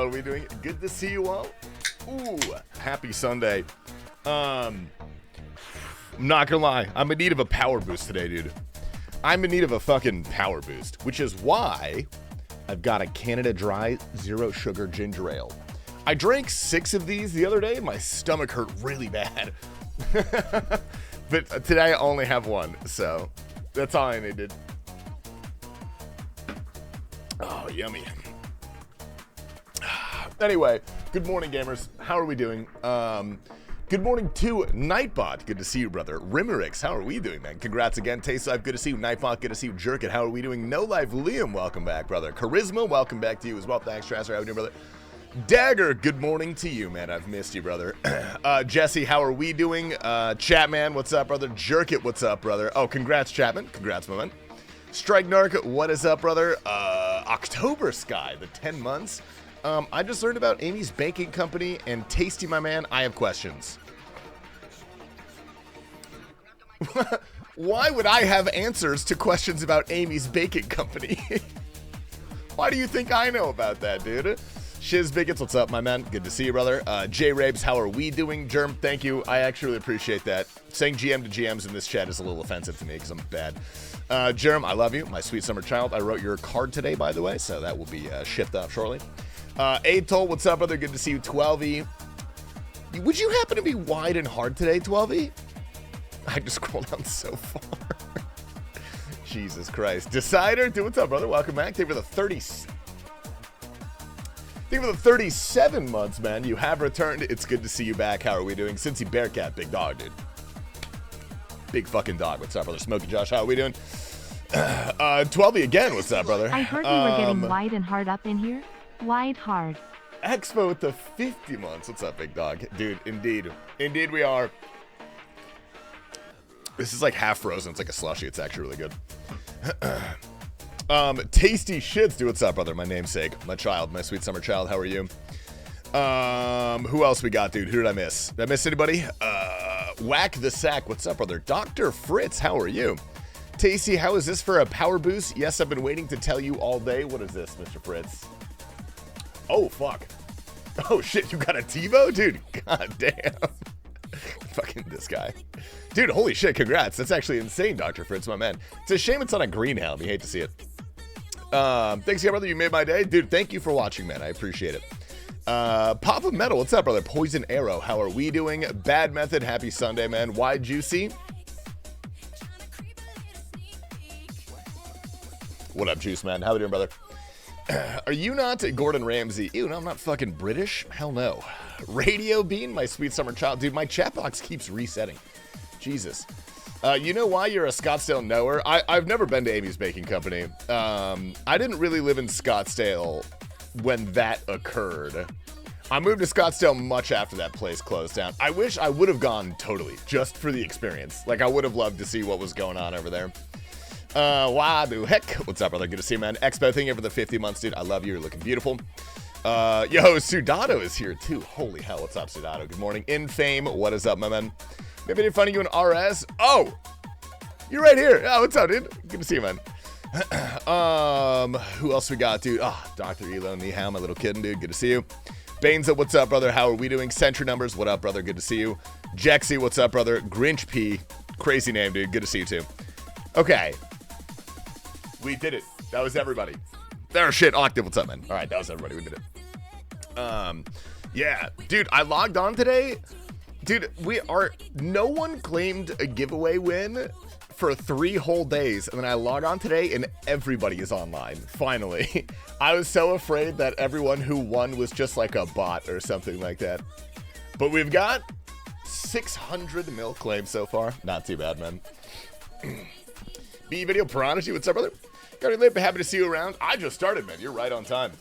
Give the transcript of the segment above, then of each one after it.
are we doing? Good to see you all. Ooh, happy Sunday. I'm not gonna lie, I'm in need of a power boost today, dude. I'm in need of a fucking power boost, which is why I've got a Canada Dry Zero Sugar Ginger Ale. I drank 6 of these the other day and my stomach hurt really bad. But today I only have 1, so that's all I needed. Oh, yummy. Anyway, good morning, gamers. How are we doing? Good morning to Nightbot. Good to see you, brother. Rumours, how are we doing, man? Congrats again. TastyLife, good to see you. Nightbot, good to see you. Jerkit, how are we doing? No Life, Liam, welcome back, brother. Charisma, welcome back to you as well. Thanks, Trasser. How are we doing, brother? Dagger, good morning to you, man. I've missed you, brother. Jesse, how are we doing? Chatman, what's up, brother? Jerkit, what's up, brother? Oh, congrats, Chapman. Congrats, my man. Strike Narc, what is up, brother? October Sky, the 10 months. I just learned about Amy's baking company, and Tasty, my man, I have questions. Why would I have answers to questions about Amy's baking company? Why do you think I know about that, dude? Shiz Bigots, what's up, my man? Good to see you, brother. J Rabes, how are we doing? Germ, thank you. I actually really appreciate that. Saying GM to GMs in this chat is a little offensive to me because I'm bad. Germ, I love you, my sweet summer child. I wrote your card today, by the way, so that will be shipped off shortly. Atol, what's up, brother? Good to see you. 12E. Would you happen to be wide and hard today, 12E? I just scrolled down so far. Jesus Christ. Decider, dude, what's up, brother? Welcome back. Thank you for the 30. Thank you for the 37 months, man. You have returned. It's good to see you back. How are we doing? Cincy Bearcat, big dog, dude. Big fucking dog. What's up, brother? Smokey Josh, how are we doing? 12E again. What's up, brother? I heard you were getting wide and hard up in here. Wide hard. Expo with the 50 months. What's up, big dog? Dude, indeed. Indeed we are. This is like half frozen. It's like a slushie. It's actually really good. Tasty shits. Dude, what's up, brother? My namesake. My child. My sweet summer child. How are you? Who else we got, dude? Who did I miss? Did I miss anybody? Whack the Sack. What's up, brother? Dr. Fritz. How are you? Tasty, how is this for a power boost? Yes, I've been waiting to tell you all day. What is this, Mr. Fritz? Oh, fuck. Oh, shit, you got a TiVo? Dude, god damn. Fucking this guy. Dude, holy shit, congrats. That's actually insane, Dr. Fritz, my man. It's a shame it's on a green helm. You hate to see it. Thanks, yeah, brother. You made my day. Dude, thank you for watching, man. I appreciate it. Pop of Metal, what's up, brother? Poison Arrow, how are we doing? Bad Method, happy Sunday, man. Why Juicy? What up, Juice, man? How we doing, brother? Are you not Gordon Ramsay? Ew, no, I'm not fucking British. Hell no. Radio Bean, my sweet summer child. Dude, my chat box keeps resetting. Jesus. You know why you're a Scottsdale knower? I've never been to Amy's Baking Company. I didn't really live in Scottsdale when that occurred. I moved to Scottsdale much after that place closed down. I wish I would have gone totally, just for the experience. Like, I would have loved to see what was going on over there. Wadu heck. What's up, brother? Good to see you, man. Expo, thank you for the 50 months, dude. I love you. You're looking beautiful. Yo, Sudato is here, too. Holy hell. What's up, Sudato? Good morning. In Fame. What is up, my man? Maybe I did find you in RS. Oh! You're right here. Oh, what's up, dude? Good to see you, man. Who else we got, dude? Oh, Dr. Elo Nihao, my little kitten, dude. Good to see you. Bainza, what's up, brother? How are we doing? Sentry Numbers, what up, brother? Good to see you. Jexy, what's up, brother? Grinch P. Crazy name, dude. Good to see you, too. Okay. We did it. That was everybody. There, shit. Octave, what's up, man? All right, that was everybody. We did it. Yeah. Dude, I logged on today. Dude, no one claimed a giveaway win for 3 whole days. And then I log on today and everybody is online. Finally. I was so afraid that everyone who won was just like a bot or something like that. But we've got 600 mil claims so far. Not too bad, man. B Video Prodigy, what's up, brother? Got any late, but happy to see you around. I just started, man. You're right on time.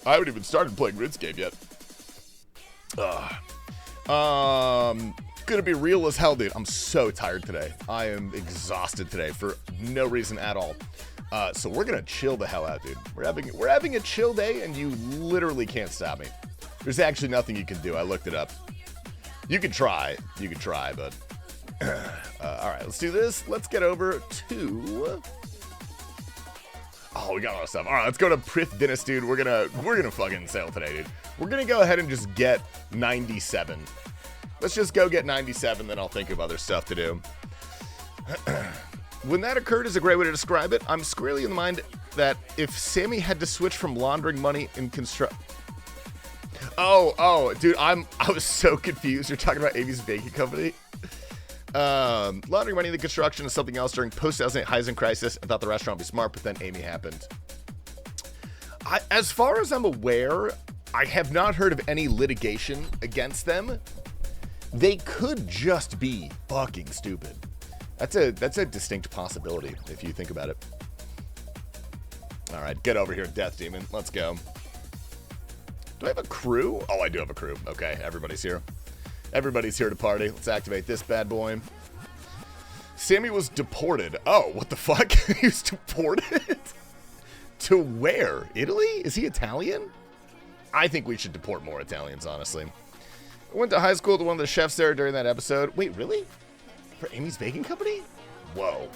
I haven't even started playing RuneScape yet. Gonna be real as hell, dude. I'm so tired today. I am exhausted today for no reason at all. So we're gonna chill the hell out, dude. We're having a chill day, and you literally can't stop me. There's actually nothing you can do. I looked it up. You could try, but all right, let's do this. Let's get over to. Oh, Oh, we got a lot of stuff. All right, let's go to Prith Dinis, dude. We're gonna fucking sail today, dude. We're gonna go ahead and just get 97. Let's just go get 97, then I'll think of other stuff to do. When that occurred is a great way to describe it. I'm squarely in the mind that if Sammy had to switch from laundering money in construct... Oh, dude, I was so confused. You're talking about Amy's baking company? Laundering money in the construction is something else during post-2008 housing crisis. I thought the restaurant would be smart, but then Amy happened. As far as I'm aware, I have not heard of any litigation against them. They could just be fucking stupid. That's a distinct possibility if you think about it. All right, get over here, Death Demon. Let's go. Do I have a crew? Oh, I do have a crew. Okay, everybody's here. Everybody's here to party. Let's activate this bad boy. Sammy was deported. Oh, what the fuck? He was deported? To where? Italy? Is he Italian? I think we should deport more Italians, honestly. I went to high school to one of the chefs there during that episode. Wait, really? For Amy's Baking Company? Whoa.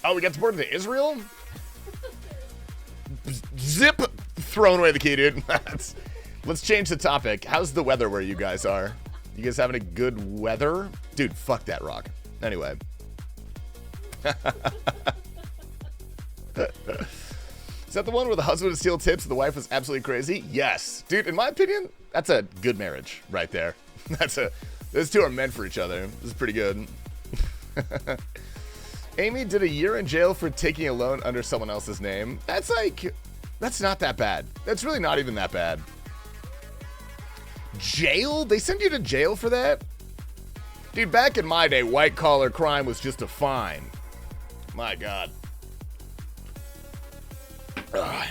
Oh, we got deported to Israel? Zip! Throwing away the key, dude. Let's change the topic. How's the weather where you guys are? You guys having a good weather? Dude, fuck that rock. Anyway. Is that the one where the husband would steal tips and the wife was absolutely crazy? Yes. Dude, in my opinion, that's a good marriage right there. Those two are meant for each other. This is pretty good. Amy did a year in jail for taking a loan under someone else's name. That's not that bad. That's really not even that bad. Jail? They send you to jail for that? Dude, back in my day, white collar crime was just a fine. My God. Ugh.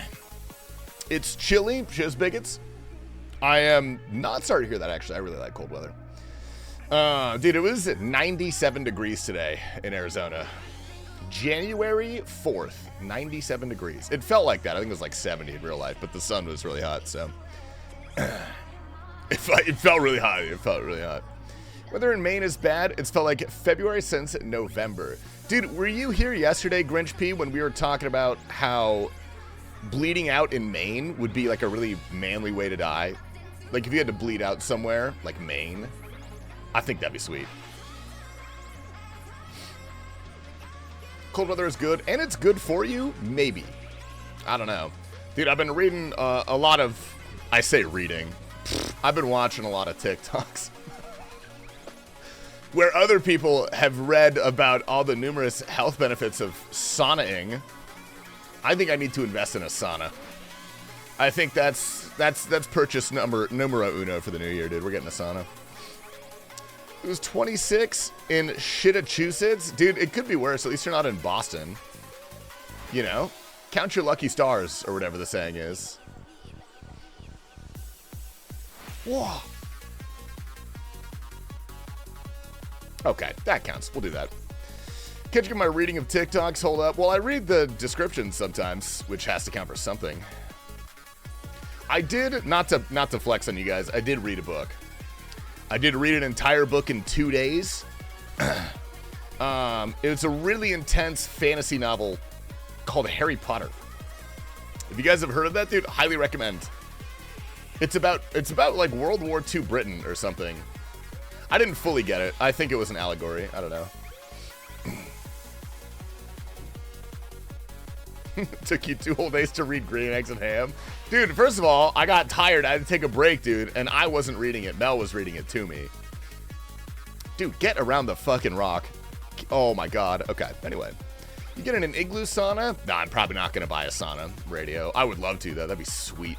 It's chilly, shiz bigots. I am not sorry to hear that, actually. I really like cold weather. Dude, it was 97 degrees today in Arizona. January 4th, 97 degrees. It felt like that. I think it was like 70 in real life, but the sun was really hot, so. It felt really hot. It felt really hot. Weather in Maine is bad. It's felt like February since November. Dude, were you here yesterday, Grinch P, when we were talking about how bleeding out in Maine would be like a really manly way to die? Like if you had to bleed out somewhere, like Maine, I think that'd be sweet. Cold weather is good, and it's good for you? Maybe. I don't know. Dude, I've been reading a lot of... I say reading. I've been watching a lot of TikToks. Where other people have read about all the numerous health benefits of saunaing. I think I need to invest in a sauna. I think that's purchase numero uno for the new year, dude. We're getting a sauna. It was 26 in Massachusetts. Dude, it could be worse. At least you're not in Boston. You know? Count your lucky stars, or whatever the saying is. Whoa. Okay, that counts. We'll do that. Can't you get my reading of TikToks? Hold up. Well, I read the descriptions sometimes, which has to count for something. I did, not to flex on you guys, I did read a book. I did read an entire book in 2 days. It's a really intense fantasy novel called Harry Potter. If you guys have heard of that, dude, highly recommend. It's about like World War II Britain or something. I didn't fully get it. I think it was an allegory. I don't know. Took you 2 whole days to read Green Eggs and Ham. Dude, first of all, I got tired. I had to take a break, dude, and I wasn't reading it. Mel was reading it to me. Dude, get around the fucking rock. Oh my God. Okay, anyway. You get in an igloo sauna? Nah, I'm probably not going to buy a sauna radio. I would love to, though. That'd be sweet.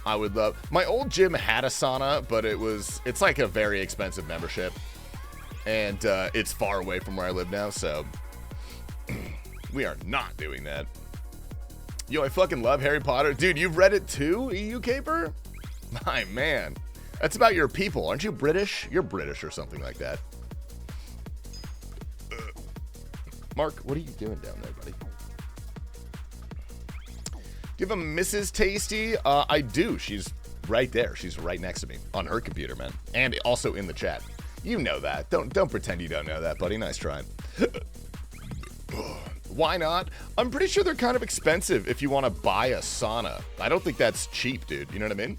I would love... My old gym had a sauna, but it's like a very expensive membership. And it's far away from where I live now, so... We are not doing that. Yo, I fucking love Harry Potter. Dude, you've read it too, EU Caper? My man. That's about your people. Aren't you British? You're British or something like that. Mark, what are you doing down there, buddy? Do you have a Mrs. Tasty? I do. She's right there. She's right next to me on her computer, man. And also in the chat. You know that. Don't pretend you don't know that, buddy. Nice try. Why not? I'm pretty sure they're kind of expensive if you want to buy a sauna. I don't think that's cheap, dude. You know what I mean?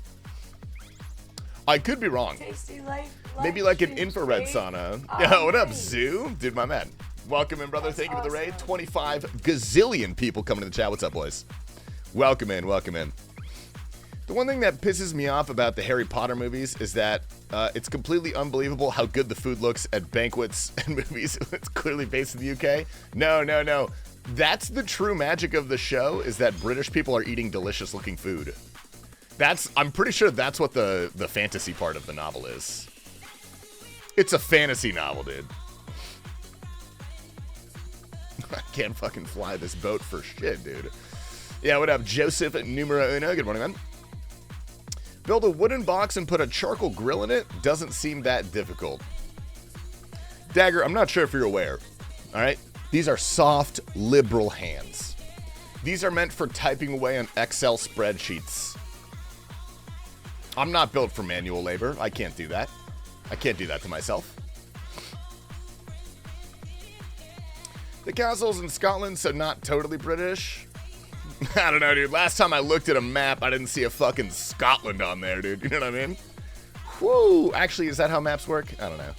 I could be wrong. TastyLife. Maybe like an infrared sauna. Yo, what up, Zoo? Dude, my man. Welcome in, brother. Thank you for the raid. 25 gazillion people coming to the chat. What's up, boys? Welcome in, welcome in. The one thing that pisses me off about the Harry Potter movies is that it's completely unbelievable how good the food looks at banquets and movies. It's clearly based in the UK. No. That's the true magic of the show, is that British people are eating delicious looking food. I'm pretty sure that's what the fantasy part of the novel is. It's a fantasy novel, dude. I can't fucking fly this boat for shit, dude. Yeah, what up, Joseph Numero Uno? Good morning, man. Build a wooden box and put a charcoal grill in it? Doesn't seem that difficult. Dagger, I'm not sure if you're aware. All right? These are soft, liberal hands. These are meant for typing away on Excel spreadsheets. I'm not built for manual labor. I can't do that. I can't do that to myself. The castle's in Scotland, so not totally British. I don't know, dude. Last time I looked at a map, I didn't see a fucking Scotland on there, dude. You know what I mean? Whoo! Actually, is that how maps work? I don't know.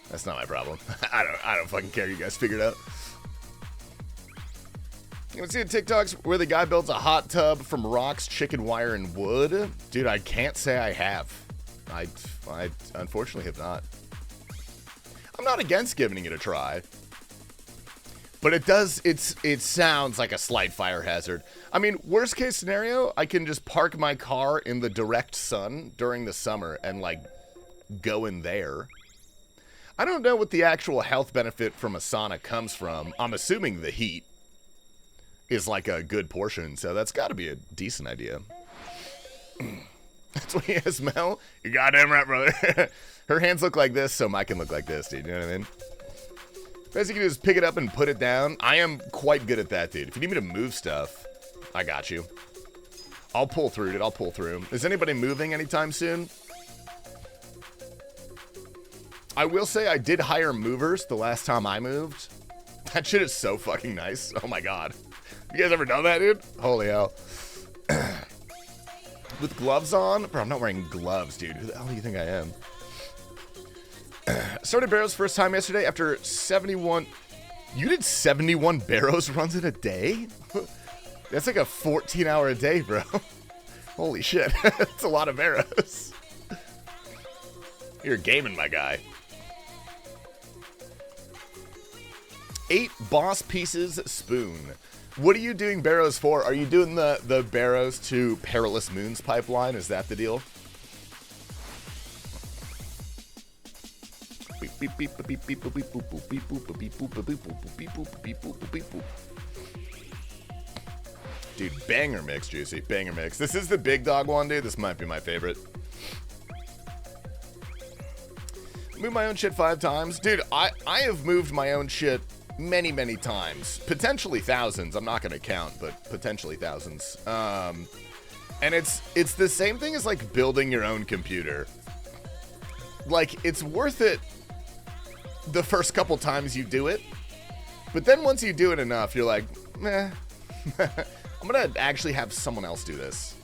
That's not my problem. I don't fucking care. You guys figure it out. You ever see the TikToks where the guy builds a hot tub from rocks, chicken wire, and wood? Dude, I can't say I have. I unfortunately have not. I'm not against giving it a try. But it sounds like a slight fire hazard. I mean, worst case scenario, I can just park my car in the direct sun during the summer and, like, go in there. I don't know what the actual health benefit from a sauna comes from. I'm assuming the heat is, like, a good portion, so that's got to be a decent idea. That's what he has, Mel. You're goddamn right, brother. Her hands look like this, so mine can look like this, dude. You know what I mean? Best you can do is pick it up and put it down. I am quite good at that, dude. If you need me to move stuff, I got you. I'll pull through, dude. I'll pull through. Is anybody moving anytime soon? I will say I did hire movers the last time I moved. That shit is so fucking nice. Oh my god. You guys ever done that, dude? Holy hell. With gloves on? Bro, I'm not wearing gloves, dude. Who the hell do you think I am? Started Barrows first time yesterday after 71. You did 71 Barrows runs in a day? That's like a 14-hour a day, bro. Holy shit. That's a lot of Barrows. You're gaming, my guy. 8 boss pieces spoon. What are you doing Barrows for? Are you doing the Barrows to Perilous Moons pipeline? Is that the deal? Dude, banger mix, Juicy. Banger mix. This is the big dog one, dude. This might be my favorite. Moved my own shit 5 times. Dude, I have moved my own shit many, many times. Potentially thousands. I'm not going to count, but potentially thousands. And it's the same thing as, like, building your own computer. Like, it's worth it the first couple times you do it. But then once you do it enough, you're like, meh. I'm going to actually have someone else do this.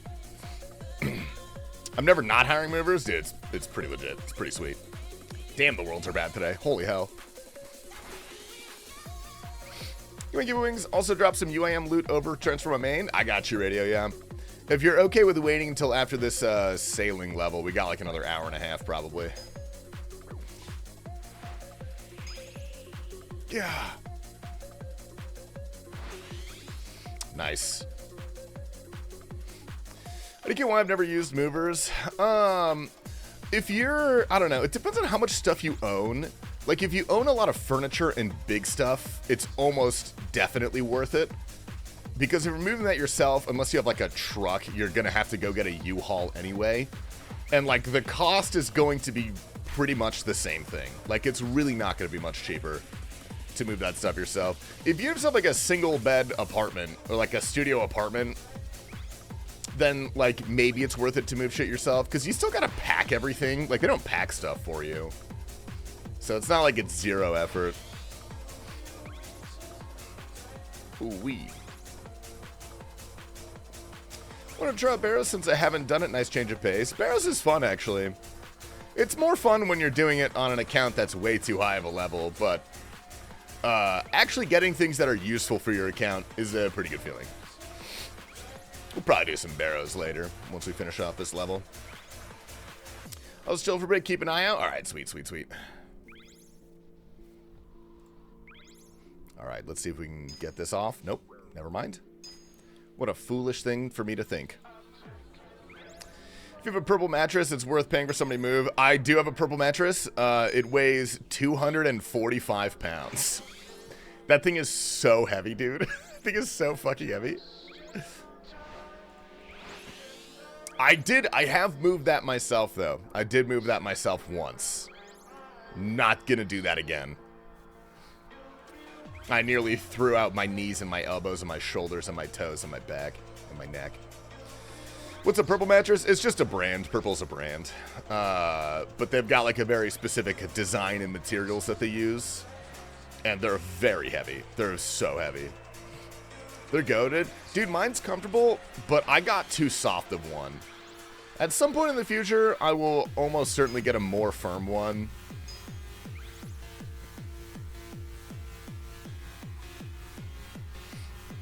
I'm never not hiring movers. Dude, it's pretty legit. It's pretty sweet. Damn, the worlds are bad today. Holy hell. You want giveaways? Also drop some UAM loot over transfer my main. I got you, Radio, yeah. If you're okay with waiting until after this sailing level, we got like another hour and a half probably. Yeah. Nice. I think why I've never used movers. If you're, I don't know, it depends on how much stuff you own. Like, if you own a lot of furniture and big stuff, it's almost definitely worth it. Because if you're moving that yourself, unless you have, like, a truck, you're going to have to go get a U-Haul anyway. And, like, the cost is going to be pretty much the same thing. Like, it's really not going to be much cheaper to move that stuff yourself. If you have yourself, like, a single-bed apartment, or, like, a studio apartment, then, like, maybe it's worth it to move shit yourself. Because you still got to pack everything. Like, they don't pack stuff for you. So it's not like it's zero effort. Ooh-wee. Want to try out Barrows since I haven't done it. Nice change of pace. Barrows is fun, actually. It's more fun when you're doing it on an account that's way too high of a level, but actually getting things that are useful for your account is a pretty good feeling. We'll probably do some Barrows later once we finish off this level. I'll still for a break, keep an eye out. Alright, sweet, sweet, sweet. Alright, let's see if we can get this off. Nope, never mind. What a foolish thing for me to think. If you have a purple mattress, it's worth paying for somebody to move. I do have a purple mattress. It weighs 245 pounds. That thing is so heavy, dude. That thing is so fucking heavy. I have moved that myself, though. I did move that myself once. Not gonna do that again. I nearly threw out my knees and my elbows and my shoulders and my toes and my back and my neck. What's a purple mattress? It's just a brand. Purple's a brand. But they've got like a very specific design and materials that they use. And they're very heavy. They're so heavy. They're goated. Dude, mine's comfortable, but I got too soft of one. At some point in the future, I will almost certainly get a more firm one.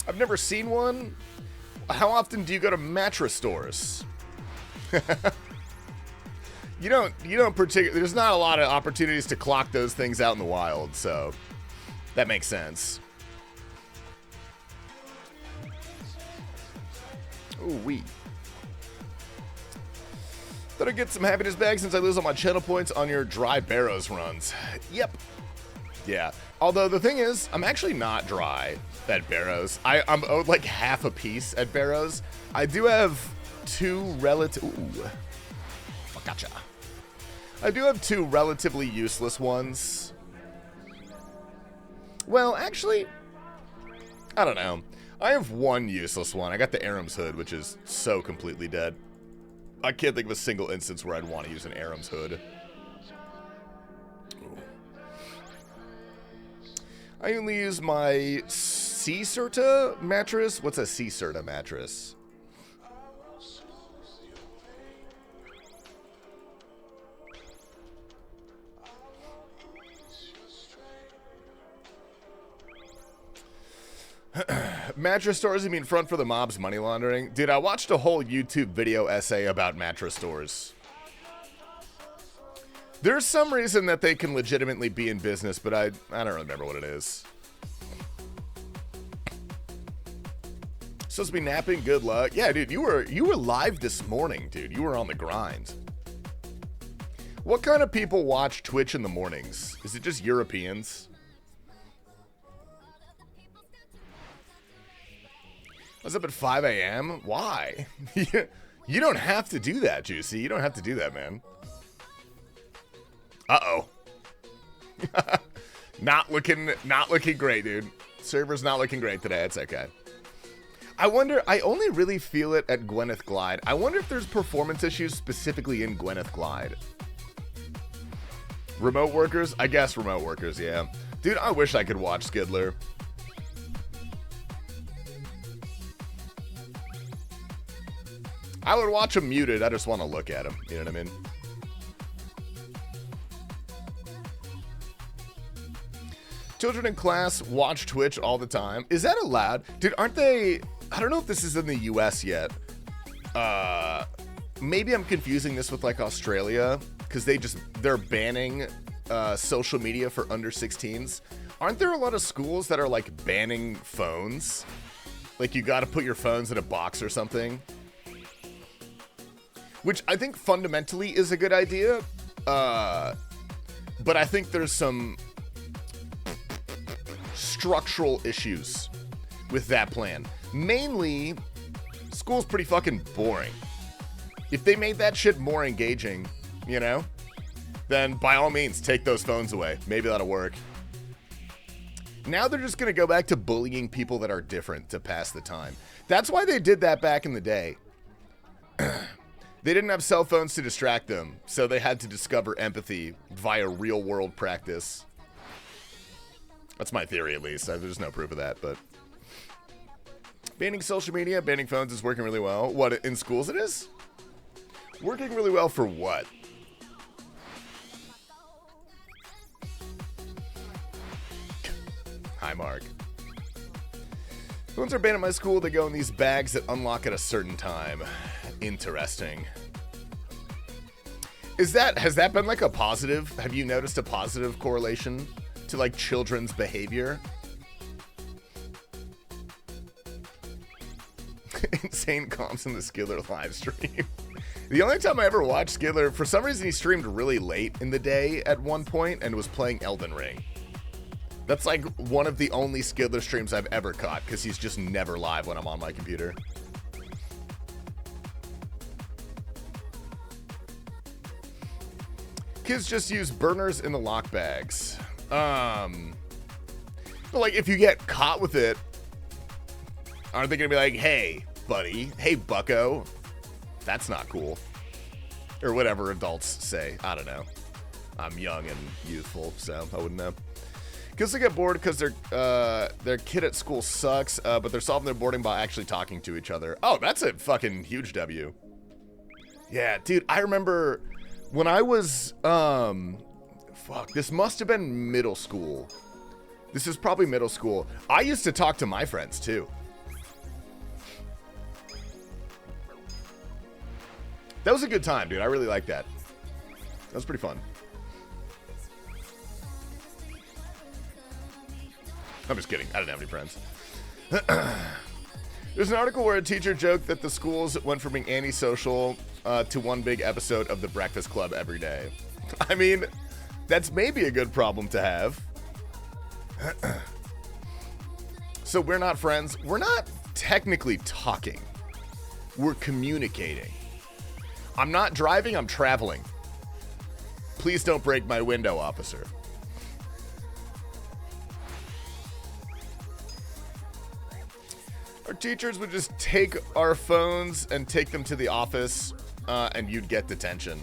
I've never seen one. How often do you go to mattress stores? You don't particularly, there's not a lot of opportunities to clock those things out in the wild, so that makes sense. Ooh, wee. Thought I'd get some happiness bags since I lose all my channel points on your dry Barrows runs. Yep. Yeah. Although the thing is, I'm actually not dry at Barrows. I'm owed like half a piece at Barrows. I do have two gotcha. I do have two relatively useless ones. Well, actually, I don't know. I have one useless one. I got the Aram's Hood, which is so completely dead. I can't think of a single instance where I'd want to use an Aram's Hood. I only use my C-Certa mattress. What's a C-Certa mattress? Mattress stores, you mean front for the mob's money laundering? Dude, I watched a whole YouTube video essay about mattress stores. There's some reason that they can legitimately be in business, but I don't remember what it is. Supposed to be napping, good luck. Yeah, dude, you were live this morning, dude. You were on the grind. What kind of people watch Twitch in the mornings? Is it just Europeans? I was up at 5 a.m. Why? You don't have to do that, Juicy. You don't have to do that, man. Uh-oh. Not looking great, dude. Server's not looking great today. It's okay. I wonder, I only really feel it at Gwenith Glide. I wonder if there's performance issues specifically in Gwenith Glide. Remote workers? I guess remote workers, yeah. Dude, I wish I could watch Skidler. I would watch him muted. I just want to look at him. You know what I mean? Children in class watch Twitch all the time. Is that allowed? Dude, aren't they... I don't know if this is in the US yet. Maybe I'm confusing this with like Australia. Because they're banning social media for under 16s. Aren't there a lot of schools that are like banning phones? Like you got to put your phones in a box or something? Which I think fundamentally is a good idea. But I think there's some structural issues with that plan. Mainly, school's pretty fucking boring. If they made that shit more engaging, you know, then by all means, take those phones away. Maybe that'll work. Now they're just going to go back to bullying people that are different to pass the time. That's why they did that back in the day. They didn't have cell phones to distract them, so they had to discover empathy via real-world practice. That's my theory, at least. There's no proof of that, but Banning social media, banning phones is working really well. What, in schools it is? Working really well for what? Hi, Mark. Phones are banned at my school. They go in these bags that unlock at a certain time. Interesting. Has that been like a positive? Have you noticed a positive correlation to like children's behavior? Insane comps in the Skidler live stream. The only time I ever watched Skidler, for some reason he streamed really late in the day at one point and was playing Elden Ring. That's like one of the only Skidler streams I've ever caught because he's just never live when I'm on my computer. Kids just use burners in the lock bags. But like if you get caught with it, aren't they gonna be like, hey, buddy, hey, bucko, that's not cool. Or whatever adults say. I don't know. I'm young and youthful, so I wouldn't know. Kids they get bored because their kid at school sucks, but they're solving their boredom by actually talking to each other. Oh, that's a fucking huge W. Yeah, dude, I remember when I was, this must have been middle school. This is probably middle school. I used to talk to my friends, too. That was a good time, dude. I really liked that. That was pretty fun. I'm just kidding. I didn't have any friends. There's an article where a teacher joked that the schools went from being antisocial to one big episode of The Breakfast Club every day. I mean, that's maybe a good problem to have. So we're not friends. We're not technically talking. We're communicating. I'm not driving, I'm traveling. Please don't break my window, officer. Our teachers would just take our phones and take them to the office, and you'd get detention.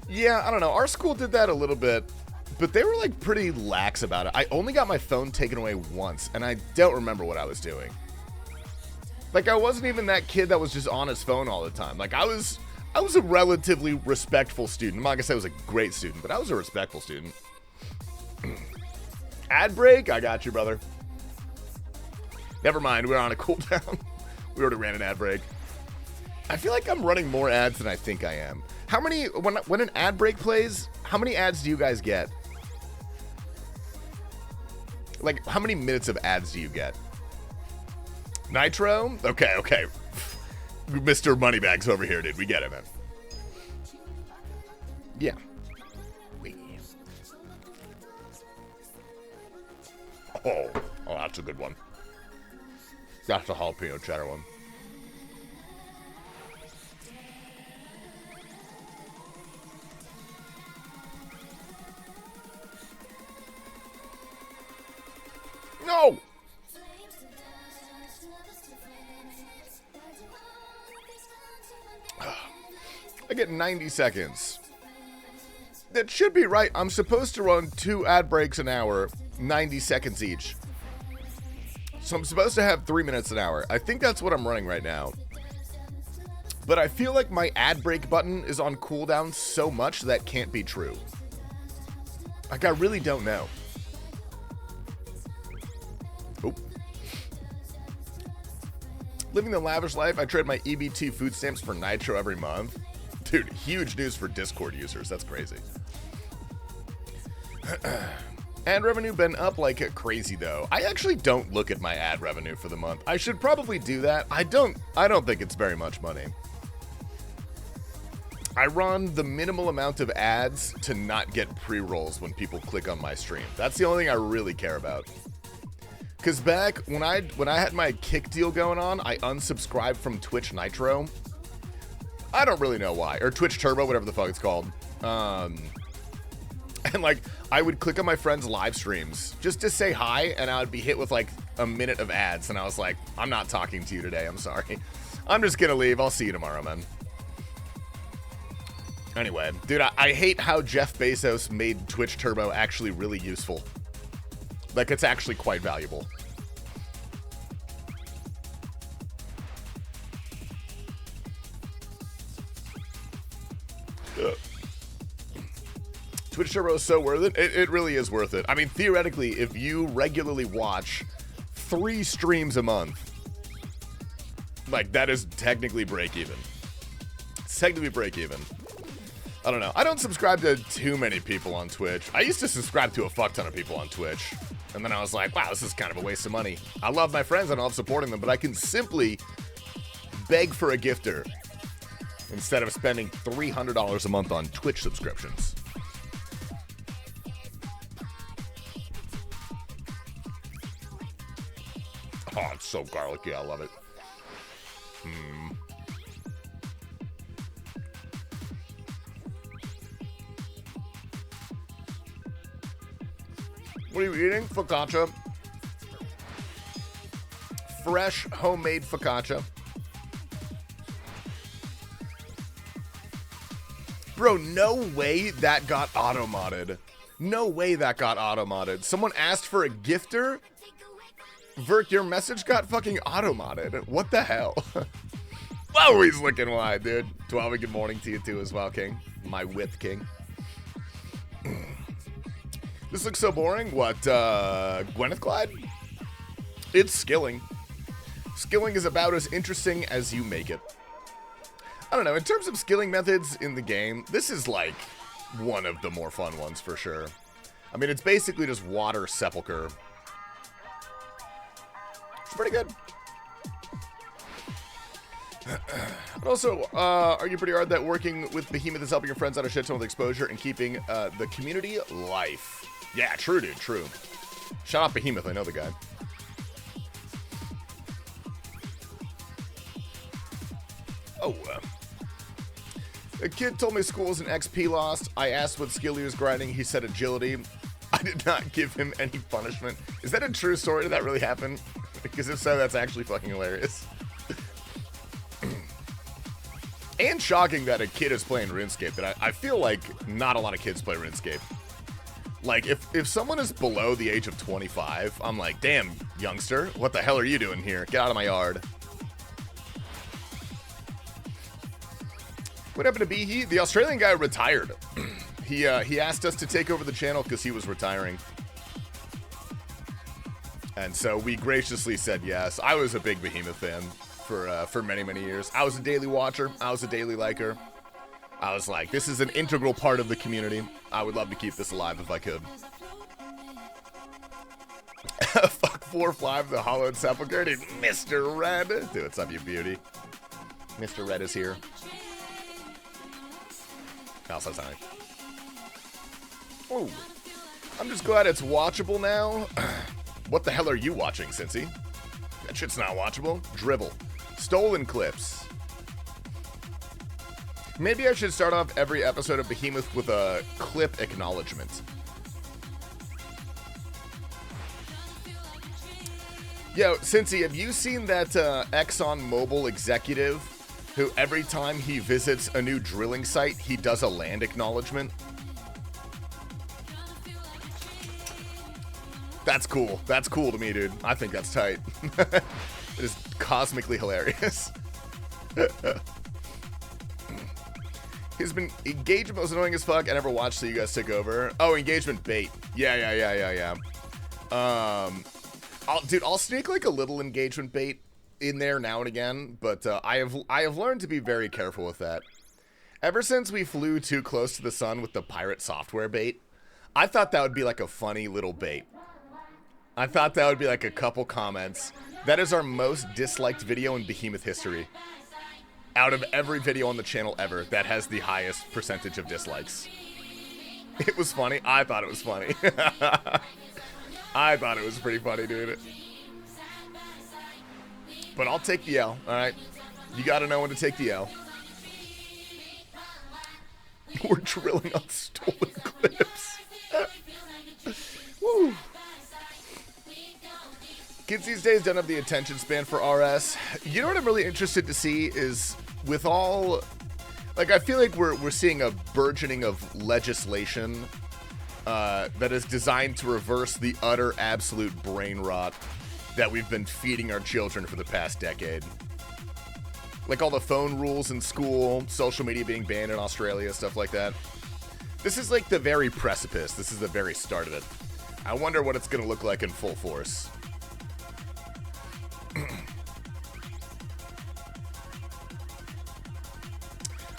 Yeah, I don't know. Our school did that a little bit, but they were like pretty lax about it. I only got my phone taken away once, and I don't remember what I was doing. Like, I wasn't even that kid that was just on his phone all the time. Like, I was a relatively respectful student. I'm not gonna say I was a great student, but I was a respectful student. Ad break? I got you, brother. Never mind, we're on a cooldown. We already ran an ad break. I feel like I'm running more ads than I think I am. How many, when an ad break plays, how many ads do you guys get? Like, how many minutes of ads do you get? Nitro? Okay. Mr. Moneybags over here, dude. We get it, man. Yeah. Oh, that's a good one. That's the jalapeno cheddar one. No! I get 90 seconds. That should be right. I'm supposed to run 2 ad breaks an hour, 90 seconds each. So I'm supposed to have 3 minutes an hour. I think that's what I'm running right now. But I feel like my ad break button is on cooldown so much that can't be true. Like, I really don't know. Oop. Living the lavish life, I trade my EBT food stamps for Nitro every month. Dude, huge news for Discord users. That's crazy. Ad revenue been up like crazy though. I actually don't look at my ad revenue for the month. I should probably do that. I don't think it's very much money. I run the minimal amount of ads to not get pre-rolls when people click on my stream. That's the only thing I really care about. Cause back when I had my kick deal going on, I unsubscribed from Twitch Nitro. I don't really know why. Or Twitch Turbo, whatever the fuck it's called. And like, I would click on my friends' live streams just to say hi, and I would be hit with like a minute of ads, and I was like, I'm not talking to you today, I'm sorry. I'm just gonna leave, I'll see you tomorrow, man. Anyway, dude, I hate how Jeff Bezos made Twitch Turbo actually really useful. Like, it's actually quite valuable. Twitch Turbo is so worth it. It really is worth it. I mean, theoretically, if you regularly watch 3 streams a month, like, that is technically break even. It's technically break even. I don't know. I don't subscribe to too many people on Twitch. I used to subscribe to a fuck ton of people on Twitch. And then I was like, wow, this is kind of a waste of money. I love my friends and I love supporting them, but I can simply beg for a gifter instead of spending $300 a month on Twitch subscriptions. Oh, it's so garlicky. I love it. What are you eating? Focaccia. Fresh, homemade focaccia. Bro, no way that got auto-modded. No way that got auto-modded. Someone asked for a gifter? Vert, your message got fucking auto-modded. What the hell? Whoa, he's looking wide, dude. 12, good morning to you too as well, King. My whip king. This looks so boring. What, Gwenith Glide? It's skilling. Skilling is about as interesting as you make it. I don't know, in terms of skilling methods in the game, this is like one of the more fun ones for sure. I mean, it's basically just water sepulcher. It's pretty good. But also, are you pretty hard that working with Behemoth is helping your friends out a shit ton with exposure and keeping the community life? Yeah, true, dude, true. Shout out Behemoth, I know the guy. Oh, a kid told me school was an XP lost. I asked what skill he was grinding. He said agility. I did not give him any punishment. Is that a true story? Did that really happen? Because if so, that's actually fucking hilarious. And shocking that a kid is playing RuneScape. That I feel like not a lot of kids play RuneScape. Like, if someone is below the age of 25, I'm like, damn, youngster, what the hell are you doing here? Get out of my yard. What happened to Behe? The Australian guy retired. He asked us to take over the channel because he was retiring. And so we graciously said yes. I was a big Behemoth fan for many, many years. I was a daily watcher. I was a daily liker. I was like, this is an integral part of the community. I would love to keep this alive if I could. Fuck 4-5, the hollowed sepulcher. Dude, Mr. Red. Dude, what's up, you beauty? Mr. Red is here. Also sorry. Oh, I'm just glad it's watchable now. What the hell are you watching, Cincy? That shit's not watchable. Dribble. Stolen clips. Maybe I should start off every episode of Behemoth with a clip acknowledgement. Yo, Cincy, have you seen that Exxon Mobil executive who every time he visits a new drilling site, he does a land acknowledgement? That's cool. That's cool to me, dude. I think that's tight. It is cosmically hilarious. He's been engagement was annoying as fuck. I never watched, so you guys took over. Oh, engagement bait. Yeah. I'll sneak like a little engagement bait in there now and again, but I have learned to be very careful with that. Ever since we flew too close to the sun with the pirate software bait, I thought that would be like a funny little bait. I thought that would be like a couple comments. That is our most disliked video in Behemoth history. Out of every video on the channel ever, that has the highest percentage of dislikes. It was funny. I thought it was funny. I thought it was pretty funny, dude. But I'll take the L, alright? You gotta know when to take the L. We're drilling on stolen clips. Woo. Kids these days don't have the attention span for RS. You know what I'm really interested to see is with all... Like, I feel like we're seeing a burgeoning of legislation that is designed to reverse the utter absolute brain rot that we've been feeding our children for the past decade. Like all the phone rules in school, social media being banned in Australia, stuff like that. This is like the very precipice. This is the very start of it. I wonder what it's going to look like in full force.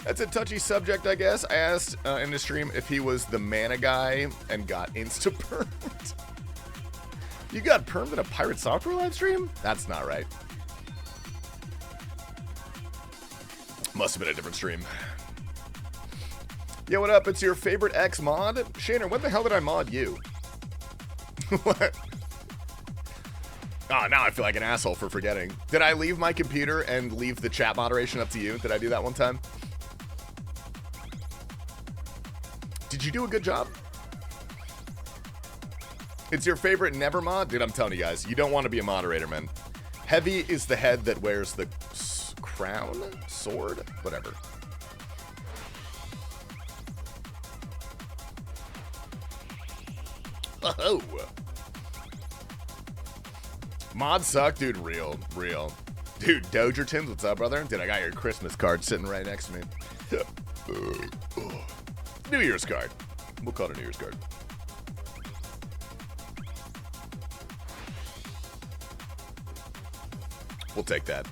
That's a touchy subject, I guess. I asked in the stream if he was the mana guy and got insta-permed. You got permed in a Pirate Software live stream? That's not right. Must have been a different stream. Yo, what up? It's your favorite X mod? Shaner, when the hell did I mod you? What? Oh, now I feel like an asshole for forgetting. Did I leave my computer and leave the chat moderation up to you? Did I do that one time? Did you do a good job? It's your favorite never mod? Dude, I'm telling you guys, you don't want to be a moderator, man. Heavy is the head that wears the crown? Sword? Whatever. Oh. Mods suck, dude. Real. Dude, Dogertons, what's up, brother? Dude, I got your Christmas card sitting right next to me. New Year's card. We'll call it a New Year's card. We'll take that.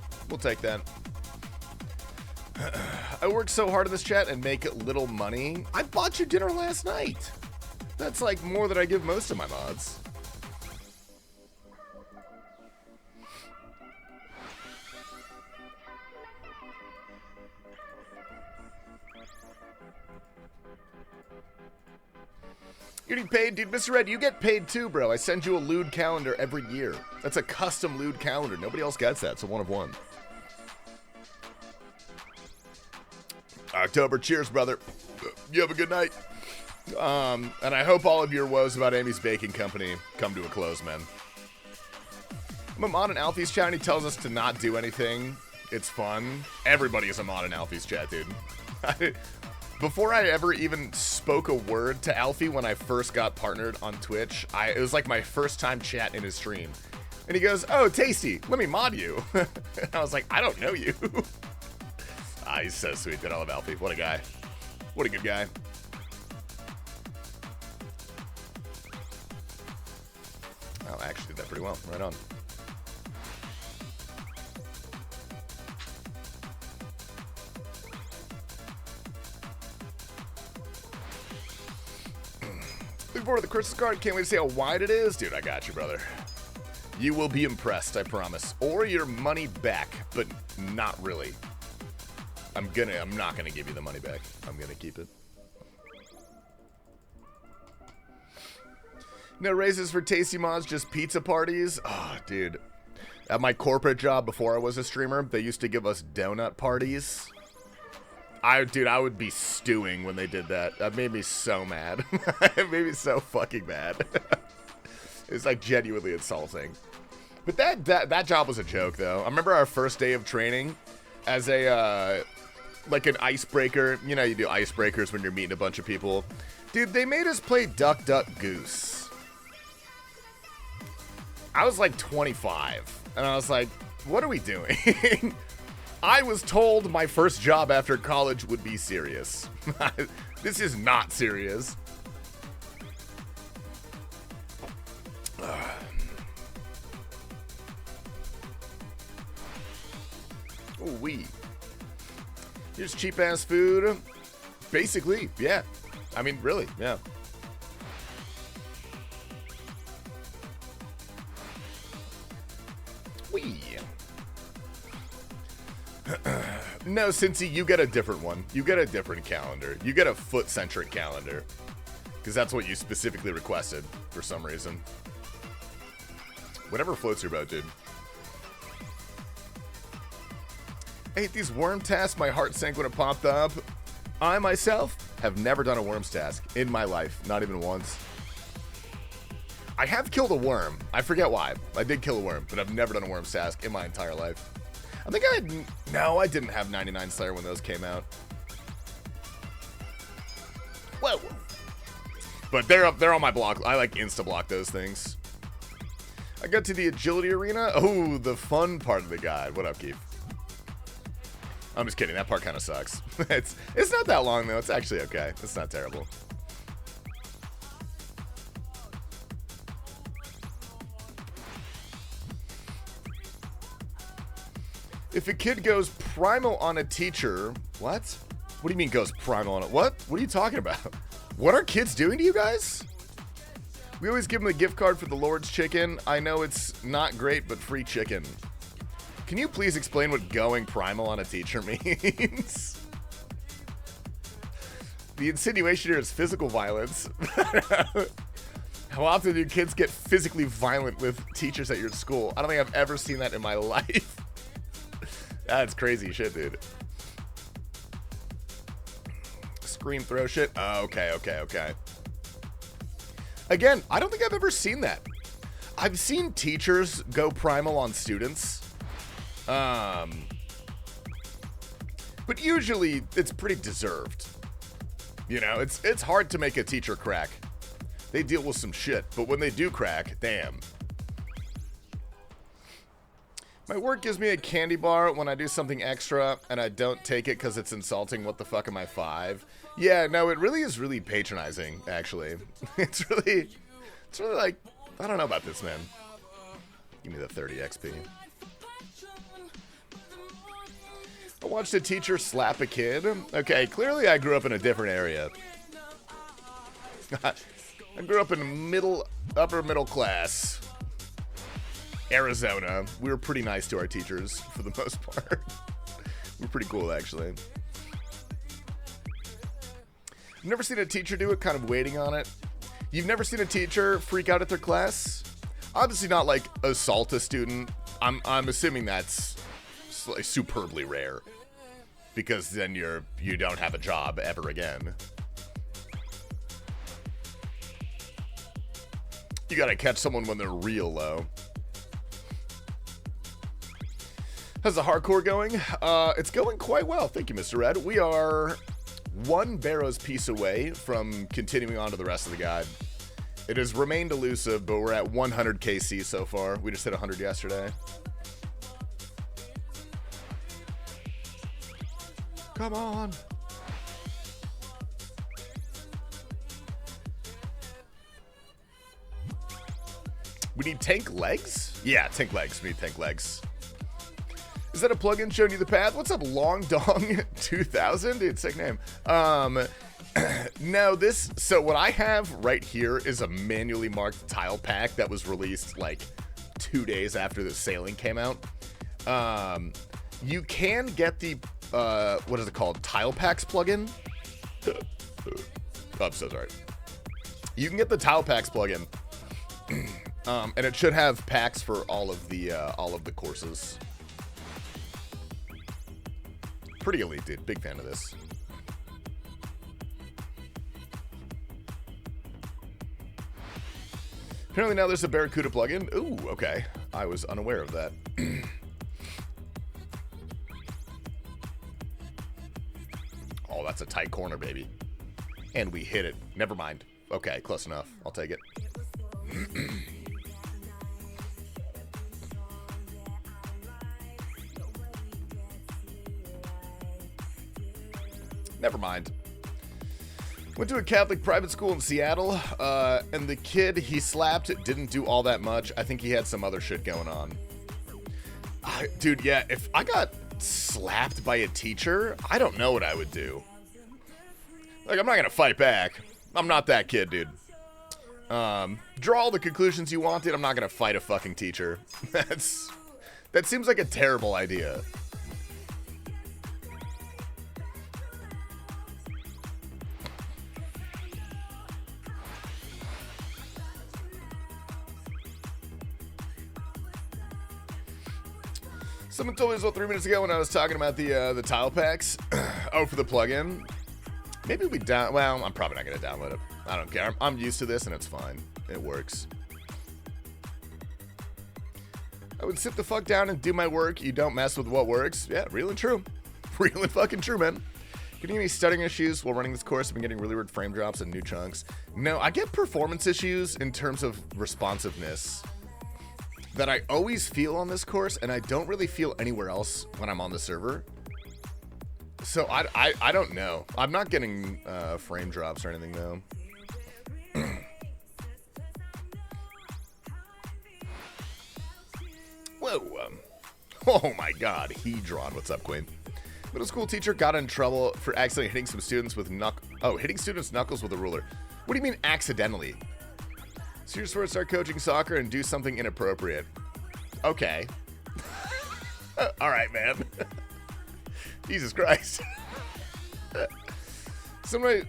I work so hard in this chat and make little money. I bought you dinner last night. That's like more than I give most of my mods. You're getting paid, dude. Mr. Red, you get paid too, bro. I send you a lewd calendar every year. That's a custom lewd calendar. Nobody else gets that. It's a one of one. October, cheers, brother. You have a good night. And I hope all of your woes about Amy's Baking Company come to a close, man. I'm a mod in Alfie's chat and he tells us to not do anything. It's fun. Everybody is a mod in Alfie's chat, dude. Before I ever even spoke a word to Alfie when I first got partnered on Twitch, it was like my first time chat in his stream. And he goes, "Oh, Tasty, let me mod you." And I was like, "I don't know you." He's so sweet, dude. I love Alfie. What a guy. What a good guy. Oh, I actually did that pretty well. Right on. Looking forward to the Christmas card. Can't wait to see how wide it is. Dude, I got you, brother. You will be impressed, I promise. Or your money back, but not really. I'm not gonna give you the money back. I'm gonna keep it. No raises for Tasty Mods, just pizza parties. Oh, dude. At my corporate job before I was a streamer, they used to give us donut parties. Dude, I would be stewing when they did that. That made me so mad. It made me so fucking mad. It's like genuinely insulting. But that job was a joke, though. I remember our first day of training as a, like an icebreaker. You know, you do icebreakers when you're meeting a bunch of people. Dude, they made us play Duck, Duck, Goose. I was like 25. And I was like, what are we doing? I was told my first job after college would be serious. This is not serious. Oh, wee. Here's cheap-ass food. Basically, yeah. I mean, really, yeah. Wee. No, Cincy, you get a different one. You get a different calendar. You get a foot-centric calendar. Because that's what you specifically requested for some reason. Whatever floats your boat, dude. I hate these worm tasks. My heart sank when it popped up. I, myself, have never done a worms task in my life. Not even once. I have killed a worm. I forget why. I did kill a worm, but I've never done a worms task in my entire life. I think no, I didn't have 99 Slayer when those came out. Whoa. But they're on my block. I like insta-block those things. I got to the agility arena. Oh, the fun part of the guide. What up, Keith? I'm just kidding. That part kind of sucks. It's not that long, though. It's actually okay. It's not terrible. If a kid goes primal on a teacher... What? What do you mean goes primal on it? What? What are you talking about? What are kids doing to you guys? We always give them a gift card for the Lord's Chicken. I know it's not great, but free chicken. Can you please explain what going primal on a teacher means? The insinuation here is physical violence. How often do kids get physically violent with teachers at your school? I don't think I've ever seen that in my life. That's crazy shit, dude. Scream throw shit? Oh, okay. Again, I don't think I've ever seen that. I've seen teachers go primal on students. But usually it's pretty deserved. You know, it's hard to make a teacher crack. They deal with some shit, but when they do crack, damn. My work gives me a candy bar when I do something extra, and I don't take it because it's insulting. What the fuck am I, 5? Yeah, no, it really is really patronizing, actually. It's really like, I don't know about this, man. Give me the 30 XP. I watched a teacher slap a kid. Okay, clearly I grew up in a different area. I grew up in upper middle class. Arizona. We were pretty nice to our teachers for the most part. We're pretty cool, actually. I've never seen a teacher do it, kind of waiting on it. You've never seen a teacher freak out at their class? Obviously not like assault a student. I'm assuming that's like superbly rare. Because then you don't have a job ever again. You gotta catch someone when they're real low. How's the hardcore going? It's going quite well. Thank you, Mr. Red. We are one Barrows piece away from continuing on to the rest of the guide. It has remained elusive, but we're at 100 KC so far. We just hit 100 yesterday. Come on. We need tank legs? Yeah, tank legs. We need tank legs. Is that a plugin showing you the path? What's up, Long Dong 2000? Dude, sick name. No, so what I have right here is a manually marked tile pack that was released like 2 days after the sailing came out. You can get the, what is it called? Tile packs plugin? Oh, I'm so sorry. You can get the tile packs plugin. And it should have packs for all of the courses. Pretty elite, dude. Big fan of this. Apparently now there's a Barracuda plugin. Ooh, okay. I was unaware of that. Oh, that's a tight corner, baby. And we hit it. Never mind. Okay, close enough. I'll take it. Never mind. Went to a Catholic private school in Seattle, and the kid he slapped didn't do all that much. I think he had some other shit going on. Dude, yeah, if I got slapped by a teacher, I don't know what I would do. Like, I'm not gonna fight back. I'm not that kid, dude. Draw all the conclusions you wanted. I'm not gonna fight a fucking teacher. That seems like a terrible idea. Someone told me this about 3 minutes ago when I was talking about the tile packs. Oh, for the plugin. Maybe we well, I'm probably not going to download it. I don't care. I'm used to this and it's fine. It works. I would sit the fuck down and do my work. You don't mess with what works. Yeah, real and true. Real and fucking true, man. Getting any stuttering issues while running this course? I've been getting really weird frame drops and new chunks. No, I get performance issues in terms of responsiveness that I always feel on this course, and I don't really feel anywhere else when I'm on the server. So I don't know. I'm not getting frame drops or anything though. Whoa. Oh my god. Hedron. What's up, Queen? Middle school teacher got in trouble for accidentally hitting some students with hitting students' knuckles with a ruler. What do you mean accidentally? So you're supposed to start coaching soccer and do something inappropriate. Okay. All right, man. Jesus Christ. Somebody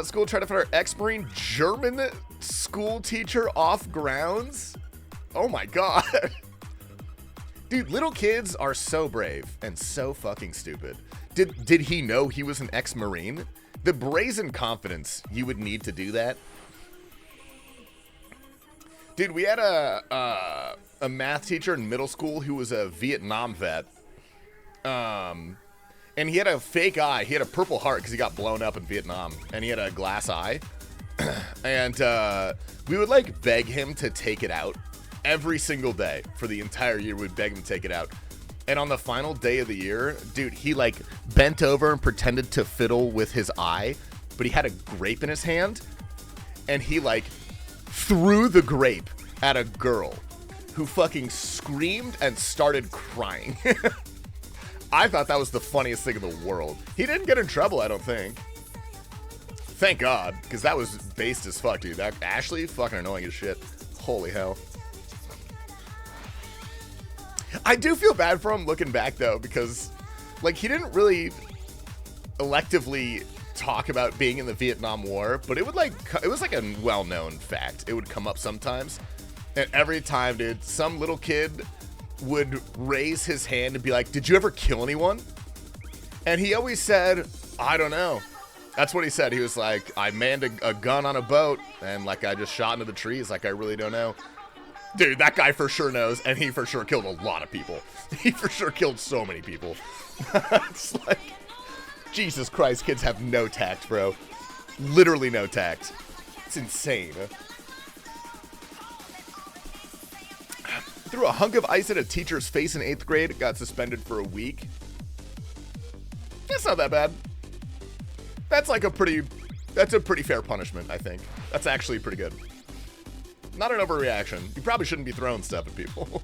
school tried to find our ex-Marine German school teacher off grounds. Oh my god. Dude, little kids are so brave and so fucking stupid. Did he know he was an ex-Marine? The brazen confidence you would need to do that. Dude, we had a math teacher in middle school who was a Vietnam vet. And he had a fake eye. He had a purple heart because he got blown up in Vietnam. And he had a glass eye. And we would, like, beg him to take it out. Every single day for the entire year, we'd beg him to take it out. And on the final day of the year, dude, he, like, bent over and pretended to fiddle with his eye. But he had a grape in his hand. And he, like, threw the grape at a girl who fucking screamed and started crying. I thought that was the funniest thing in the world. He didn't get in trouble, I don't think. Thank God, because that was based as fuck, dude. That Ashley, fucking annoying as shit. Holy hell. I do feel bad for him looking back, though, because, like, he didn't really electively talk about being in the Vietnam War, but it would, like, it was like a well-known fact. It would come up sometimes, and every time, dude, some little kid would raise his hand and be like, did you ever kill anyone? And he always said, I don't know. That's what he said. He was like, I manned a gun on a boat, and, like, I just shot into the trees. Like, I really don't know. Dude, that guy for sure knows, and he for sure killed a lot of people. He for sure killed so many people. It's like, Jesus Christ, kids have no tact, bro. Literally no tact. It's insane. Threw a hunk of ice at a teacher's face in 8th grade, got suspended for a week. That's not that bad. That's like a pretty fair punishment, I think. That's actually pretty good. Not an overreaction. You probably shouldn't be throwing stuff at people.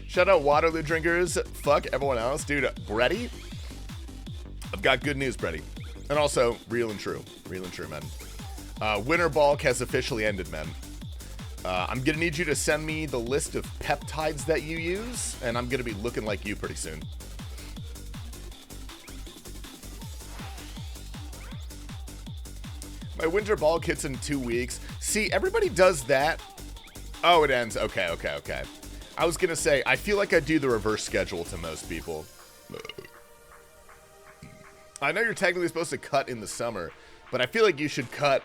Shout out Waterloo drinkers. Fuck everyone else. Dude, Bretty, I've got good news, Bretty. And also, real and true. Real and true, man. Winter bulk has officially ended, man. I'm gonna need you to send me the list of peptides that you use, and I'm gonna be looking like you pretty soon. My winter bulk hits in 2 weeks. See, everybody does that. Oh, it ends. Okay. I was gonna say, I feel like I do the reverse schedule to most people. I know you're technically supposed to cut in the summer, but I feel like you should cut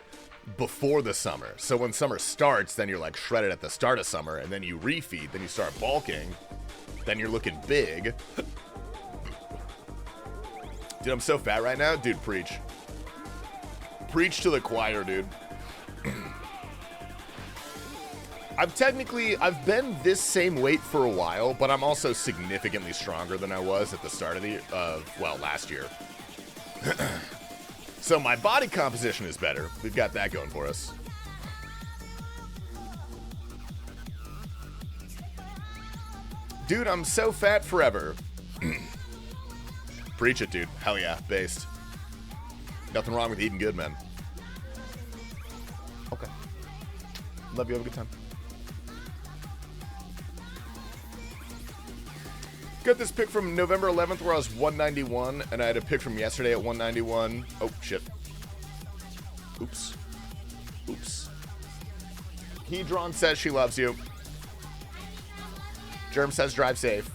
before the summer. So when summer starts, then you're like shredded at the start of summer, and then you refeed, then you start bulking, then you're looking big. Dude, I'm so fat right now. Dude, preach. Preach to the choir, dude. I've been this same weight for a while, but I'm also significantly stronger than I was at the start of last year. So my body composition is better. We've got that going for us. Dude, I'm so fat forever. Preach it, dude. Hell yeah, based. Nothing wrong with eating good, man. Okay. Love you. Have a good time. Got this pick from November 11th where I was 191, and I had a pick from yesterday at 191. Oh, shit. Oops. Hedron says she loves you. Germ says drive safe.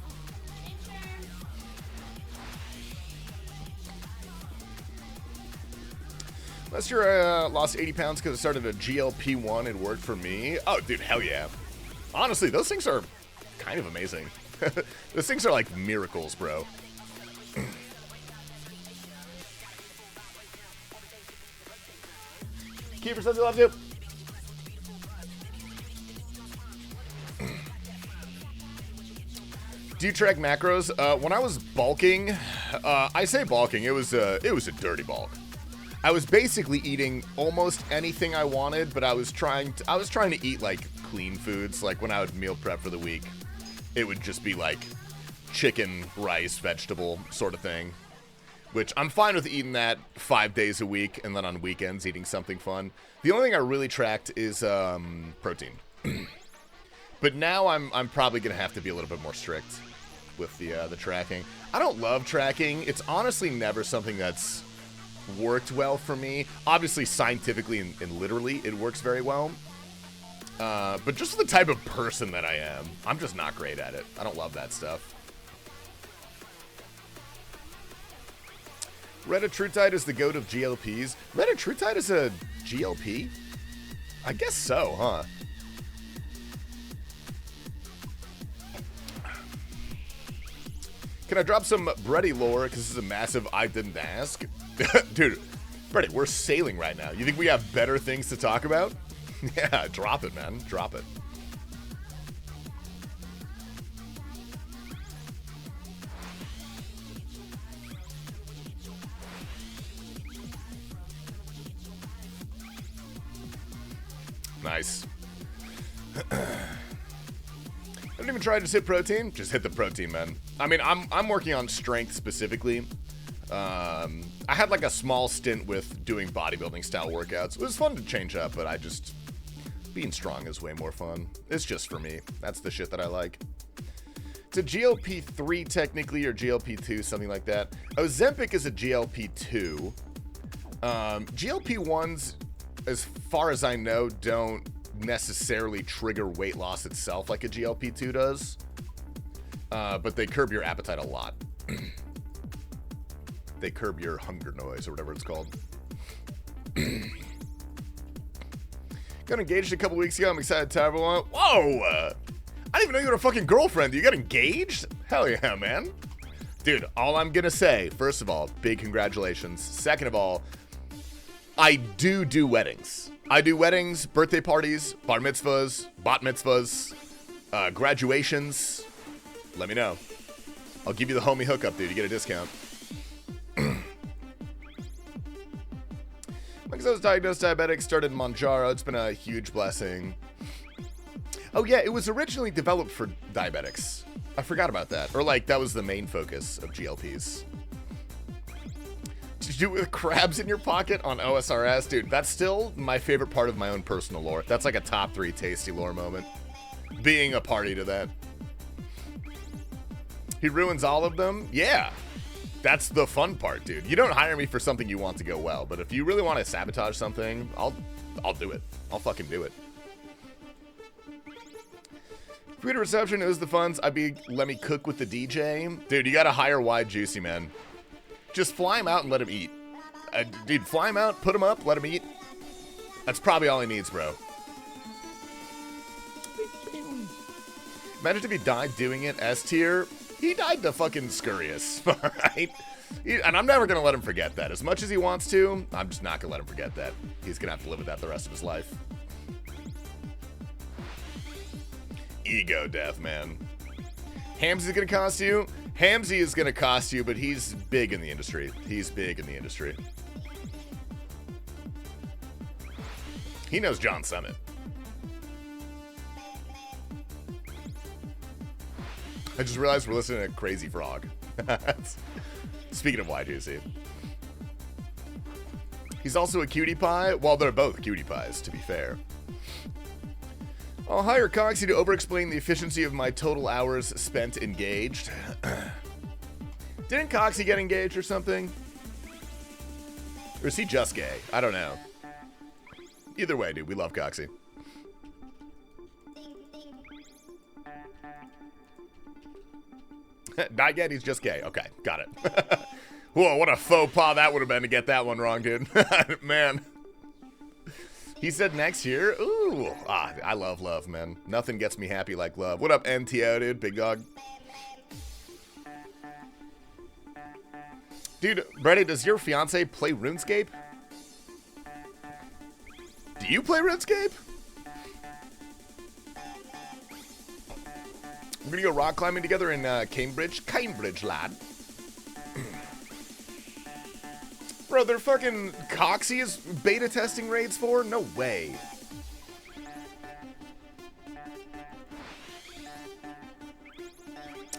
Last year I lost 80 pounds because I started a GLP-1. It worked for me. Oh, dude, hell yeah. Honestly, those things are kind of amazing. Those things are like miracles, bro. Keeper says he loves you. Do you track macros? When I was bulking, I say bulking. It was a dirty bulk. I was basically eating almost anything I wanted, but I was trying to eat like clean foods. Like when I would meal prep for the week, it would just be like chicken, rice, vegetable sort of thing. Which I'm fine with eating that 5 days a week, and then on weekends eating something fun. The only thing I really tracked is protein. But now I'm probably gonna have to be a little bit more strict with the tracking. I don't love tracking. It's honestly never something that's worked well for me. Obviously, scientifically and literally, it works very well. But just the type of person that I am, I'm just not great at it. I don't love that stuff. Retatrutide is the goat of GLPs. Retatrutide is a GLP? I guess so, huh? Can I drop some Bredy lore? Because this is a massive I didn't ask. Dude, Bredy, we're sailing right now. You think we have better things to talk about? Yeah, drop it, man. Drop it. Nice. I haven't even tried to hit protein. Just hit the protein, man. I mean, I'm working on strength specifically. I had like a small stint with doing bodybuilding style workouts. It was fun to change up, but being strong is way more fun. It's just for me. That's the shit that I like. It's a GLP-3 technically, or GLP-2, something like that. Ozempic is a GLP-2. GLP-1s, as far as I know, don't necessarily trigger weight loss itself like a GLP-2 does. But they curb your appetite a lot. They curb your hunger noise, or whatever it's called. Got engaged a couple weeks ago. I'm excited to have one. Whoa! I didn't even know you had a fucking girlfriend. You got engaged? Hell yeah, man. Dude, all I'm gonna say, first of all, big congratulations. Second of all, I do weddings. I do weddings, birthday parties, bar mitzvahs, bat mitzvahs, graduations. Let me know. I'll give you the homie hookup, dude. You get a discount. Because I was diagnosed diabetic, started Manjaro. It's been a huge blessing. Oh yeah, it was originally developed for diabetics. I forgot about that. Or like, that was the main focus of GLPs. Did you do it with crabs in your pocket on OSRS? Dude, that's still my favorite part of my own personal lore. That's like a top 3 tasty lore moment. Being a party to that. He ruins all of them? Yeah. That's the fun part, dude. You don't hire me for something you want to go well, but if you really want to sabotage something, I'll do it. I'll fucking do it. Free to reception, it was the funds. Let me cook with the DJ. Dude, you gotta hire Wide Juicy, man. Just fly him out and let him eat. Dude, fly him out, put him up, let him eat. That's probably all he needs, bro. Imagine if he died doing it S tier. He died to fucking scurrious, alright? And I'm never gonna let him forget that. As much as he wants to, I'm just not gonna let him forget that. He's gonna have to live with that the rest of his life. Ego death, man. Hamsy's gonna cost you? Hamsy is gonna cost you, but he's big in the industry. He's big in the industry. He knows John Summit. I just realized we're listening to Crazy Frog. Speaking of Wide Juicy. He's also a cutie pie. Well, they're both cutie pies, to be fair. I'll hire Coxie to over-explain the efficiency of my total hours spent engaged. Didn't Coxie get engaged or something? Or is he just gay? I don't know. Either way, dude, we love Coxie. Not yet, he's just gay. Okay, got it. Whoa, what a faux pas that would have been to get that one wrong, dude. Man. He said next year. Ooh. I love love, man. Nothing gets me happy like love. What up, NTO, dude? Big dog. Dude, Brady, does your fiance play RuneScape? Do you play RuneScape? We're gonna go rock climbing together in Cambridge, lad. Bro, they're fucking Coxie is beta testing raids for? No way.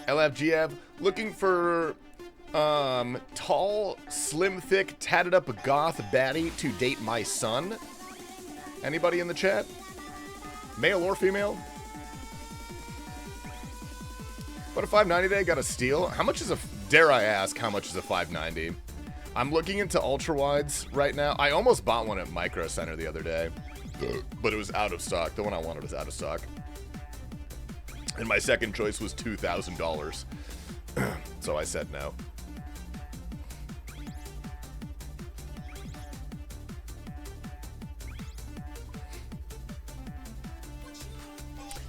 LFGF looking for tall, slim, thick, tatted up goth baddie to date my son. Anybody in the chat? Male or female? What a 590 day, got a steal. How much is a, dare I ask, how much is a 590? I'm looking into ultra wides right now. I almost bought one at Micro Center the other day, but it was out of stock. The one I wanted was out of stock. And my second choice was $2,000. So I said no.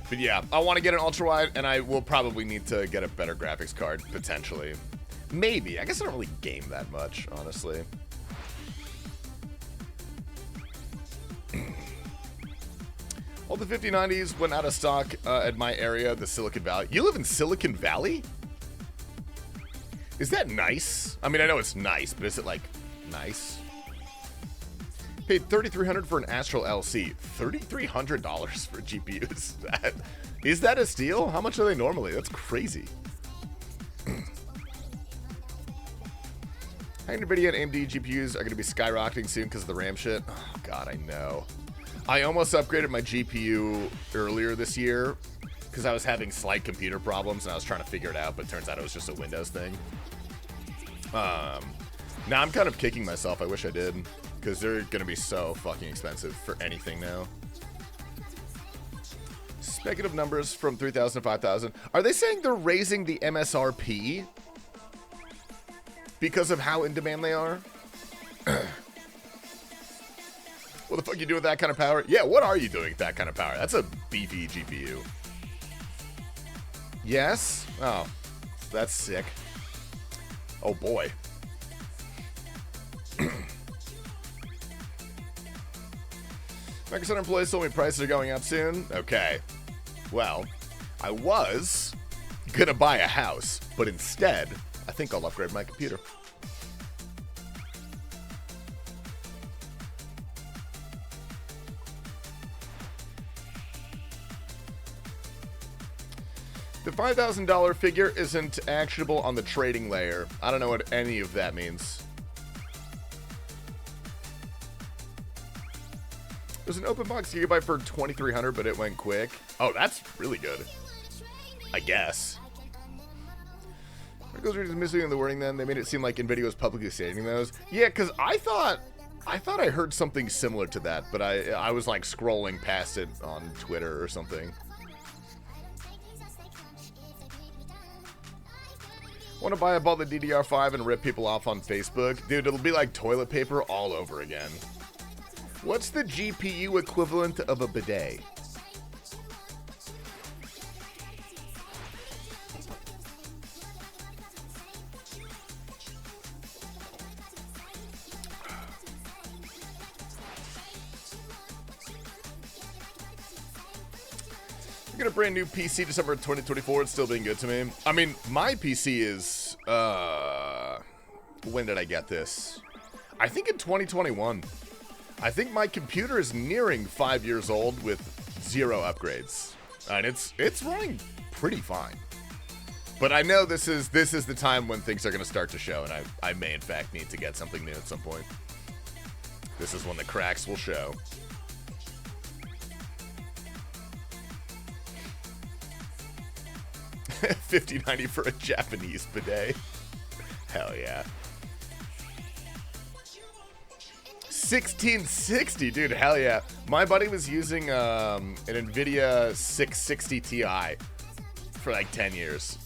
But yeah, I want to get an ultra wide, and I will probably need to get a better graphics card, potentially. Maybe. I guess I don't really game that much, honestly. All the 5090s went out of stock at my area, the Silicon Valley. You live in Silicon Valley? Is that nice? I mean, I know it's nice, but is it, like, nice? Paid $3,300 for an Astral LC. $3,300 for GPUs. Is that a steal? How much are they normally? That's crazy. NVIDIA and AMD GPUs are going to be skyrocketing soon because of the RAM shit. Oh, God, I know. I almost upgraded my GPU earlier this year because I was having slight computer problems and I was trying to figure it out, but it turns out it was just a Windows thing. Now I'm kind of kicking myself. I wish I did, because they're going to be so fucking expensive for anything now. Speculative numbers from 3,000 to 5,000. Are they saying they're raising the MSRP because of how in demand they are? What the fuck you do with that kind of power? Yeah, what are you doing with that kind of power? That's a beefy GPU. Yes? Oh, that's sick. Oh boy. Microsoft employees told me prices are going up soon. Okay. Well, I was gonna buy a house, but instead, I think I'll upgrade my computer. The $5,000 figure isn't actionable on the trading layer. I don't know what any of that means. There's an open box gigabyte for $2,300, but it went quick. Oh, that's really good. I guess. What goes is missing in the wording then? They made it seem like NVIDIA was publicly stating those. Yeah, because I thought I heard something similar to that, but I was like scrolling past it on Twitter or something. Want to buy up all the DDR5 and rip people off on Facebook? Dude, it'll be like toilet paper all over again. What's the GPU equivalent of a bidet? I got a brand new PC December 2024. It's still being good to me. I mean, my PC is, when did I get this? I think in 2021. I think my computer is nearing 5 years old with 0 upgrades. And it's running pretty fine. But I know this is the time when things are going to start to show, and I may in fact need to get something new at some point. This is when the cracks will show. $50.90 for a Japanese bidet. Hell yeah. 1660, dude, hell yeah. My buddy was using an NVIDIA 660 Ti for like 10 years.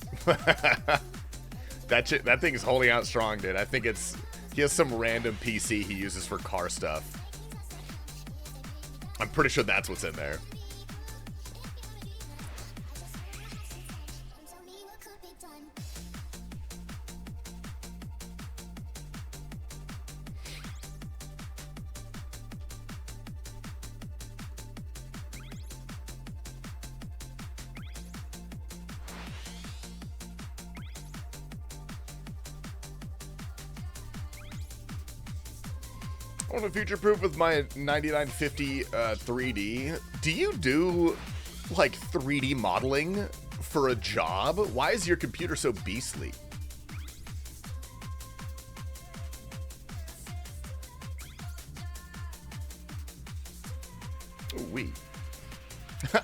That thing is holding out strong, dude. I think he has some random PC he uses for car stuff. I'm pretty sure that's what's in there. I want to future proof with my 9950 3D. Do you do like 3D modeling for a job? Why is your computer so beastly? Ooh, wee.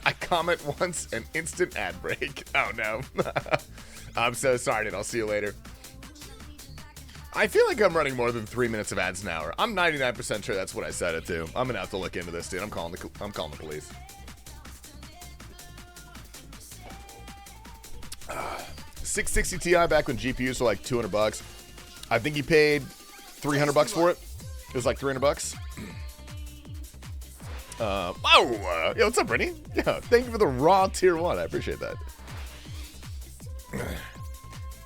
I comment once, an instant ad break. Oh no. I'm so sorry, dude. I'll see you later. I feel like I'm running more than 3 minutes of ads an hour. I'm 99% sure that's what I set it to. I'm gonna have to look into this, dude. I'm calling the police. 660 Ti back when GPUs were like $200. I think he paid $300 for it. It was like $300. Wow. Yo, what's up, Brittany? Yeah, thank you for the raw tier 1. I appreciate that.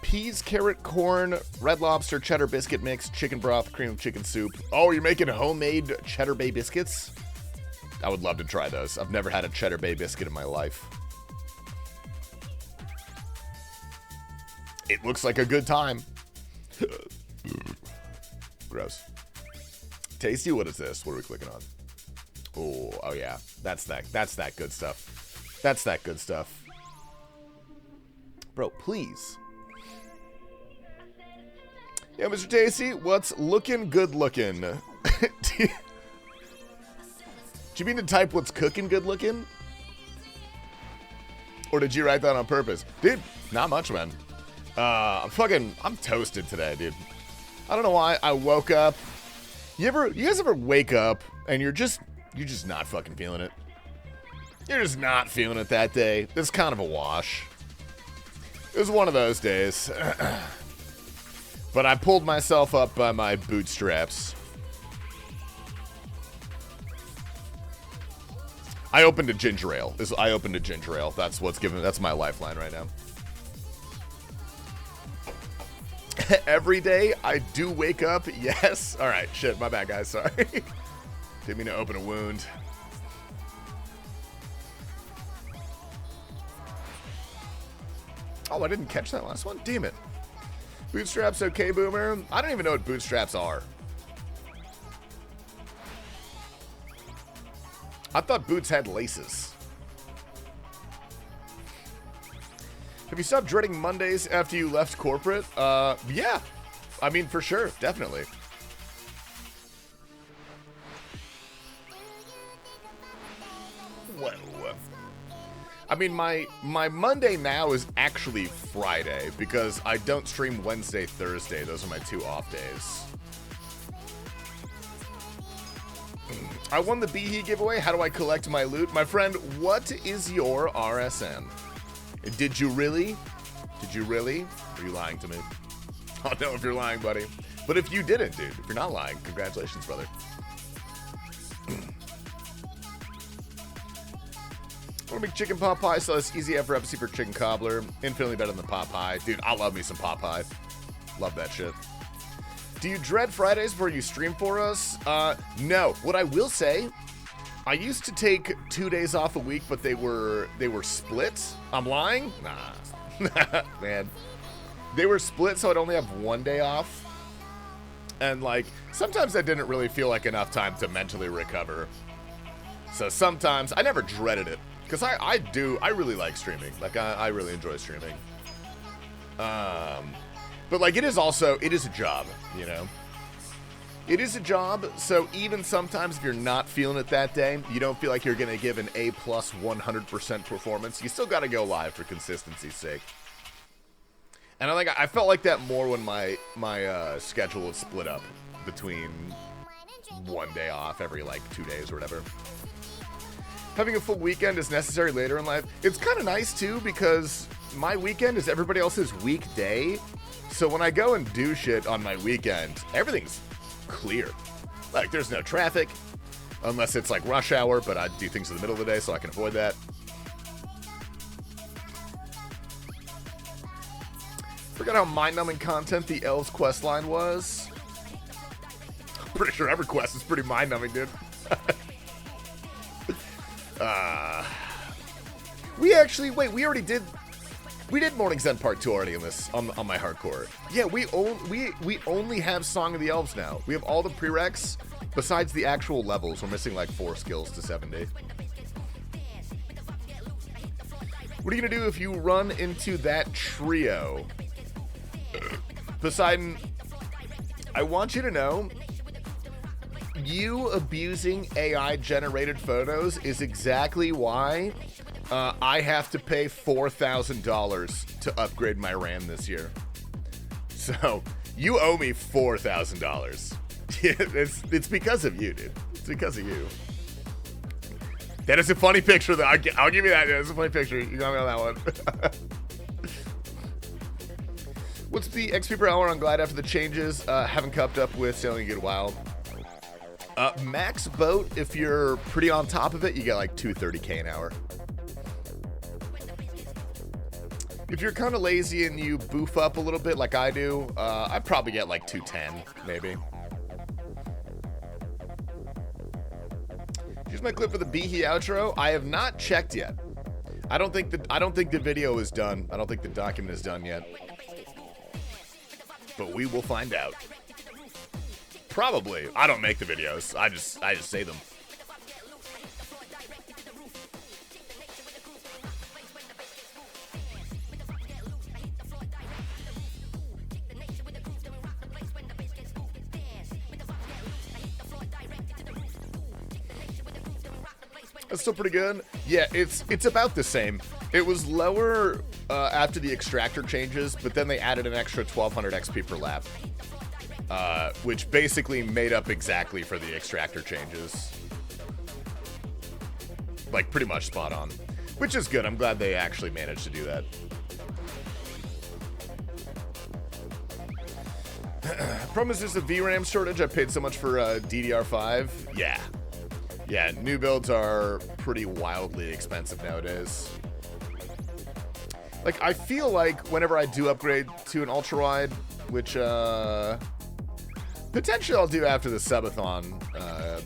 Peas, carrot, corn, red lobster, cheddar biscuit mix, chicken broth, cream of chicken soup. Oh, you're making homemade Cheddar Bay biscuits? I would love to try those. I've never had a Cheddar Bay biscuit in my life. It looks like a good time. Gross. Tasty, what is this? What are we clicking on? Oh yeah. That's that good stuff. That's that good stuff. Bro, please. Yeah, Mr. Tasty, what's looking good looking? Do you mean to type what's cooking good looking? Or did you write that on purpose? Dude, not much, man. I'm toasted today, dude. I don't know why. I woke up. You guys ever wake up and you're just not fucking feeling it? You're just not feeling it that day. It's kind of a wash. It was one of those days. But I pulled myself up by my bootstraps. I opened a ginger ale. That's my lifeline right now. Every day I do wake up. Yes. All right. Shit. My bad, guys. Sorry. Didn't mean to open a wound. Oh, I didn't catch that last one. Damn it. Bootstraps, okay, Boomer? I don't even know what bootstraps are. I thought boots had laces. Have you stopped dreading Mondays after you left corporate? Yeah. I mean, for sure. Definitely. Whoa. I mean, my Monday now is actually Friday because I don't stream Wednesday, Thursday. Those are my 2 off days. I won the Beehee giveaway. How do I collect my loot? My friend, what is your RSN? Did you really? Did you really? Are you lying to me? I'll know if you're lying, buddy. But if you didn't, dude, if you're not lying, congratulations, brother. I want to make chicken pot pie, so it's easy ever for chicken cobbler. Infinitely better than pot pie. Dude, I love me some pot pie. Love that shit. Do you dread Fridays before you stream for us? No. What I will say, I used to take 2 days off a week, but they were split. I'm lying? Nah. Man. They were split, so I'd only have 1 day off. And, like, sometimes I didn't really feel like enough time to mentally recover. So sometimes, I never dreaded it. Because I really like streaming. Like, I really enjoy streaming. But, like, it is a job, you know? It is a job, so even sometimes if you're not feeling it that day, you don't feel like you're going to give an A+ 100% performance, you still got to go live for consistency's sake. And I felt like that more when my schedule was split up between 1 day off every, like, 2 days or whatever. Having a full weekend is necessary later in life. It's kind of nice, too, because my weekend is everybody else's weekday. So when I go and do shit on my weekend, everything's clear. Like, there's no traffic, unless it's, like, rush hour, but I do things in the middle of the day, so I can avoid that. Forgot how mind-numbing content the Elves questline was. I'm pretty sure every quest is pretty mind-numbing, dude. We did Morning's End Part 2 already in this, on my hardcore. Yeah, we only have Song of the Elves now. We have all the prereqs, Besides the actual levels, we're missing like 4 skills to 70. What are you gonna do if you run into that trio? Poseidon, I want you to know, you abusing AI-generated photos is exactly why I have to pay $4,000 to upgrade my RAM this year. So, you owe me $4,000. It's because of you, dude. It's because of you. That is a funny picture, though. I'll give you that. That's a funny picture. You got me on that one. What's the XP per hour on Glide after the changes? Haven't kept up with sailing a good while. Max boat, if you're pretty on top of it, you get like 230k an hour. If you're kind of lazy and you boof up a little bit like I do, I'd probably get like 210, maybe. Here's my clip for the Behe outro. I have not checked yet. I don't think the video is done. I don't think the document is done yet. But we will find out. Probably. I don't make the videos. I just say them. That's still pretty good. Yeah, it's about the same. It was lower after the extractor changes, but then they added an extra 1200 XP per lap, which basically made up exactly for the extractor changes. Like, pretty much spot on. Which is good. I'm glad they actually managed to do that. Problem is there's a VRAM shortage. I paid so much for DDR5. Yeah. Yeah, new builds are pretty wildly expensive nowadays. Like, I feel like whenever I do upgrade to an ultra-wide, which, potentially I'll do after the subathon,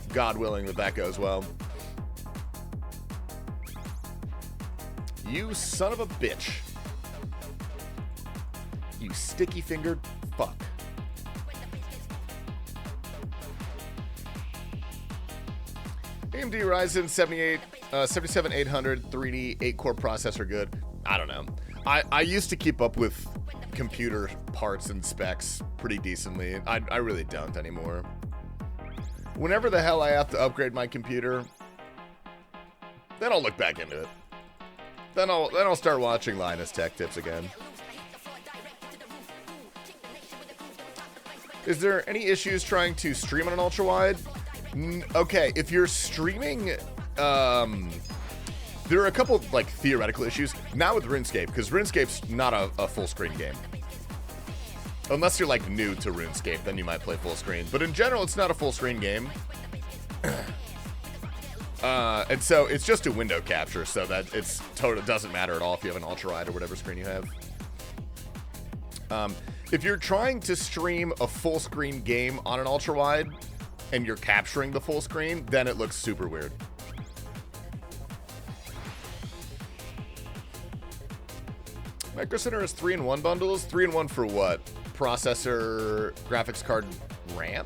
God willing that goes well. You son of a bitch. You sticky-fingered fuck. AMD Ryzen 77800 3D 8-core processor good. I don't know. I used to keep up with computer parts and specs pretty decently. I really don't anymore. Whenever the hell I have to upgrade my computer, then I'll look back into it. Then I'll start watching Linus Tech Tips again. Is there any issues trying to stream on an ultra wide? Okay, if you're streaming, there are a couple like theoretical issues. Not with RuneScape, because RuneScape's not a full screen game. Unless you're like new to RuneScape, then you might play full screen. But in general, it's not a full screen game. And so it's just a window capture, so that it's total doesn't matter at all if you have an ultra wide or whatever screen you have. If you're trying to stream a full screen game on an ultra wide and you're capturing the full screen, then it looks super weird. Micro Center has 3-in-1 bundles. 3-in-1 for what? Processor, graphics card, RAM?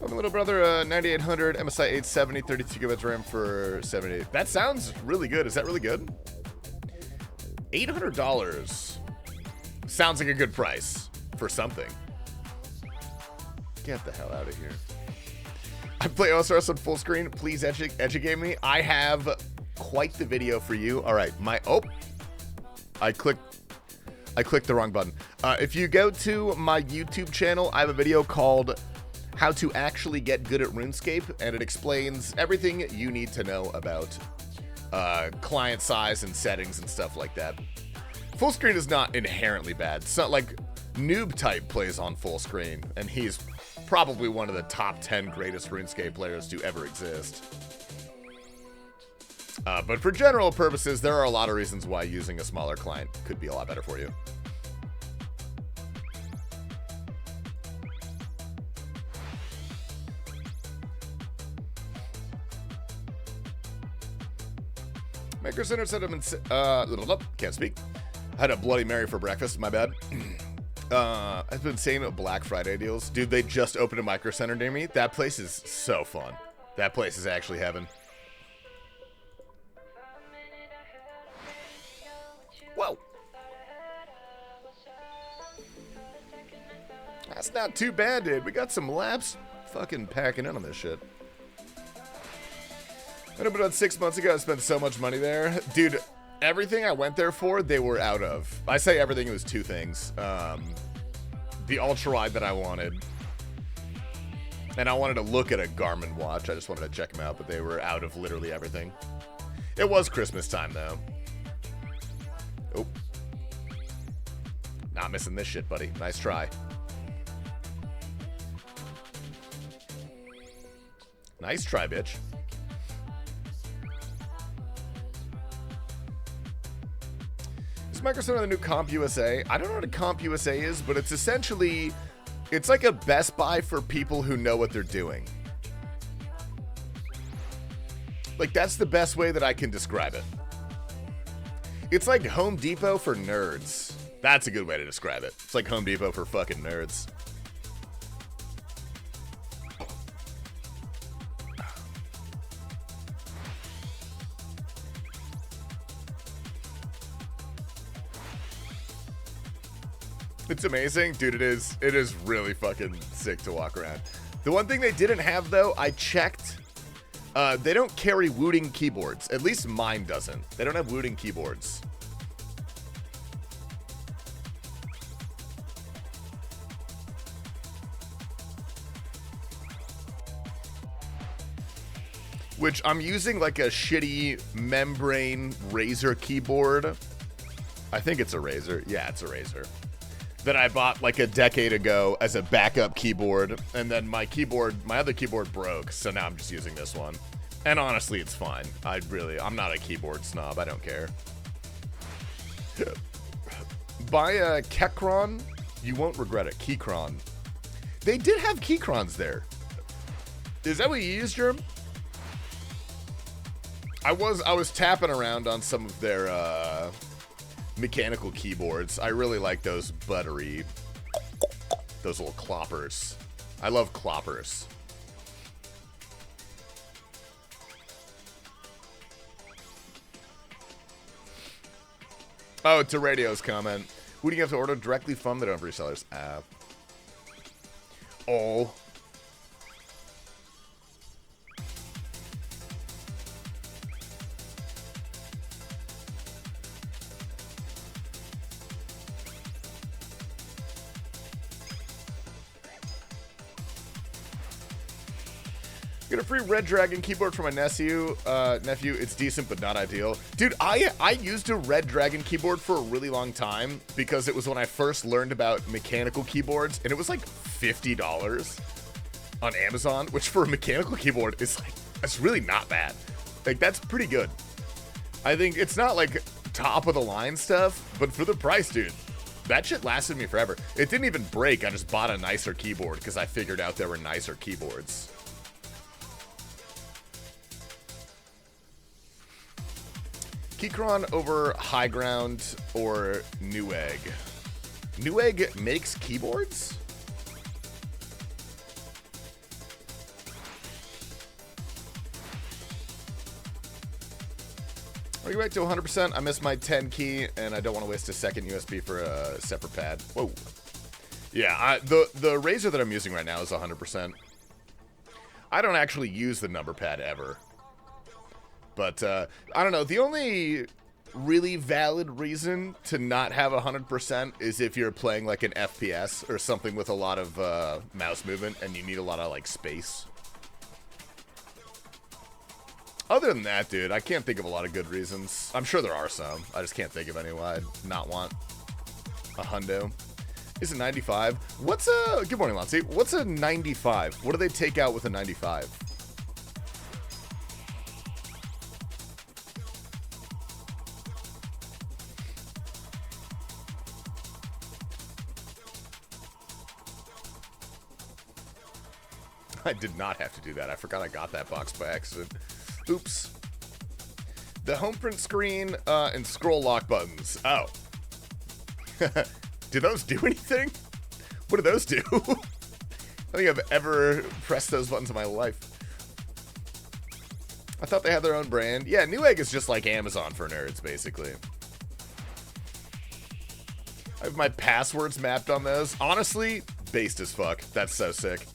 My little brother, 9800 MSI 870, 32 gigabytes RAM for 70. That sounds really good. Is that really good? $800 sounds like a good price for something. Get the hell out of here. I play OSRS on full screen. Please educate me. I have quite the video for you. All right, I clicked the wrong button. If you go to my YouTube channel, I have a video called How to Actually Get Good at RuneScape, and it explains everything you need to know about client size and settings and stuff like that. Full screen is not inherently bad. It's not like Noob Type plays on full screen, and he's probably one of the top 10 greatest RuneScape players to ever exist. But for general purposes, there are a lot of reasons why using a smaller client could be a lot better for you. Maker Center said I'm can't speak. I had a Bloody Mary for breakfast, my bad. I've been saying Black Friday deals. Dude, they just opened a Micro Center near me. That place is so fun. That place is actually heaven. Whoa. That's not too bad, dude. We got some laps fucking packing in on this shit. I opened on 6 months ago. I spent so much money there. Dude, everything I went there for, they were out of. I say everything, it was two things. The ultra wide that I wanted. And I wanted to look at a Garmin watch. I just wanted to check them out, but they were out of literally everything. It was Christmas time, though. Oh. Not missing this shit, buddy. Nice try. Nice try, bitch. Is Microsoft the new Comp USA? I don't know what a Comp USA is, but it's essentially... It's like a Best Buy for people who know what they're doing. Like, that's the best way that I can describe it. It's like Home Depot for nerds. That's a good way to describe it. It's like Home Depot for fucking nerds. It's amazing. Dude, it is really fucking sick to walk around. The one thing they didn't have, though, I checked. They don't carry Wooting keyboards. At least mine doesn't. They don't have Wooting keyboards. Which I'm using like a shitty membrane Razer keyboard. I think it's a Razer. Yeah, it's a Razer. That I bought like a decade ago as a backup keyboard, and then my other keyboard broke, so now I'm just using this one. And honestly, it's fine. I'm not a keyboard snob. I don't care. Buy a Keychron, you won't regret it. Keychron. They did have Keychrons there. Is that what you used, Germ? I was tapping around on some of their mechanical keyboards. I really like those buttery, those little cloppers. I love cloppers. Oh, to Radio's comment. Who do you have to order directly from the Don't Resellers app? Oh. Get a free Red Dragon keyboard for my nephew. It's decent, but not ideal. Dude, I used a Red Dragon keyboard for a really long time because it was when I first learned about mechanical keyboards, and it was like $50 on Amazon, which for a mechanical keyboard is like, that's really not bad. Like, that's pretty good. I think it's not like top of the line stuff, but for the price, dude, that shit lasted me forever. It didn't even break. I just bought a nicer keyboard because I figured out there were nicer keyboards. Keychron over High Ground or Newegg? Newegg makes keyboards? Are you back to 100%? I missed my 10 key, and I don't want to waste a second USB for a separate pad. Whoa. Yeah, the Razer that I'm using right now is 100%. I don't actually use the number pad ever. But, I don't know, the only really valid reason to not have 100% is if you're playing, like, an FPS or something with a lot of, mouse movement and you need a lot of, like, space. Other than that, dude, I can't think of a lot of good reasons. I'm sure there are some. I just can't think of any why I'd not want a hundo. Is it 95? What's a... Good morning, Lancy. What's a 95? What do they take out with a 95? I did not have to do that. I forgot I got that box by accident. Oops. The home print screen and scroll lock buttons. Oh. Do those do anything? What do those do? I don't think I've ever pressed those buttons in my life. I thought they had their own brand. Yeah, Newegg is just like Amazon for nerds, basically. I have my passwords mapped on those. Honestly, based as fuck. That's so sick.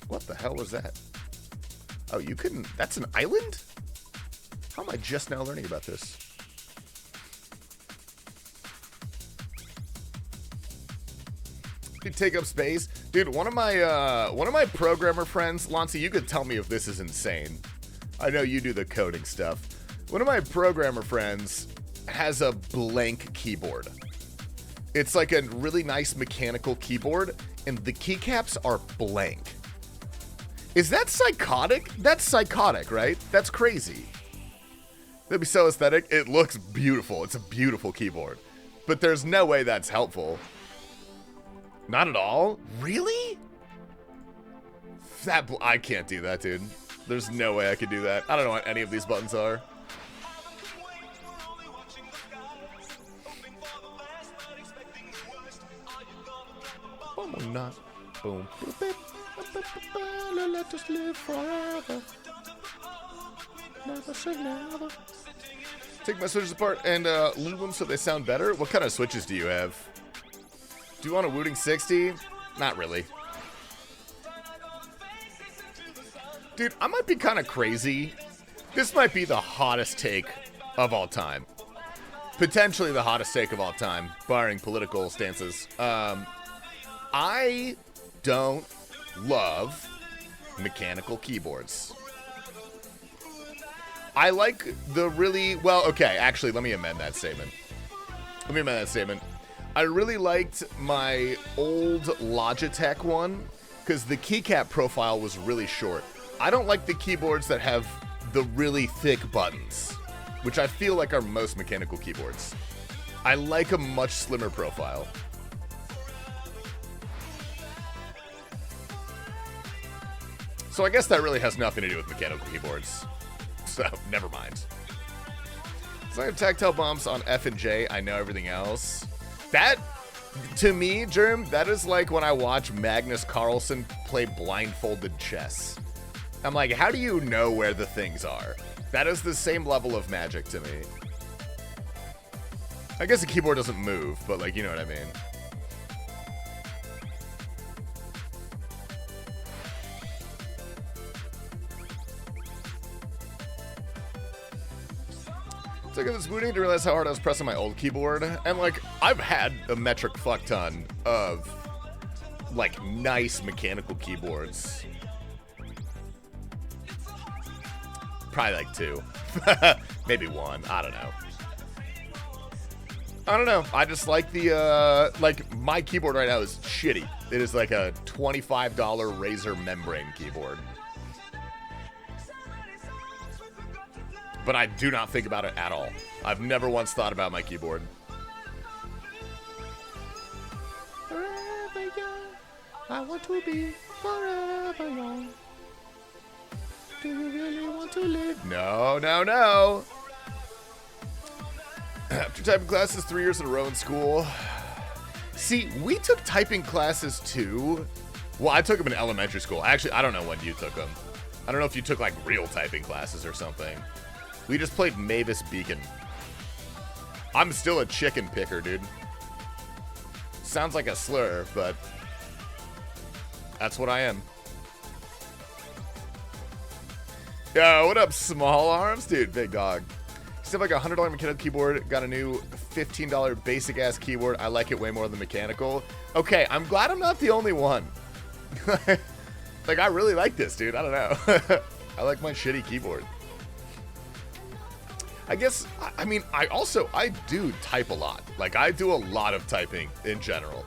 What the hell was that? Oh, you couldn't... That's an island? How am I just now learning about this? Could take up space. Dude, one of my programmer friends, Lancy, you could tell me if this is insane. I know you do the coding stuff. One of my programmer friends has a blank keyboard. It's like a really nice mechanical keyboard, and the keycaps are blank. Is that psychotic? That's psychotic, right? That's crazy. That'd be so aesthetic. It looks beautiful. It's a beautiful keyboard. But there's no way that's helpful. Not at all? Really? I can't do that, dude. There's no way I could do that. I don't know what any of these buttons are. Boom, not. Boom. Let us live forever. Never say never. Take my switches apart and lube them so they sound better. What kind of switches do you have? Do you want a Wooting 60? Not really. Dude, I might be kind of crazy. This might be the hottest take of all time. Potentially the hottest take of all time, barring political stances. I don't love mechanical keyboards. I like the really... Well, okay, actually, let me amend that statement. I really liked my old Logitech one because the keycap profile was really short. I don't like the keyboards that have the really thick buttons, which I feel like are most mechanical keyboards. I like a much slimmer profile. So I guess that really has nothing to do with mechanical keyboards. So, never mind. So I have tactile bumps on F and J. I know everything else. That, to me, Germ, that is like when I watch Magnus Carlsen play blindfolded chess. I'm like, how do you know where the things are? That is the same level of magic to me. I guess the keyboard doesn't move, but like, you know what I mean. So I got this booting to realize how hard I was pressing my old keyboard. And like, I've had a metric fuck ton of like nice mechanical keyboards. Probably like 2. Maybe 1. I don't know. I just like the, like my keyboard right now is shitty. It is like a $25 Razer membrane keyboard. But I do not think about it at all. I've never once thought about my keyboard. Forever young, I want to be forever young. Do you really want to live? No, no, no. After typing classes 3 years in a row in school. See, we took typing classes too. Well, I took them in elementary school. Actually, I don't know when you took them. I don't know if you took like real typing classes or something. We just played Mavis Beacon. I'm still a chicken picker, dude. Sounds like a slur, but that's what I am. Yo, what up, small arms? Dude, big dog. Still like a $100 mechanical keyboard. Got a new $15 basic ass keyboard. I like it way more than mechanical. Okay, I'm glad I'm not the only one. Like, I really like this, dude. I don't know. I like my shitty keyboard. I guess, I mean, I do type a lot. Like, I do a lot of typing in general.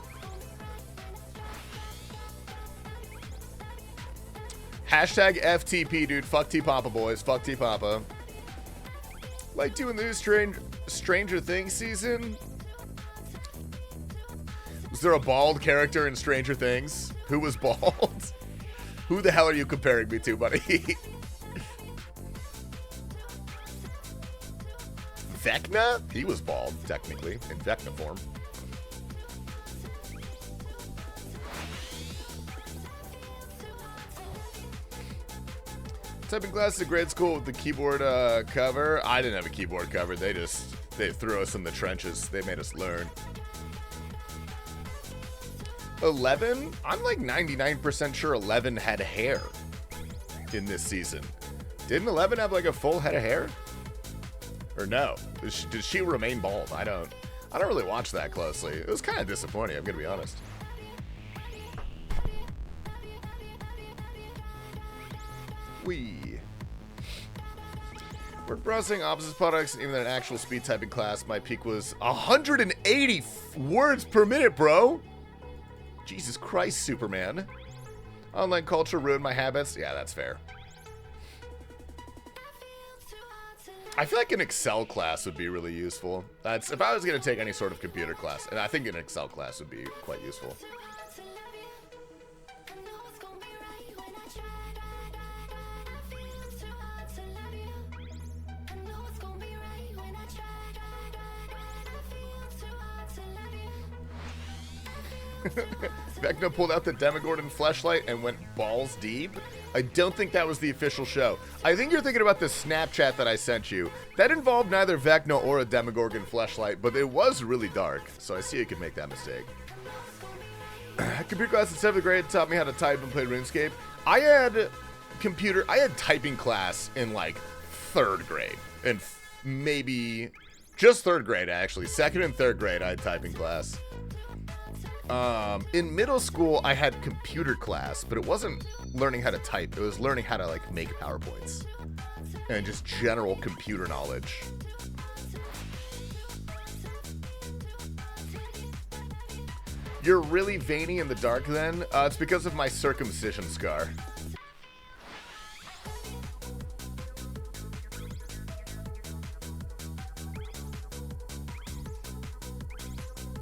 Hashtag FTP, dude. Fuck T-Papa, boys. Fuck T-Papa. Like doing the new Stranger Things season. Was there a bald character in Stranger Things? Who was bald? Who the hell are you comparing me to, buddy? Vecna? He was bald, technically, in Vecna form. Typing class at grade school with the keyboard cover. I didn't have a keyboard cover. They threw us in the trenches. They made us learn. 11? I'm like 99% sure 11 had hair in this season. Didn't 11 have like a full head of hair? Or no? Did she remain bald? I don't really watch that closely. It was kind of disappointing, I'm gonna be honest. We're browsing opposites products, and even in an actual speed typing class, my peak was 180 words per minute, bro. Jesus Christ, Superman. Online culture ruined my habits. Yeah, that's fair. I feel like an Excel class would be really useful. That's if I was going to take any sort of computer class, and I think an Excel class would be quite useful. Vecna pulled out the Demogorgon fleshlight and went balls deep. I don't think that was the official show. I think you're thinking about the Snapchat that I sent you. That involved neither Vecna or a Demogorgon fleshlight, but it was really dark, so I see you could make that mistake. Computer class in 7th grade taught me how to type and play RuneScape. I had typing class in like 3rd grade, and maybe just 3rd grade actually. 2nd and 3rd grade I had typing class. In middle school, I had computer class, but it wasn't learning how to type. It was learning how to, like, make PowerPoints. And just general computer knowledge. You're really veiny in the dark, then? It's because of my circumcision scar.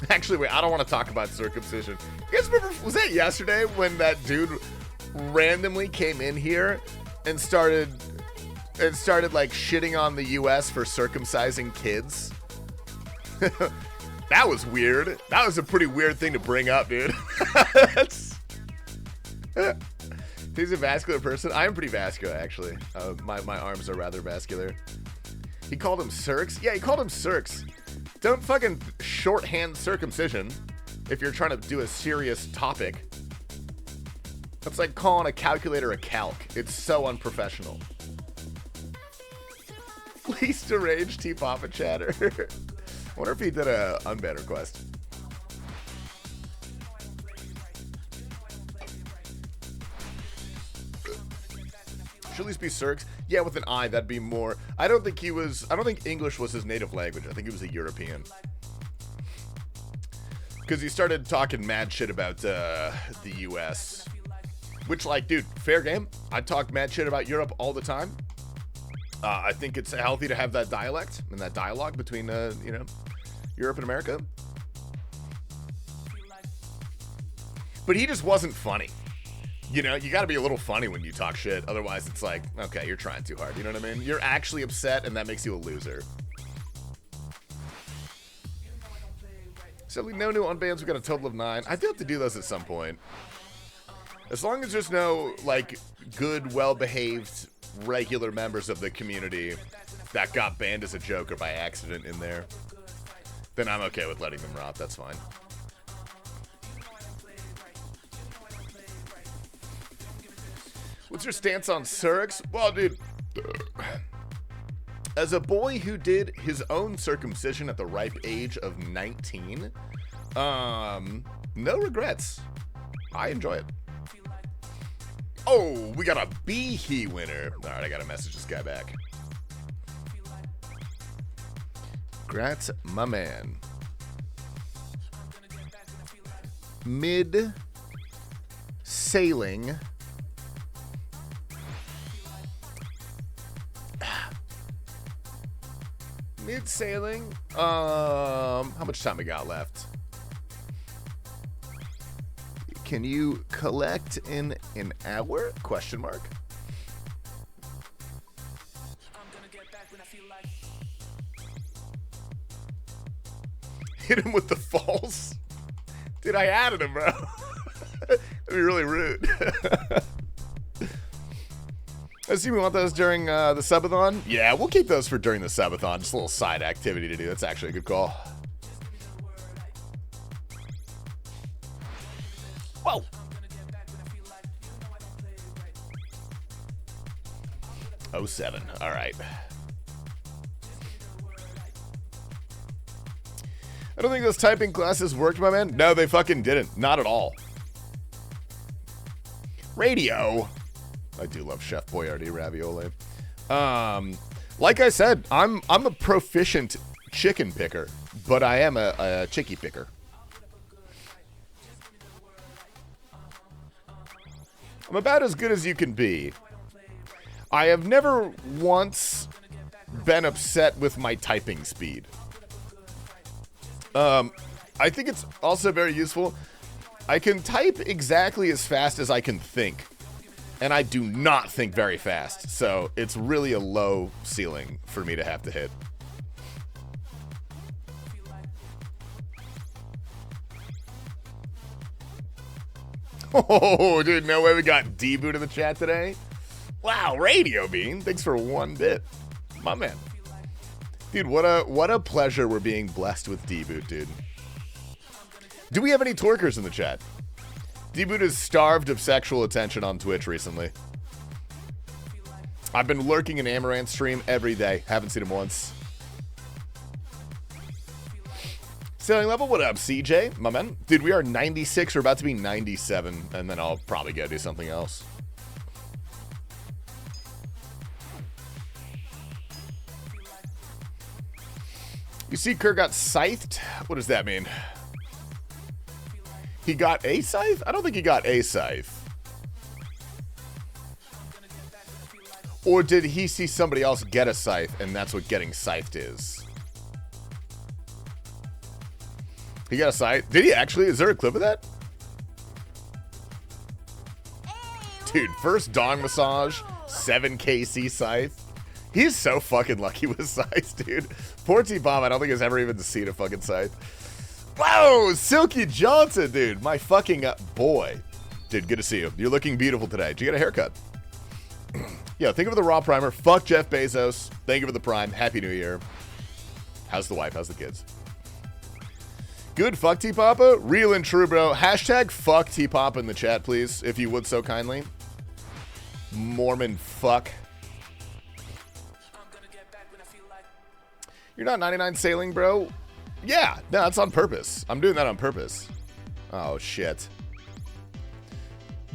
Actually, wait, I don't want to talk about circumcision. You guys remember, was that yesterday when that dude randomly came in here and started like shitting on the US for circumcising kids? That was weird. That was a pretty weird thing to bring up, dude. He's a vascular person. I am pretty vascular, actually. My arms are rather vascular. He called him Circs? Yeah, he called him Circs. Don't fucking shorthand circumcision if you're trying to do a serious topic. That's like calling a calculator a calc. It's so unprofessional. Least deranged T-Papa chatter. I wonder if he did a unban request. Should at least be Cirques. Yeah, with an I, that'd be more. I don't think English was his native language. I think he was a European. Because he started talking mad shit about the US. Which, like, dude, fair game. I talk mad shit about Europe all the time. I think it's healthy to have that dialect and that dialogue between, Europe and America. But he just wasn't funny. You know, you gotta be a little funny when you talk shit. Otherwise, it's like, okay, you're trying too hard. You know what I mean? You're actually upset, and that makes you a loser. So, no new unbans. We got a total of 9. I do have to do those at some point. As long as there's no, like, good, well-behaved, regular members of the community that got banned as a joke or by accident in there, then I'm okay with letting them rot. That's fine. What's your stance on Circs? Well, dude, as a boy who did his own circumcision at the ripe age of 19, no regrets. I enjoy it. Oh, we got a B-He winner. All right, I gotta message this guy back. Congrats, my man. Mid-sailing. Mid-sailing. How much time we got left? can you collect in an hour? Question mark. Hit him with the false. Dude, I added him, bro. That'd be really rude. I assume we want those during the subathon? Yeah, we'll keep those for during the subathon. Just a little side activity to do. That's actually a good call. Whoa. Oh, 07. All right. I don't think those typing classes worked, my man. No, they fucking didn't. Not at all. Radio. I do love Chef Boyardee ravioli. Like I said, I'm a proficient chicken picker, but I am a chickie picker. I'm about as good as you can be. I have never once been upset with my typing speed. I think it's also very useful. I can type exactly as fast as I can think. And I do not think very fast. So it's really a low ceiling for me to have to hit. Oh, dude, no way we got D-Boot in the chat today. Wow, Radio Bean. Thanks for 1 bit. My man. Dude, what a pleasure we're being blessed with D-Boot, dude. Do we have any twerkers in the chat? D-Boot is starved of sexual attention on Twitch recently. I've been lurking in Amaranth's stream every day. Haven't seen him once. Sailing level, what up, CJ? My man. Dude, we are 96. We're about to be 97. And then I'll probably go do something else. You see Kerr got scythed? What does that mean? He got a scythe? I don't think he got a scythe. Or did he see somebody else get a scythe and that's what getting scythed is? He got a scythe? Did he actually? Is there a clip of that? Dude, first dong massage, 7KC scythe. He's so fucking lucky with scythes, dude. Poor T-Bomb, I don't think has ever even seen a fucking scythe. Whoa, Silky Johnson, dude. My fucking boy. Dude, good to see you. You're looking beautiful today. Did you get a haircut? Yeah, think of the raw primer. Fuck Jeff Bezos. Thank you for the prime. Happy New Year. How's the wife? How's the kids? Good. Fuck T-Papa. Real and true, bro. Hashtag fuck T-Papa in the chat, please. If you would so kindly. Mormon fuck. You're not 99 sailing, bro? Yeah, no, that's on purpose. I'm doing that on purpose. Oh, shit.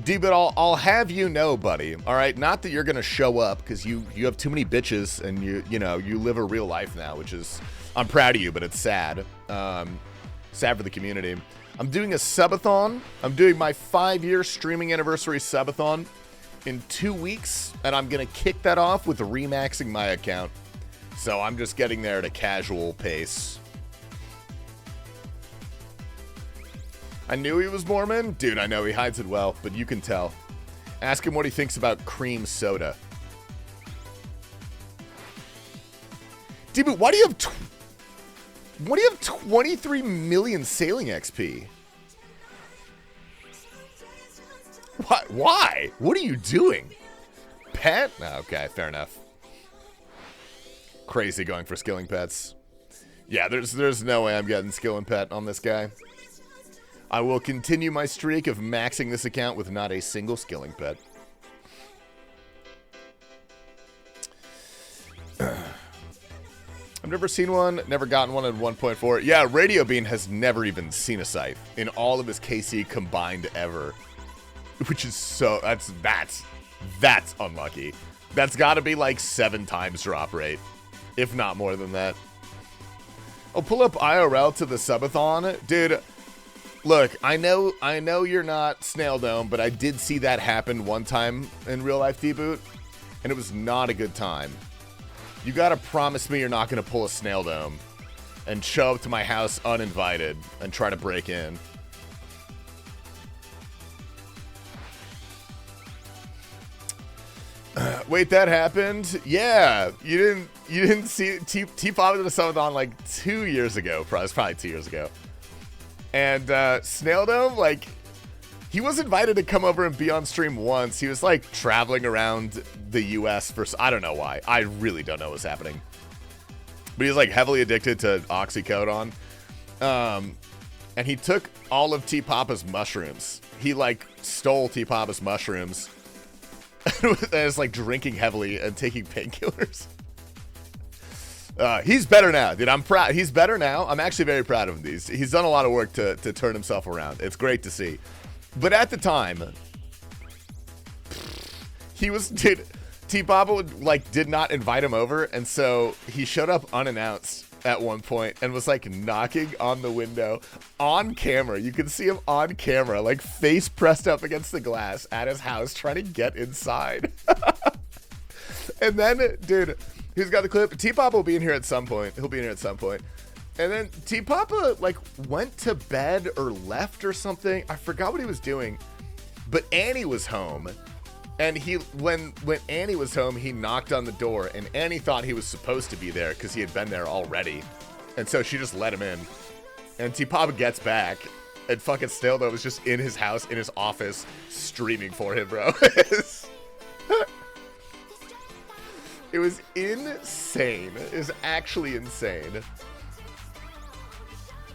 D, but I'll have you know, buddy. All right, not that you're gonna show up because you have too many bitches and you know you live a real life now, which is I'm proud of you, but it's sad. Sad for the community. I'm doing a subathon. I'm doing my 5-year streaming anniversary subathon in 2 weeks, and I'm gonna kick that off with remaxing my account. So I'm just getting there at a casual pace. I knew he was Mormon. Dude, I know he hides it well, but you can tell. Ask him what he thinks about cream soda. D-Boot, why do you have 23 million sailing XP? Why? What are you doing? Pet? Okay, fair enough. Crazy going for skilling pets. Yeah, there's no way I'm getting skilling pet on this guy. I will continue my streak of maxing this account with not a single skilling pet. I've never seen one, never gotten one at 1.4. Yeah, Radio Bean has never even seen a scythe in all of his KC combined ever. Which is so, that's unlucky. That's gotta be like 7 times drop rate. If not more than that. I'll pull up IRL to the subathon. Dude, look, I know you're not Snail Dome, but I did see that happen one time in real life, D-Boot, and it was not a good time. You gotta promise me you're not gonna pull a Snail Dome and show up to my house uninvited and try to break in. Wait, that happened? Yeah, you didn't see T-Pop did a subathon like 2 years ago. Probably 2 years ago. And Snail Dome, like, he was invited to come over and be on stream once. He was like traveling around the US for, I don't know why. I really don't know what's happening. But he's like heavily addicted to oxycodone. And he took all of T-Papa's mushrooms. He like stole T-Papa's mushrooms. And is like drinking heavily and taking painkillers. He's better now, dude. I'm proud. He's better now. I'm actually very proud of him. He's done a lot of work to turn himself around. It's great to see. But at the time, he was, dude, T-Papa did not invite him over, and so he showed up unannounced at one point and was like knocking on the window on camera. You can see him on camera, like face pressed up against the glass at his house, trying to get inside. And then, dude, who's got the clip? T-Papa will be in here at some point. He'll be in here at some point. And then T-Papa like went to bed or left or something. I forgot what he was doing, but Annie was home. And when Annie was home, he knocked on the door, and Annie thought he was supposed to be there because he had been there already. And so she just let him in. And T-Papa gets back, and fucking Stildo was just in his house, in his office, streaming for him, bro. It was insane. It was actually insane.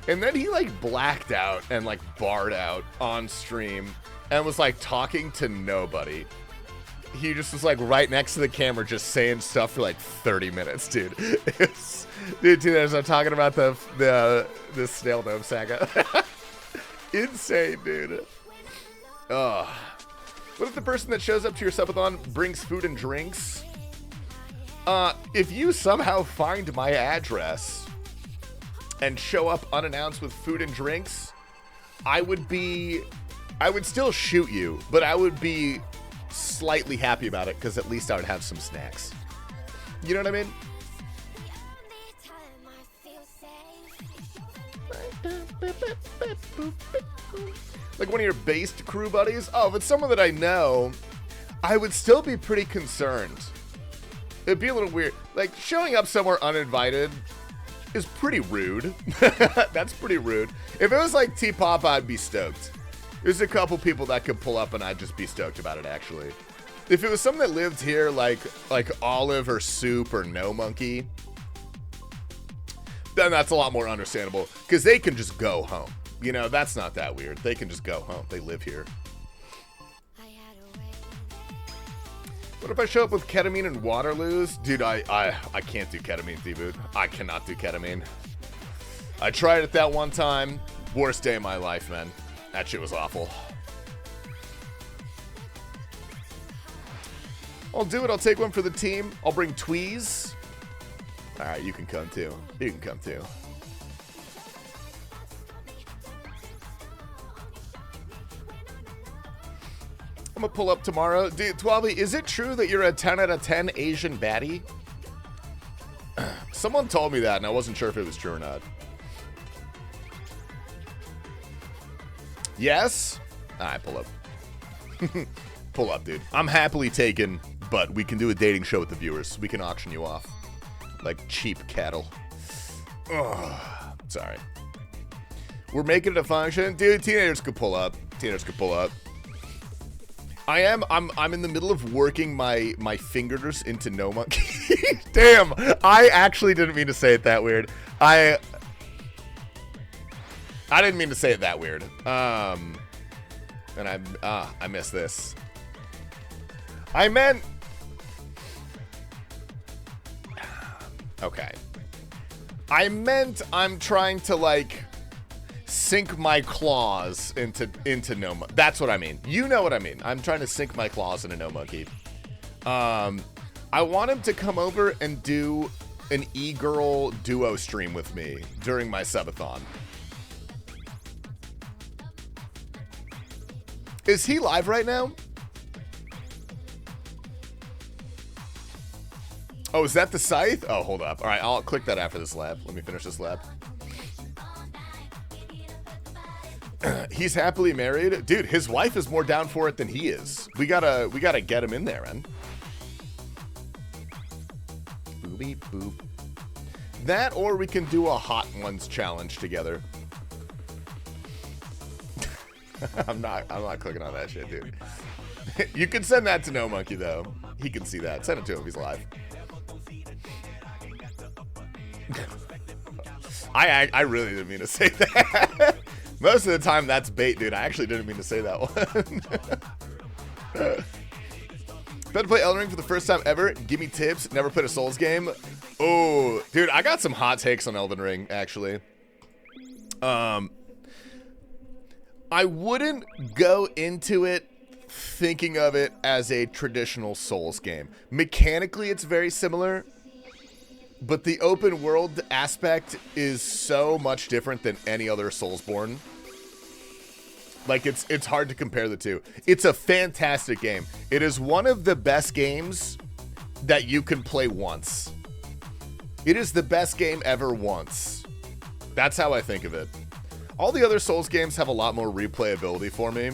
And then he like blacked out and like barred out on stream and was like talking to nobody. He just was like right next to the camera just saying stuff for like 30 minutes, dude. Dude, as I'm talking about the Snail Dome saga. Insane, dude. What if the person that shows up to your subathon brings food and drinks? If you somehow find my address and show up unannounced with food and drinks, I would still shoot you, but I would be slightly happy about it because at least I would have some snacks. You know what I mean? Like one of your based crew buddies? Oh, if it's someone that I know, I would still be pretty concerned. It'd be a little weird. Like, showing up somewhere uninvited is pretty rude. That's pretty rude. If it was like T-Pop, I'd be stoked. There's a couple people that could pull up and I'd just be stoked about it, actually. If it was someone that lived here, like Olive or Soup or No Monkey, then that's a lot more understandable. Because they can just go home. You know, that's not that weird. They can just go home. They live here. What if I show up with ketamine and Waterloos? Dude, I can't do ketamine, T-Boot. I cannot do ketamine. I tried it that one time. Worst day of my life, man. That shit was awful. I'll do it. I'll take one for the team. I'll bring Tweez. Alright, you can come too. You can come too. I'm gonna pull up tomorrow. Dude, Twelvey, is it true that you're a 10 out of 10 Asian baddie? Someone told me that, and I wasn't sure if it was true or not. Yes? Alright, pull up. Pull up, dude. I'm happily taken, but we can do a dating show with the viewers. We can auction you off. Like cheap cattle. Ugh, sorry. We're making it a function. Dude, teenagers could pull up. Teenagers could pull up. I'm in the middle of working my fingers into No Monkey. Damn, I actually didn't mean to say it that weird. I didn't mean to say it that weird. And I missed this. I meant. Okay. I meant I'm trying to like sink my claws into No Monkey. That's what I mean. You know what I mean. I'm trying to sink my claws into No Monkey. I want him to come over and do an e-girl duo stream with me during my subathon. Is he live right now? Oh, is that the scythe? Oh, hold up. All right, I'll click that after this lab. Let me finish this lab. He's happily married. Dude, his wife is more down for it than he is. We gotta get him in there, man. Beep boop. That, or we can do a Hot Ones challenge together. I'm not clicking on that shit, dude. You can send that to No Monkey though. He can see that. Send it to him. He's live. I really didn't mean to say that. Most of the time that's bait, dude. I actually didn't mean to say that one. About to play Elden Ring for the first time ever. Give me tips. Never played a Souls game. Oh, dude, I got some hot takes on Elden Ring, actually. I wouldn't go into it thinking of it as a traditional Souls game. Mechanically, it's very similar, but the open world aspect is so much different than any other Soulsborne. Like, it's hard to compare the two. It's a fantastic game. It is one of the best games that you can play once. It is the best game ever once. That's how I think of it. All the other Souls games have a lot more replayability for me.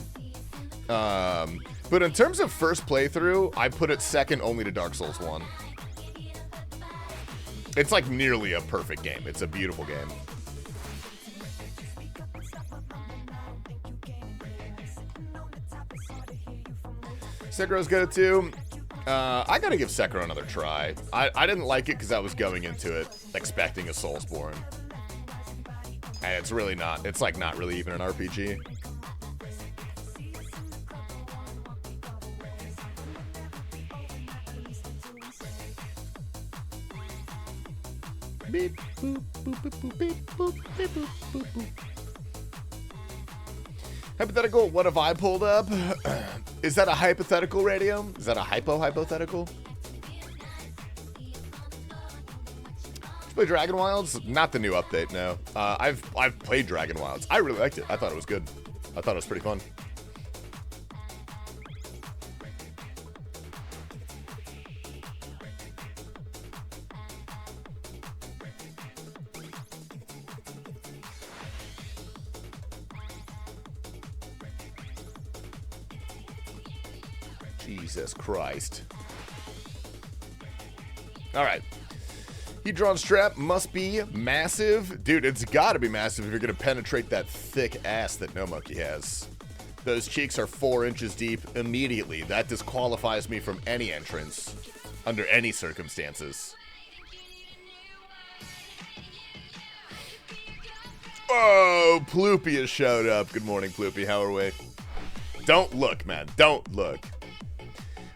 But in terms of first playthrough, I put it second only to Dark Souls 1. It's like nearly a perfect game. It's a beautiful game. Sekiro's good too. I gotta give Sekiro another try. I didn't like it because I was going into it expecting a Soulsborne. And it's really not. It's like not really even an RPG. Beep, boop, boop, boop, boop, beep, boop, beep, boop, boop, boop. Hypothetical, what have I pulled up? Is that a hypothetical, Radio? Is that a hypothetical? Did you play Dragon Wilds? Not the new update, no. I've played Dragon Wilds. I really liked it. I thought it was good. I thought it was pretty fun. Jesus Christ. All right. Heat-drawn strap must be massive. Dude, it's got to be massive if you're going to penetrate that thick ass that No Monkey has. Those cheeks are 4 inches deep immediately. That disqualifies me from any entrance under any circumstances. Oh, Ploopy has showed up. Good morning, Ploopy. How are we? Don't look, man. Don't look.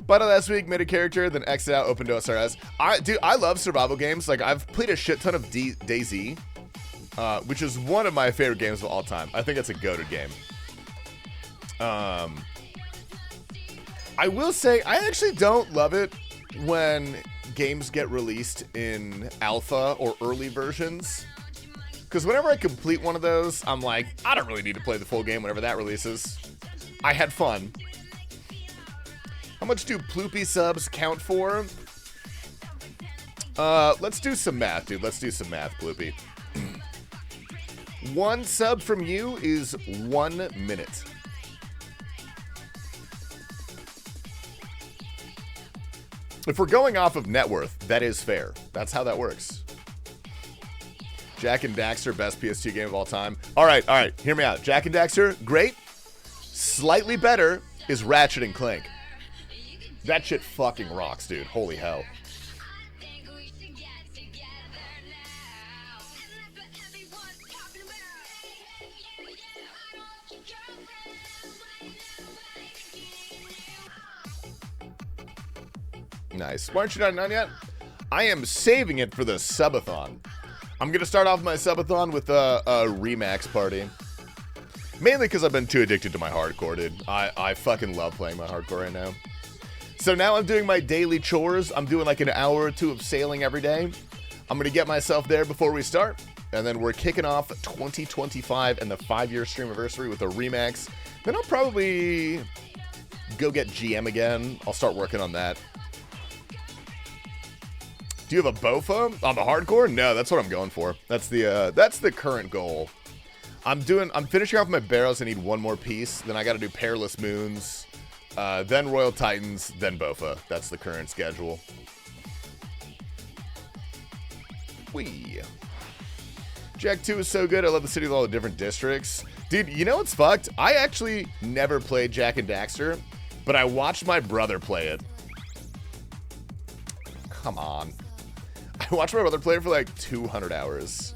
But last week, made a character, then exited out, opened to SRS. Dude, I love survival games. Like, I've played a shit ton of DayZ, which is one of my favorite games of all time. I think it's a goated game. I will say, I actually don't love it when games get released in alpha or early versions. Because whenever I complete one of those, I'm like, I don't really need to play the full game whenever that releases. I had fun. How much do Ploopy subs count for? Let's do some math, dude. Let's do some math, Ploopy. 1 sub from you is 1 minute. If we're going off of net worth, that is fair. That's how that works. Jak and Daxter, best PS2 game of all time. All right. Hear me out. Jak and Daxter, great. Slightly better is Ratchet and Clank. That shit fucking rocks, dude. Holy hell. Nice. Why aren't you not done yet? I am saving it for the Subathon. I'm going to start off my Subathon with a Remax party. Mainly because I've been too addicted to my hardcore, dude. I fucking love playing my hardcore right now. So now I'm doing my daily chores. I'm doing like an hour or 2 of sailing every day. I'm going to get myself there before we start. And then we're kicking off 2025 and the 5-year stream anniversary with a Remax. Then I'll probably go get GM again. I'll start working on that. Do you have a BOFA on the hardcore? No, that's what I'm going for. That's the current goal. I'm finishing off my Barrows. I need 1 more piece. Then I got to do Perilous Moons. Then Royal Titans, then BOFA. That's the current schedule. Wee. Jack 2 is so good. I love the city with all the different districts. Dude, you know what's fucked? I actually never played Jak and Daxter, but I watched my brother play it. Come on. I watched my brother play it for like 200 hours.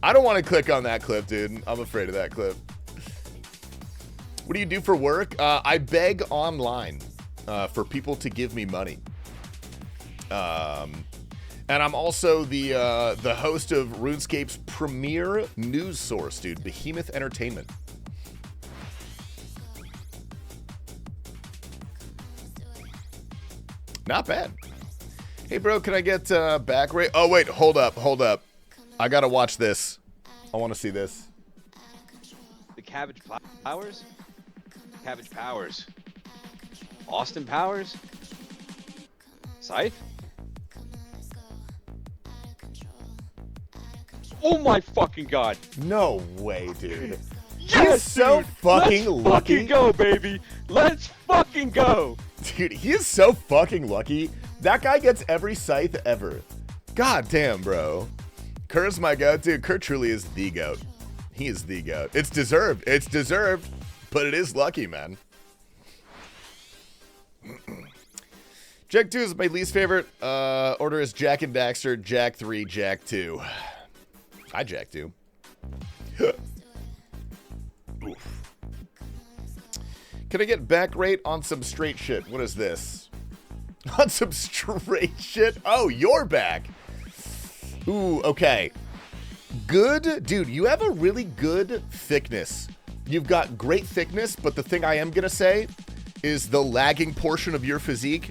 I don't want to click on that clip, dude. I'm afraid of that clip. What do you do for work? I beg online for people to give me money. And I'm also the host of RuneScape's premier news source, dude. Behemoth Entertainment. Not bad. Hey, bro, can I get back rate? Oh, wait, hold up. I gotta watch this. I want to see this. The Cabbage Powers? Cabbage Powers. Austin Powers? Scythe? Oh my fucking god! No way, dude. Yes, He's so dude. fucking Let's lucky. fucking go, baby. Let's fucking go. Dude, he is so fucking lucky. That guy gets every scythe ever. God damn, bro. Kurt's my goat, dude. Kurt truly is the goat. He is the goat. It's deserved. It's deserved, but it is lucky, man. Jak 2 is my least favorite. Order is Jak and Daxter, Jak 3, Jak 2. Hi, Jak 2. Oof. Can I get back rate on some straight shit? What is this? On some straight shit? Oh, you're back. Ooh, okay. Good. Dude, you have a really good thickness. You've got great thickness, but the thing I am going to say is the lagging portion of your physique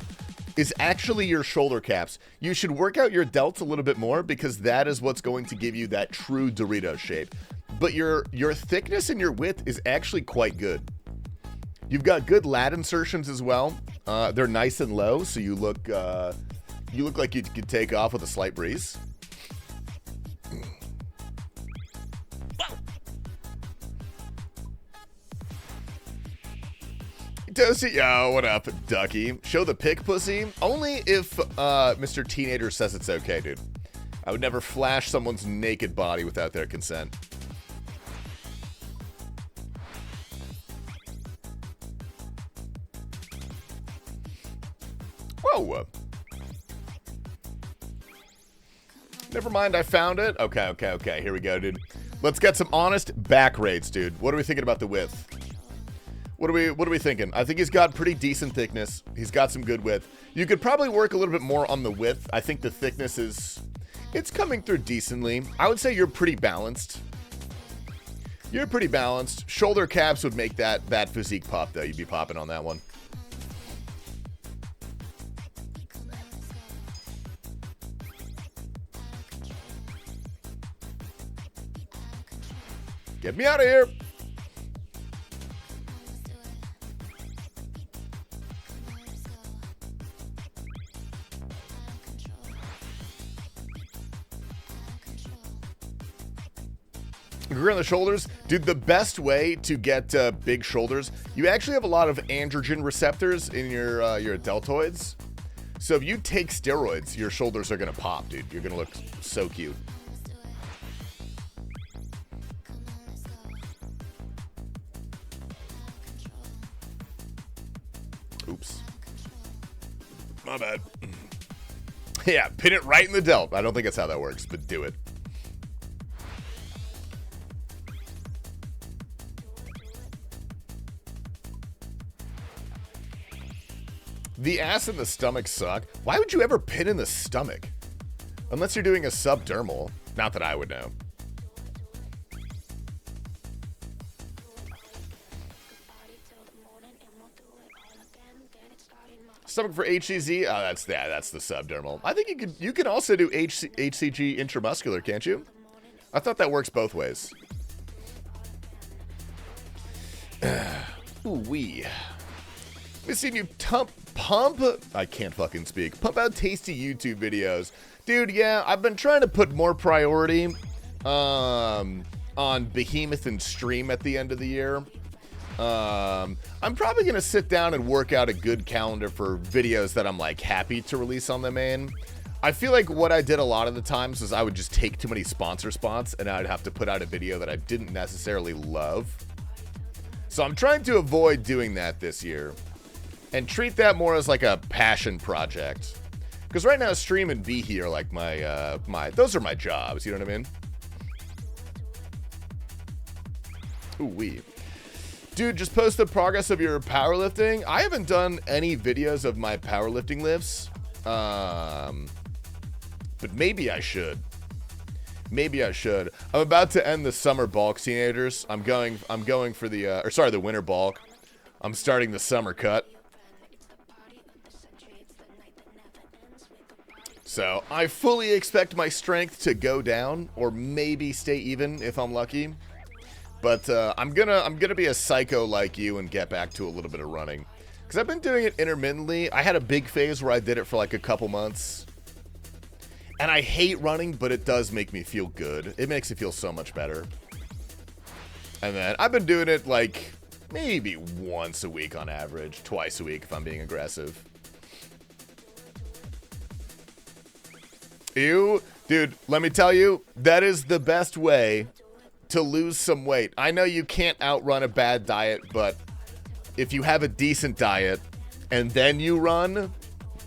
is actually your shoulder caps. You should work out your delts a little bit more because that is what's going to give you that true Dorito shape. But your thickness and your width is actually quite good. You've got good lat insertions as well. They're nice and low, so you look like you could take off with a slight breeze. Toasty, yo, what up, Ducky? Show the pic, pussy? Only if Mr. Teenager says it's okay, dude. I would never flash someone's naked body without their consent. Whoa. Never mind, I found it. Okay. Here we go, dude. Let's get some honest back rates, dude. What are we thinking about the width? What are we thinking? I think he's got pretty decent thickness. He's got some good width. You could probably work a little bit more on the width. I think the thickness it's coming through decently. I would say you're pretty balanced. You're pretty balanced. Shoulder caps would make that physique pop, though. You'd be popping on that one. Get me out of here. Agree on the shoulders. Dude, the best way to get big shoulders, you actually have a lot of androgen receptors in your deltoids. So if you take steroids, your shoulders are going to pop, dude. You're going to look so cute. Oops. My bad. Yeah, pin it right in the delt. I don't think that's how that works, but do it. The ass and the stomach suck. Why would you ever pin in the stomach? Unless you're doing a subdermal. Not that I would know. Stomach for HCZ? Oh, that's the subdermal. I think you can also do HCG intramuscular, can't you? I thought that works both ways. Ooh-wee. We've seen you pump. I can't fucking speak. Pump out tasty YouTube videos. Dude, yeah, I've been trying to put more priority on Behemoth and stream at the end of the year. I'm probably going to sit down and work out a good calendar for videos that I'm like happy to release on the main. I feel like what I did a lot of the times was I would just take too many sponsor spots and I'd have to put out a video that I didn't necessarily love. So I'm trying to avoid doing that this year and treat that more as like a passion project. Because right now, stream and be here like those are my jobs, you know what I mean? Ooh wee. Dude, just post the progress of your powerlifting. I haven't done any videos of my powerlifting lifts. But maybe I should. Maybe I should. I'm about to end the summer bulk, teenagers. I'm going for the winter bulk. I'm starting the summer cut. So I fully expect my strength to go down, or maybe stay even if I'm lucky. But I'm gonna be a psycho like you and get back to a little bit of running, because I've been doing it intermittently. I had a big phase where I did it for like a couple months, and I hate running, but it does make me feel good. It makes me feel so much better. And then I've been doing it like maybe once a week on average, twice a week if I'm being aggressive. Ew, dude, let me tell you, that is the best way to lose some weight. I know you can't outrun a bad diet, but if you have a decent diet and then you run,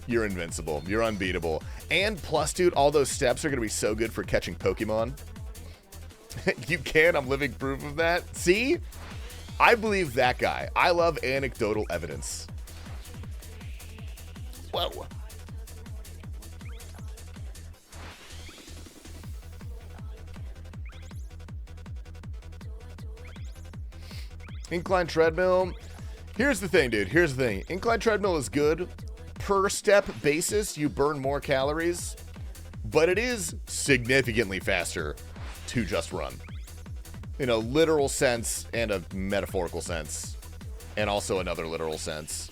you're invincible. You're unbeatable. And plus, dude, all those steps are going to be so good for catching Pokemon. You can. I'm living proof of that. See? I believe that guy. I love anecdotal evidence. Whoa. Incline treadmill. Here's the thing, dude. Here's the thing. Incline treadmill is good. Per step basis, you burn more calories, but it is significantly faster to just run. In a literal sense and a metaphorical sense. And also another literal sense.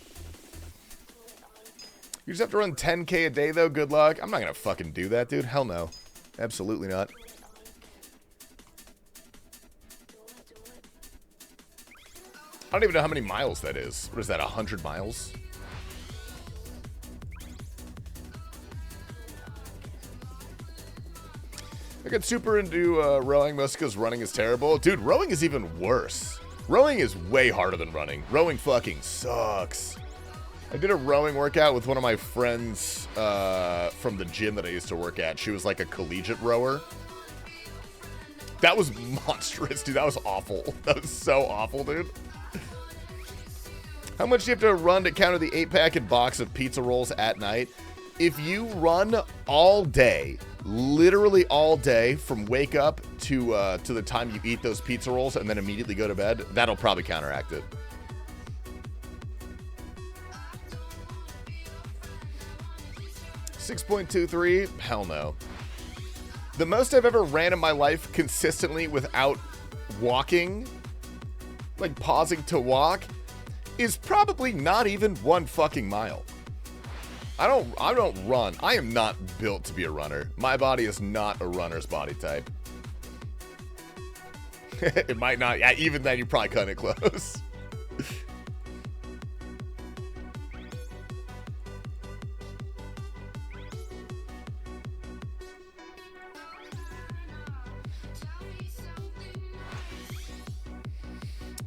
You just have to run 10K a day, though. Good luck. I'm not going to fucking do that, dude. Hell no. Absolutely not. I don't even know how many miles that is. What is that, 100 miles? I get super into rowing, mostly because running is terrible. Dude, rowing is even worse. Rowing is way harder than running. Rowing fucking sucks. I did a rowing workout with one of my friends from the gym that I used to work at. She was like a collegiate rower. That was monstrous, dude. That was awful. That was so awful, dude. How much do you have to run to counter the 8-packet box of pizza rolls at night? If you run all day, literally all day, from wake up to the time you eat those pizza rolls and then immediately go to bed, that'll probably counteract it. $6.23? Hell no. The most I've ever ran in my life consistently without walking, like pausing to walk, is probably not even 1 fucking mile. I don't run. I am not built to be a runner. My body is not a runner's body type. It might not. Yeah, even then, you're probably cutting it close.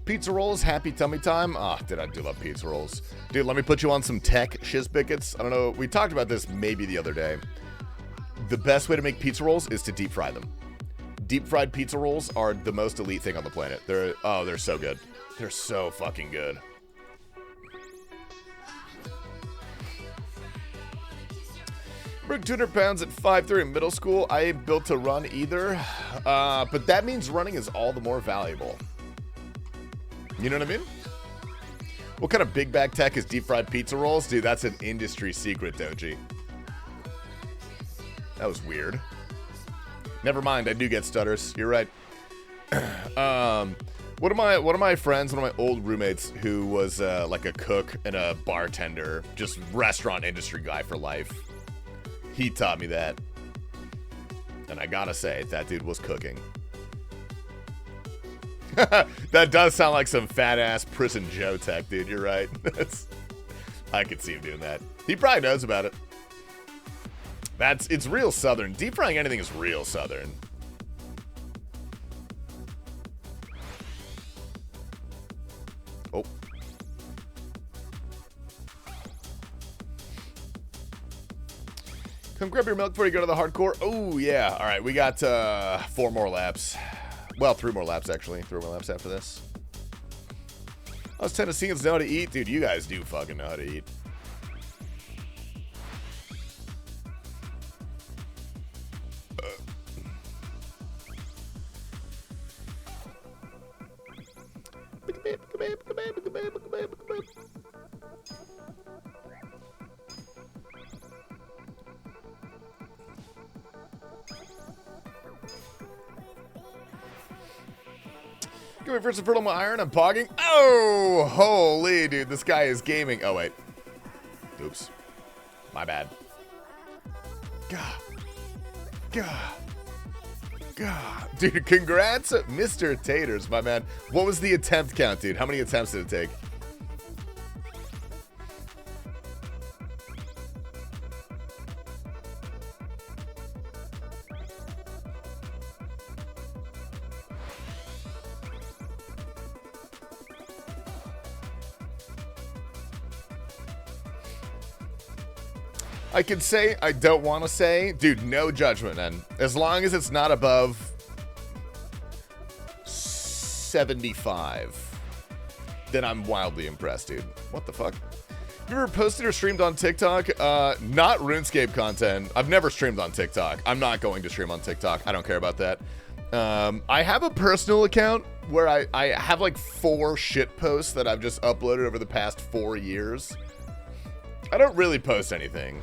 Pizza rolls, happy tummy time. Ah, dude, I do love pizza rolls. Dude, let me put you on some tech shizbickets. I don't know, we talked about this maybe the other day. The best way to make pizza rolls is to deep fry them. Deep fried pizza rolls are the most elite thing on the planet. They're so good. They're so fucking good. Broke 200 pounds at 5'3" in middle school. I ain't built to run either. But that means running is all the more valuable. You know what I mean? What kind of big bag tech is deep fried pizza rolls? Dude, that's an industry secret, Doji. That was weird. Never mind, I do get stutters. You're right. One of my friends, one of my old roommates who was like a cook and a bartender, just restaurant industry guy for life. He taught me that. And I gotta say, that dude was cooking. That does sound like some fat-ass prison Joe tech, dude. You're right. I could see him doing that. He probably knows about it. It's real Southern. Deep frying anything is real Southern. Oh. Come grab your milk before you go to the hardcore. Oh, yeah. All right, we got 4 more laps. Well, 3 more laps, actually. 3 more laps after this. Us Tennesseans know how to eat. Dude, you guys do fucking know how to eat. Give me first and fertile my iron. I'm pogging. Oh, holy dude, this guy is gaming. Oh wait, oops, my bad. God, dude, congrats, Mr. Taters, my man. What was the attempt count, dude? How many attempts did it take? I could say, I don't want to say. Dude, no judgment, man. As long as it's not above 75, then I'm wildly impressed, dude. What the fuck? You ever posted or streamed on TikTok? Not RuneScape content. I've never streamed on TikTok. I'm not going to stream on TikTok. I don't care about that. I have a personal account where I have like 4 shit posts that I've just uploaded over the past 4 years. I don't really post anything.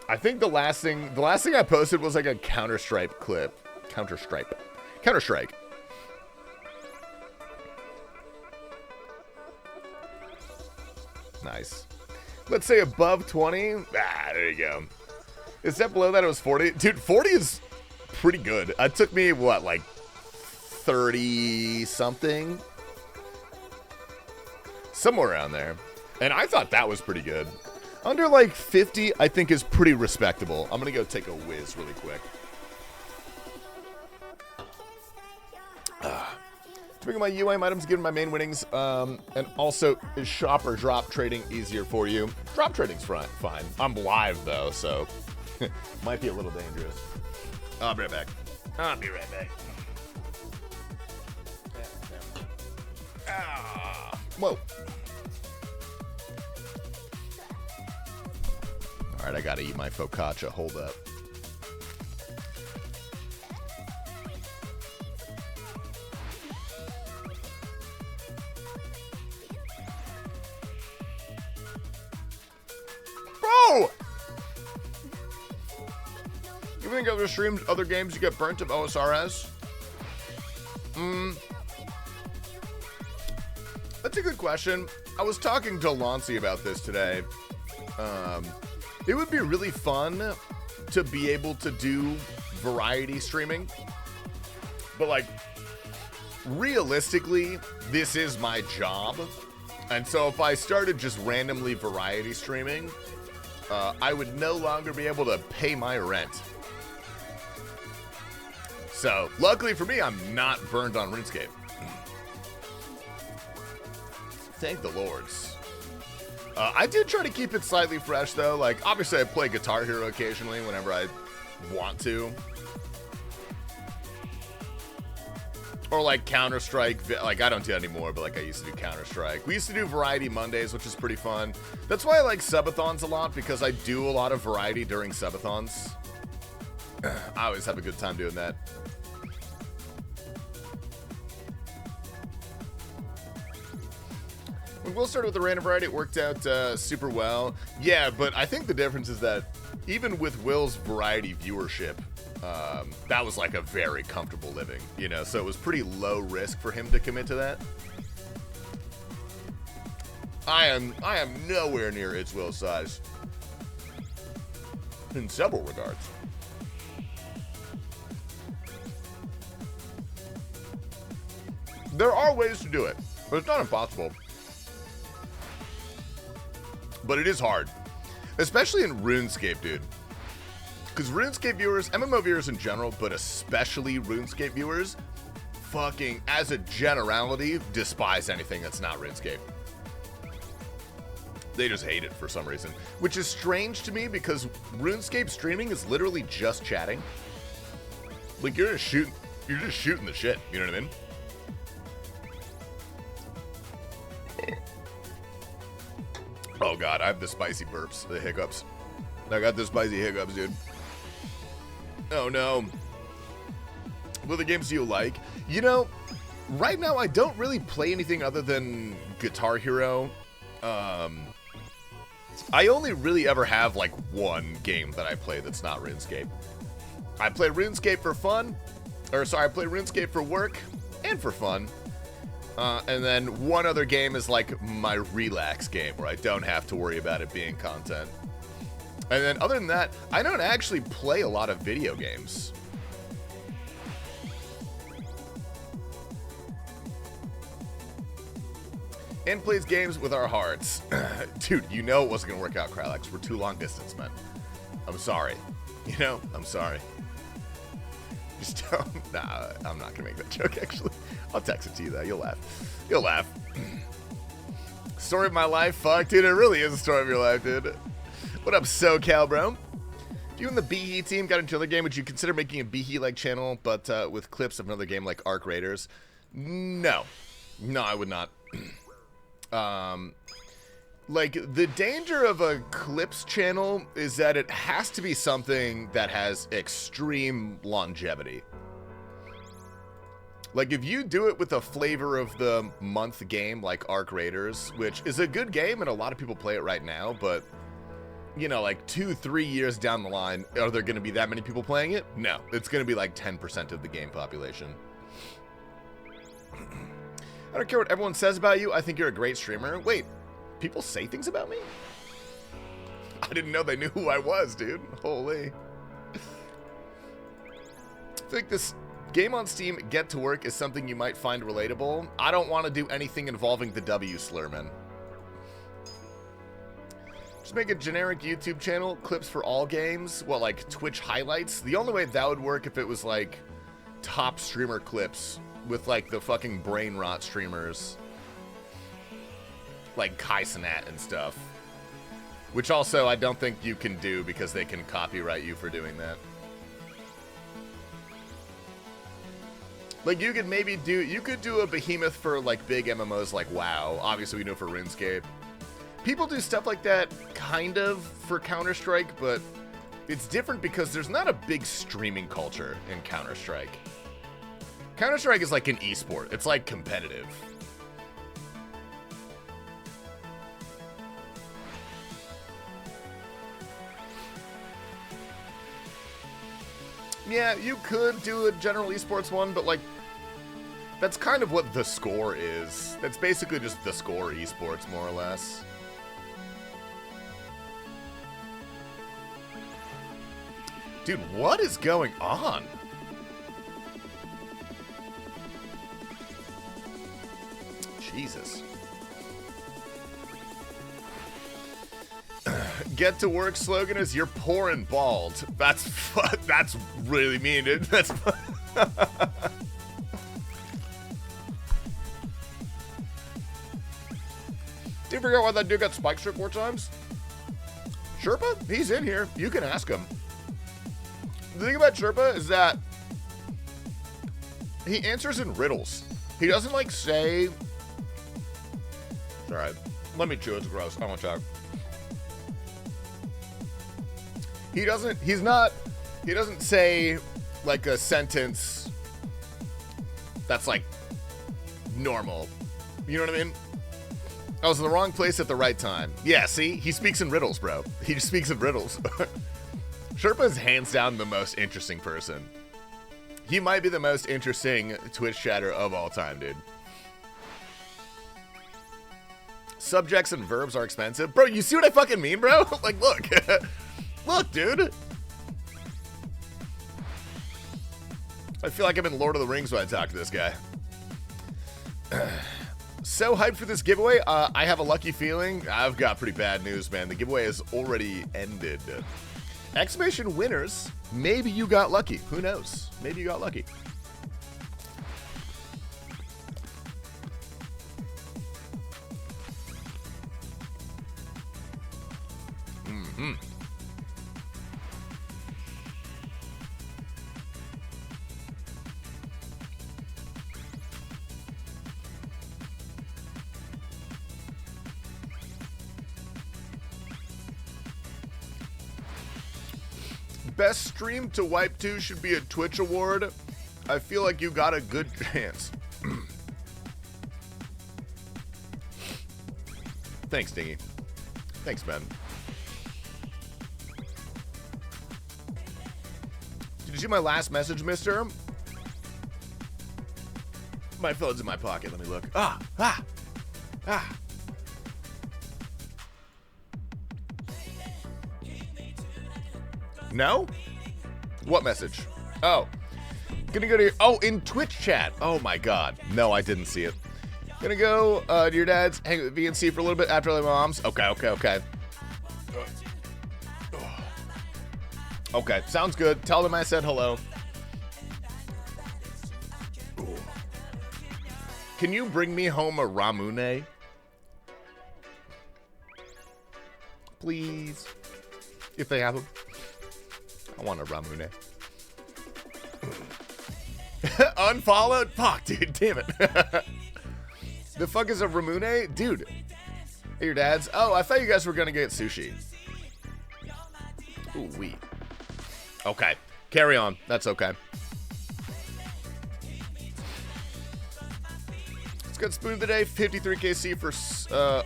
I think the last thing I posted was like a Counter-Strike clip. Counter-Strike. Nice. Let's say above 20. Ah, there you go. Is that below that? It was 40. Dude, 40 is pretty good. It took me, what, like 30 something? Somewhere around there. And I thought that was pretty good. Under like 50, I think is pretty respectable. I'm going to go take a whiz really quick. Bring my UAM items, given my main winnings, and also is shop or drop trading easier for you? Drop trading's fine. I'm live though, so might be a little dangerous. I'll be right back. Whoa. All right, I gotta eat my focaccia. Hold up. Bro! You think I've streamed other games you get burnt of OSRS? That's a good question. I was talking to Launcy about this today. It would be really fun to be able to do variety streaming. But, like, realistically, this is my job. And so if I started just randomly variety streaming, I would no longer be able to pay my rent. So, luckily for me, I'm not burned on RuneScape. Thank the lords. I do try to keep it slightly fresh, though. Like, obviously, I play Guitar Hero occasionally whenever I want to. Or, like, Counter-Strike. Like, I don't do that anymore, but, like, I used to do Counter-Strike. We used to do Variety Mondays, which is pretty fun. That's why I like Subathons a lot, because I do a lot of variety during Subathons. I always have a good time doing that. When Will started with the random variety, it worked out super well. Yeah, but I think the difference is that even with Will's variety viewership, that was like a very comfortable living, you know? So it was pretty low risk for him to commit to that. I am nowhere near It's Will's size. In several regards. There are ways to do it, but it's not impossible. But it is hard. Especially in RuneScape, dude. Because RuneScape viewers, MMO viewers in general, but especially RuneScape viewers, fucking, as a generality, despise anything that's not RuneScape. They just hate it for some reason. Which is strange to me because RuneScape streaming is literally just chatting. Like, you're just shooting the shit, you know what I mean? Oh god, I have the spicy burps, the hiccups. I got the spicy hiccups, dude. Oh no. What other games do you like? You know, right now I don't really play anything other than Guitar Hero. I only really ever have like one game that I play that's not RuneScape. I play RuneScape for fun. I play RuneScape for work and for fun. And then one other game is like my relax game where I don't have to worry about it being content. And then other than that, I don't actually play a lot of video games. And plays games with our hearts. Dude, you know it wasn't gonna work out, Krylex. We're too long distance, man. I'm sorry. You know, I'm sorry. Just don't. Nah, I'm not gonna make that joke, actually. I'll text it to you, though. You'll laugh. You'll laugh. Story of my life? Fuck, dude, it really is a story of your life, dude. What up, SoCal, bro? If you and the Behe team got into another game, would you consider making a Behe-like channel, but with clips of another game like Arc Raiders? No. No, I would not. Like, the danger of a clips channel is that it has to be something that has extreme longevity. Like, if you do it with a flavor of the month game like Arc Raiders, which is a good game and a lot of people play it right now, but, you know, like 2-3 years down the line, are there going to be that many people playing it? No, it's going to be like 10% of the game population. I don't care what everyone says about you. I think you're a great streamer. Wait, people say things about me? I didn't know they knew who I was, dude. Holy. I think this game on Steam, Get to Work, is something you might find relatable. I don't want to do anything involving the W slurman. Just make a generic YouTube channel, clips for all games. What, like Twitch highlights? The only way that would work if it was like top streamer clips with like the fucking brain rot streamers. Like Kai Cenat and stuff. Which also I don't think you can do because they can copyright you for doing that. Like you could maybe do, you could do a behemoth for like big MMOs like WoW. Obviously we do it for RuneScape. People do stuff like that kind of for Counter-Strike, but it's different because there's not a big streaming culture in Counter-Strike. Counter-Strike is like an esport. It's like competitive. Yeah, you could do a general esports one, but like, that's kind of what the score is. That's basically just the score esports, more or less. Dude, what is going on? Jesus. Get to Work slogan is "You're poor and bald." That's really mean, dude. That's. Do you figure out why that dude got spike strip 4 times? Sherpa? He's in here. You can ask him. The thing about Sherpa is that he answers in riddles. He doesn't like say. Alright, let me chew. It's gross. I want to talk. He doesn't say like a sentence that's like normal. You know what I mean? I was in the wrong place at the right time. Yeah, see? He speaks in riddles, bro. He just speaks in riddles. Sherpa is hands down the most interesting person. He might be the most interesting Twitch chatter of all time, dude. Subjects and verbs are expensive. Bro, you see what I fucking mean, bro? Like, look. Look, dude. I feel like I'm in Lord of the Rings when I talk to this guy. So hyped for this giveaway. I have a lucky feeling. I've got pretty bad news, man. The giveaway has already ended. Exclamation winners. Maybe you got lucky. Who knows? Maybe you got lucky. Mm-hmm. Best stream to wipe to should be a Twitch award. I feel like you got a good chance. Thanks, Dingy. Thanks, man. Did you see my last message, mister? My phone's in my pocket. Let me look. Ah. No? What message? Oh. Gonna go to your... Oh, in Twitch chat. Oh, my God. No, I didn't see it. Gonna go to your dad's, hang with VNC for a little bit after my mom's. Okay. Okay, sounds good. Tell them I said hello. Can you bring me home a ramune? Please. If they have them. I want a ramune. Unfollowed? Fuck, dude. Damn it. The fuck is a ramune? Dude. Hey, your dad's. Oh, I thought you guys were going to get sushi. Ooh, wee. Okay. Carry on. That's okay. Let's get spoon of the day. 53KC for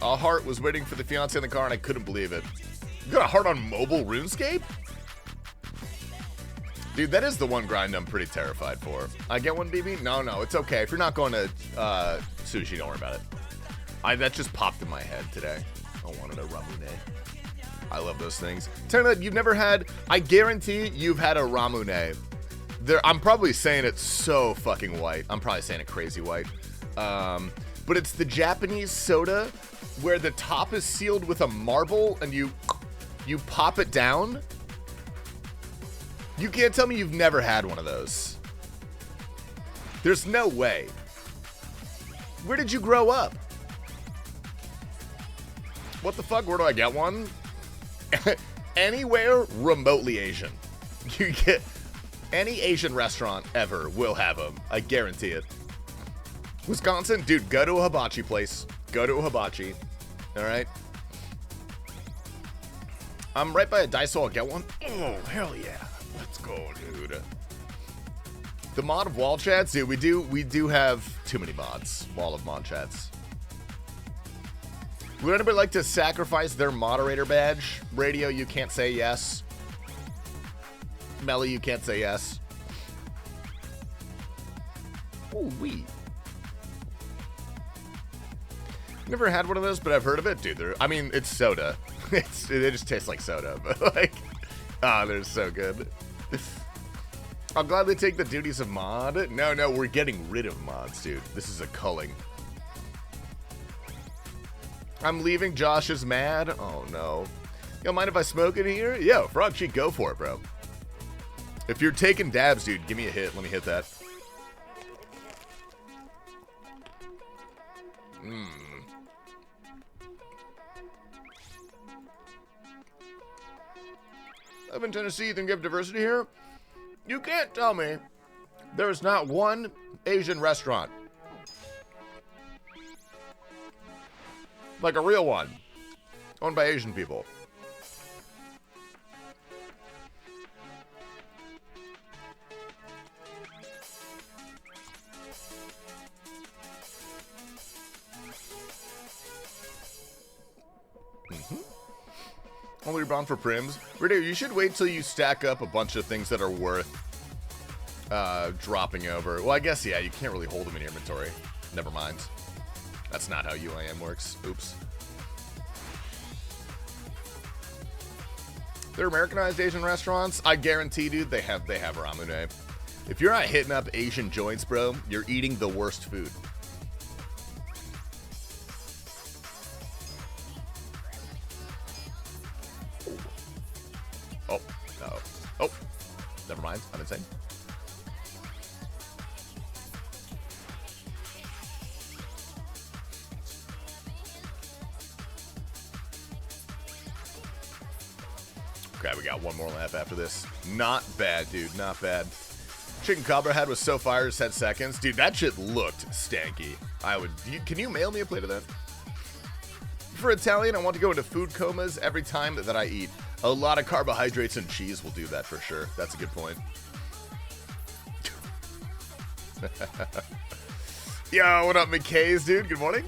a heart. Was waiting for the fiance in the car and I couldn't believe it. You got a heart on mobile RuneScape? Dude, that is the one grind I'm pretty terrified for. I get one, BB? No, it's okay. If you're not going to sushi, don't worry about it. That just popped in my head today. I wanted a ramune. I love those things. Tell me, you've never had... I guarantee you've had a ramune. I'm probably saying it so fucking white. I'm probably saying it crazy white. But it's the Japanese soda where the top is sealed with a marble and you pop it down. You can't tell me you've never had one of those. There's no way. Where did you grow up? What the fuck? Where do I get one? Anywhere remotely Asian. You get any Asian restaurant ever will have them. I guarantee it. Wisconsin, dude, go to a hibachi place. Go to a hibachi. All right. I'm right by a Daiso. I'll get one. Oh, hell yeah. Let's go, dude. The mod of wall chats, dude, we do have too many mods. Wall of mod chats. Would anybody like to sacrifice their moderator badge? Radio, you can't say yes. Melly, you can't say yes. Ooh, wee. Never had one of those, but I've heard of it, dude. I mean, it's soda. They just taste like soda, but like, they're so good. I'll gladly take the duties of mod. No, we're getting rid of mods, dude. This is a culling. I'm leaving. Josh is mad. Oh, no. You don't mind if I smoke in here? Yo, Frog Cheek, go for it, bro. If you're taking dabs, dude, give me a hit. Let me hit that. Up in Tennessee, you think you have diversity here? You can't tell me there is not one Asian restaurant. Like a real one. Owned by Asian people. Only rebound for prims. Radio, you should wait till you stack up a bunch of things that are worth dropping over. Well, I guess, yeah, you can't really hold them in your inventory. Never mind. That's not how UIM works. Oops. They're Americanized Asian restaurants. I guarantee, dude, they have ramune. If you're not hitting up Asian joints, bro, you're eating the worst food. Okay, we got one more lap after this. Not bad, dude. Not bad. Chicken Cobra had was so fire, just had seconds. Dude, that shit looked stanky. Can you mail me a plate of that? For Italian, I want to go into food comas every time that I eat. A lot of carbohydrates and cheese will do that for sure. That's a good point. Yo, what up, McKay's, dude? Good morning.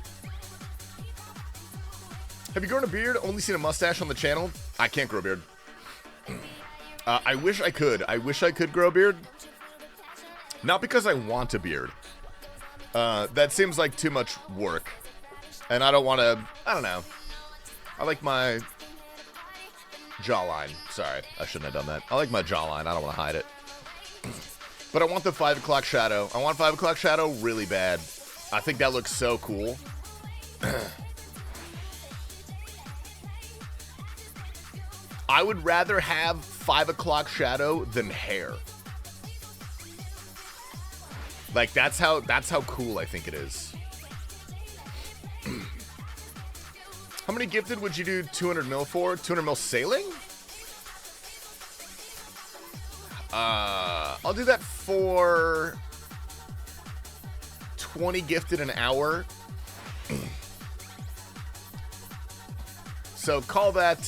Have you grown a beard? Only seen a mustache on the channel? I can't grow a beard. I wish I could. I wish I could grow a beard. Not because I want a beard. That seems like too much work. And I don't want to... I don't know. I like my jawline. Sorry, I shouldn't have done that. I like my jawline. I don't want to hide it. But I want the 5 o'clock shadow. I want 5 o'clock shadow really bad. I think that looks so cool. I would rather have 5 o'clock shadow than hair. Like, that's how cool I think it is. How many gifted would you do 200 mil for? 200 mil sailing? I'll do that for 20 gifted an hour. So call that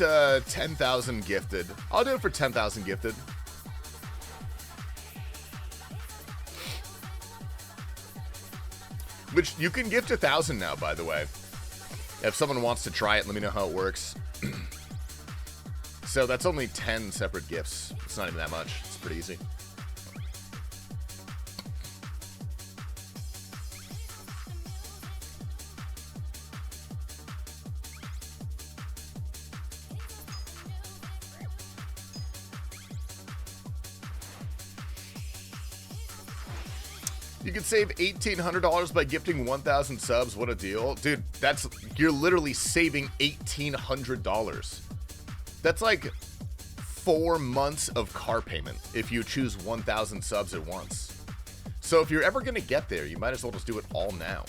10,000 gifted. I'll do it for 10,000 gifted. Which you can gift 1,000 now, by the way. If someone wants to try it, let me know how it works. So that's only 10 separate gifts. It's not even that much. It's pretty easy. You could save $1,800 by gifting 1,000 subs. What a deal. Dude, you're literally saving $1,800. That's like 4 months of car payment if you choose 1,000 subs at once. So if you're ever going to get there, you might as well just do it all now.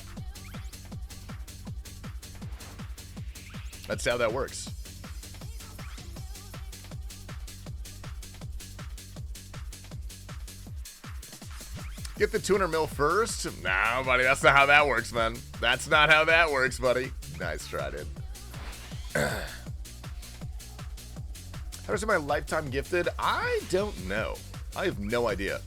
That's how that works. Get the 200 mil first? Nah, buddy, that's not how that works, man. That's not how that works, buddy. Nice try, dude. How does my lifetime gifted? I don't know. I have no idea.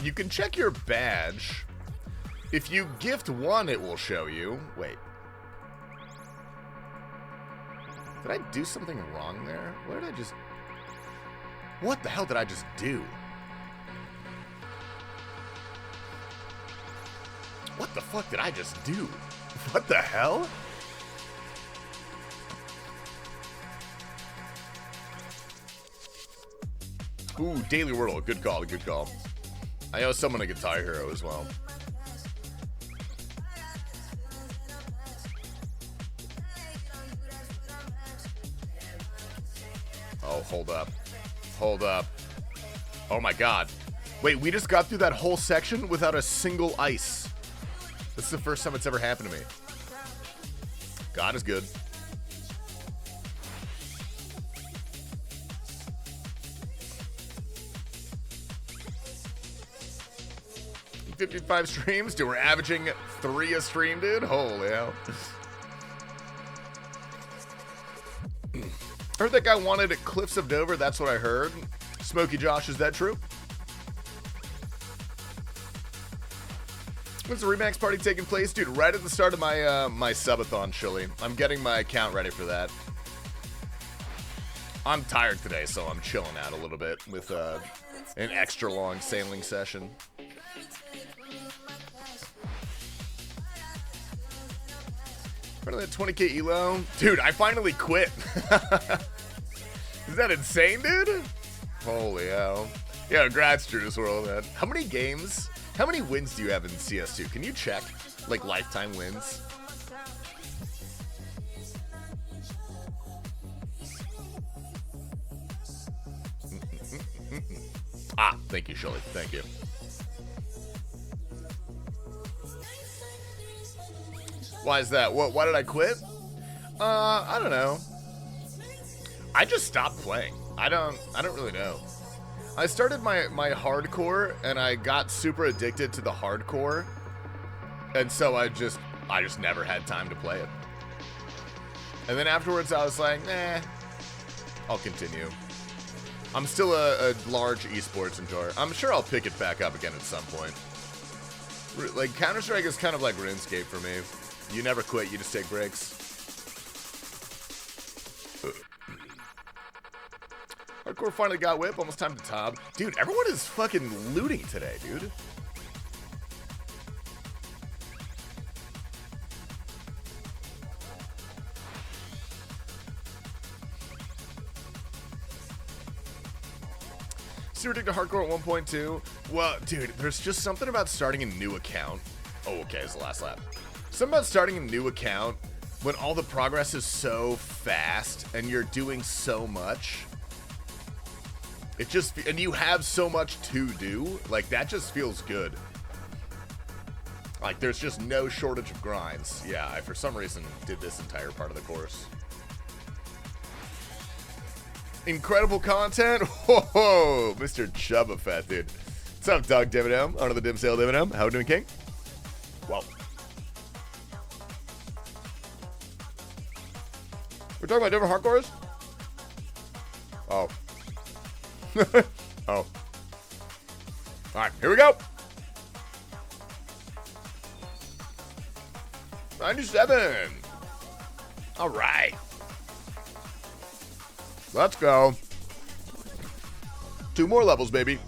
You can check your badge. If you gift one, it will show you. Wait. Did I do something wrong there? What the hell did I just do? What the fuck did I just do? What the hell? Ooh, Daily Wordle. Good call, good call. I owe someone a Guitar Hero as well. Oh, hold up. Hold up. Oh my god. Wait, we just got through that whole section without a single ice. This is the first time it's ever happened to me. God is good. $55 streams? Dude, we're averaging 3 a stream, dude? Holy hell. I heard that guy wanted at Cliffs of Dover. That's what I heard. Smokey Josh, is that true? When's the Remax party taking place? Dude, right at the start of my my subathon, chili. I'm getting my account ready for that. I'm tired today, so I'm chilling out a little bit with an extra long sailing session. Part of that 20k elo? Dude, I finally quit. Is that insane, dude? Holy hell. Yeah, congrats, Judas World, man. How many games, how many wins do you have in CS2? Can you check? Like, lifetime wins? Ah, thank you, Shirley. Thank you. Why is that? Why did I quit? I don't know. I just stopped playing. I don't really know. I started my hardcore and I got super addicted to the hardcore. And so I just never had time to play it. And then afterwards I was like, nah, I'll continue. I'm still a large esports enjoyer. I'm sure I'll pick it back up again at some point. Like, Counter-Strike is kind of like RuneScape for me. You never quit, you just take breaks. Hardcore finally got whip, almost time to top. Dude, everyone is fucking looting today, dude. Super addicted to hardcore at 1.2. Well, dude, there's just something about starting a new account. Oh, okay, it's the last lap. Something about starting a new account when all the progress is so fast and you're doing so much. It just, and you have so much to do, like, that just feels good. Like, there's just no shortage of grinds. Yeah, I, for some reason, did this entire part of the course. Incredible content. Whoa, Mr. Chubba Fett, dude. What's up, Doug Dividend? Under the dim sale Dividend. How we doing, King? Well, we're talking about different hardcores? Oh. Oh. Alright, here we go. 97. Alright. Let's go. 2 more levels, baby.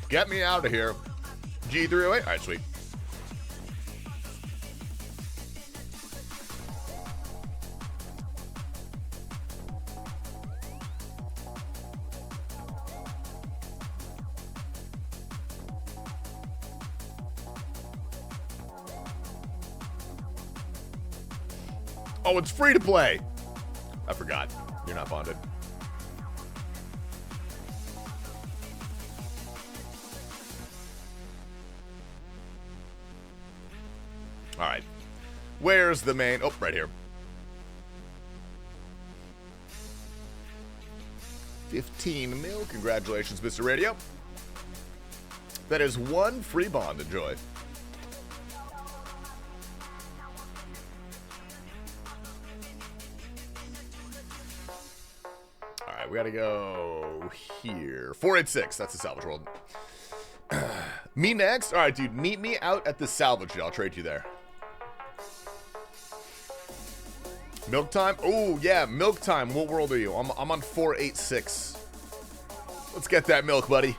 Get me out of here. G308. All right, sweet. Oh, it's free to play. I forgot. You're not bonded. All right. Where's the main? Oh, right here. 15 mil. Congratulations, Mr. Radio. That is 1 free bond. Enjoy. All right, we got to go here. 486. That's the salvage world. Me next? All right, dude. Meet me out at the salvage. I'll trade you there. Milk time? Oh, yeah, milk time. What world are you? I'm on 486. Let's get that milk, buddy.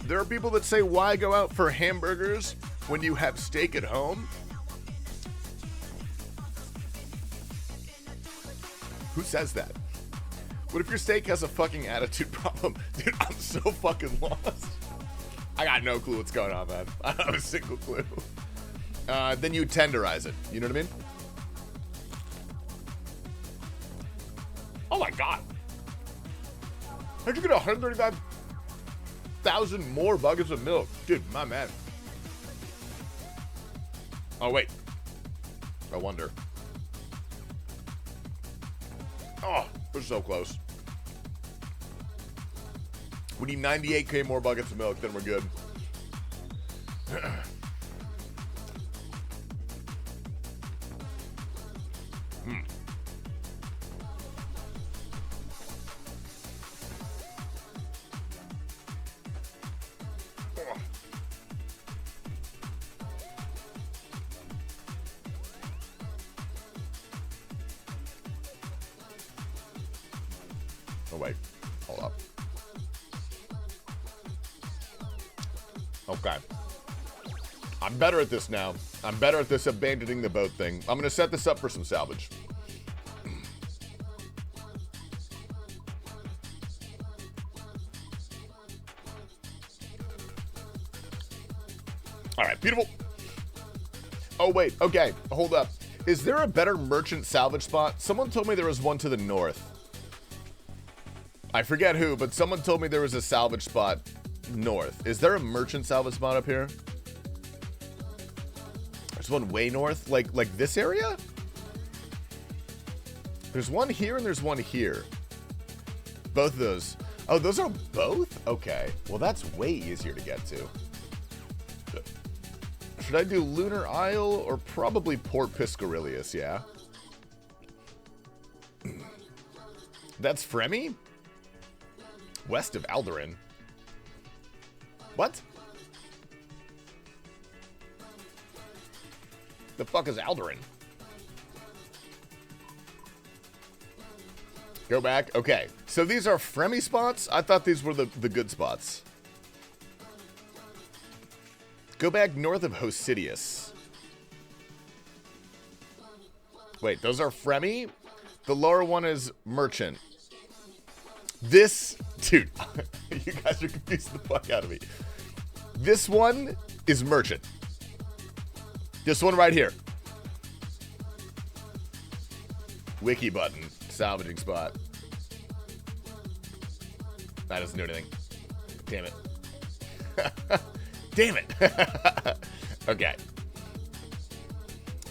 There are people that say, why go out for hamburgers when you have steak at home? Who says that? What if your steak has a fucking attitude problem? Dude, I'm so fucking lost. I got no clue what's going on, man. I don't have a single clue. Then you tenderize it. You know what I mean? Oh my god. How'd you get 135,000 more buckets of milk? Dude, my man. Oh, wait. I wonder. Oh, we're so close. We need 98k more buckets of milk, then we're good. Oh, wait. Hold up. Okay. I'm better at this now. I'm better at this abandoning the boat thing. I'm going to set this up for some salvage. All right, beautiful. Oh, wait. Okay, hold up. Is there a better merchant salvage spot? Someone told me there was one to the north. I forget who, but someone told me there was a salvage spot north. Is there a merchant salvage spot up here? There's one way north, like this area? There's one here and there's one here. Both of those. Oh, those are both? Okay. Well, that's way easier to get to. Should I do Lunar Isle or probably Port Piscarilius, yeah? That's Fremy? West of Alderin. What? The fuck is Alderin? Go back. Okay. So these are Fremy spots? I thought these were the good spots. Go back north of Hosidius. Wait, those are Fremy? The lower one is Merchant. This, dude, you guys are confusing the fuck out of me. This one is Merchant. This one right here. Wiki button, salvaging spot. That doesn't do anything. Damn it. Damn it. Okay.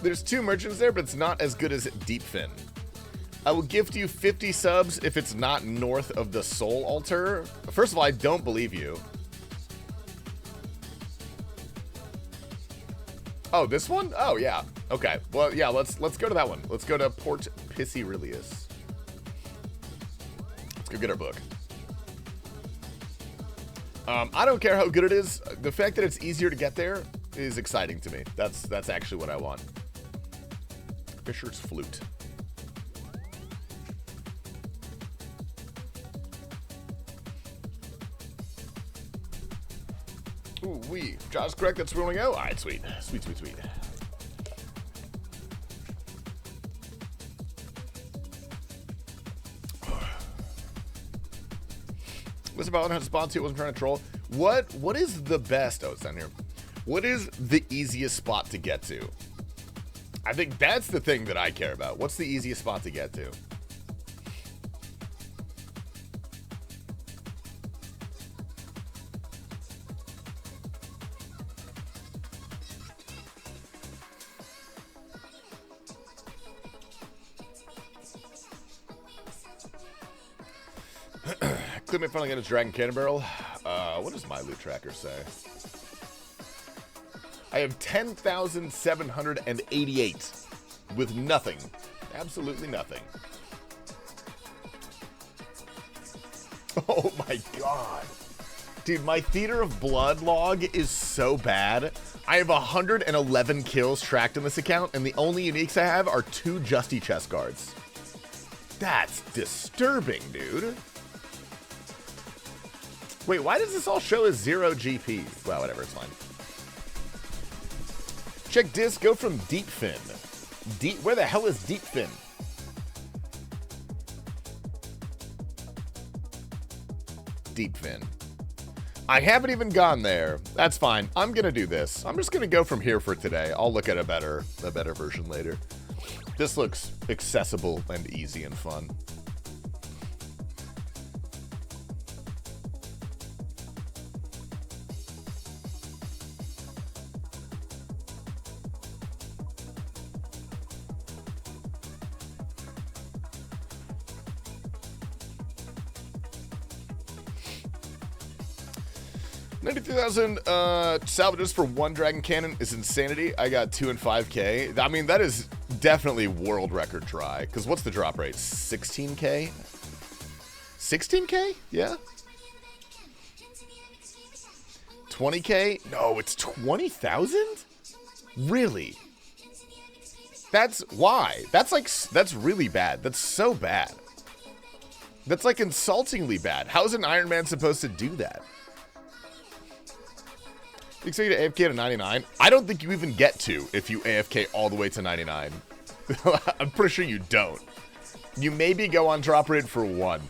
There's 2 merchants there, but it's not as good as Deepfin. I will gift you 50 subs if it's not north of the Soul Altar. First of all, I don't believe you. Oh, this one? Oh, yeah. Okay. Well, yeah, let's go to that one. Let's go to Port Piscarilius. Let's go get our book. I don't care how good it is. The fact that it's easier to get there is exciting to me. That's actually what I want. Fisher's Flute. Ooh, wee. Josh, correct. That's rolling out. All right, sweet. Sweet, sweet, sweet. Listen about how to spawn to. I wasn't trying to troll. What is the best? Oh, it's down here. What is the easiest spot to get to? I think that's the thing that I care about. What's the easiest spot to get to? Equipment finally got a Dragon Cannon Barrel. What does my loot tracker say? I have 10,788 with nothing. Absolutely nothing. Oh my god. Dude, my Theater of Blood log is so bad. I have 111 kills tracked in this account, and the only uniques I have are 2 Justy chest guards. That's disturbing, dude. Wait, why does this all show as 0 GP? Well, whatever, it's fine. Check disc, go from Deepfin. Where the hell is Deepfin? Deepfin. I haven't even gone there. That's fine. I'm gonna do this. I'm just gonna go from here for today. I'll look at a better version later. This looks accessible and easy and fun. Salvages for 1 Dragon Cannon is insanity. I got 2 and 5k. I mean, that is definitely world record try. Because what's the drop rate? 16k? 16k? Yeah. 20k? No, it's 20,000? Really? That's why. That's really bad. That's so bad. That's like insultingly bad. How is an Iron Man supposed to do that? You expect you to AFK to 99? I don't think you even get to if you AFK all the way to 99. I'm pretty sure you don't. You maybe go on drop rate for 1.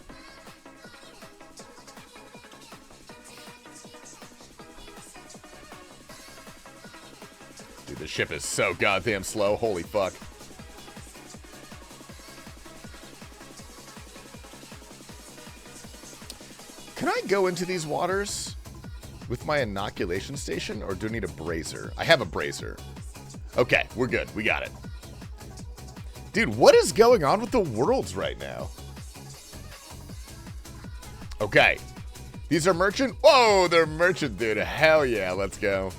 Dude, this ship is so goddamn slow. Holy fuck. Can I go into these waters with my inoculation station, or do I need a brazier? I have a brazier. Okay, we're good. We got it. Dude, what is going on with the worlds right now? Okay. These are merchant? Whoa, they're merchant, dude. Hell yeah, let's go.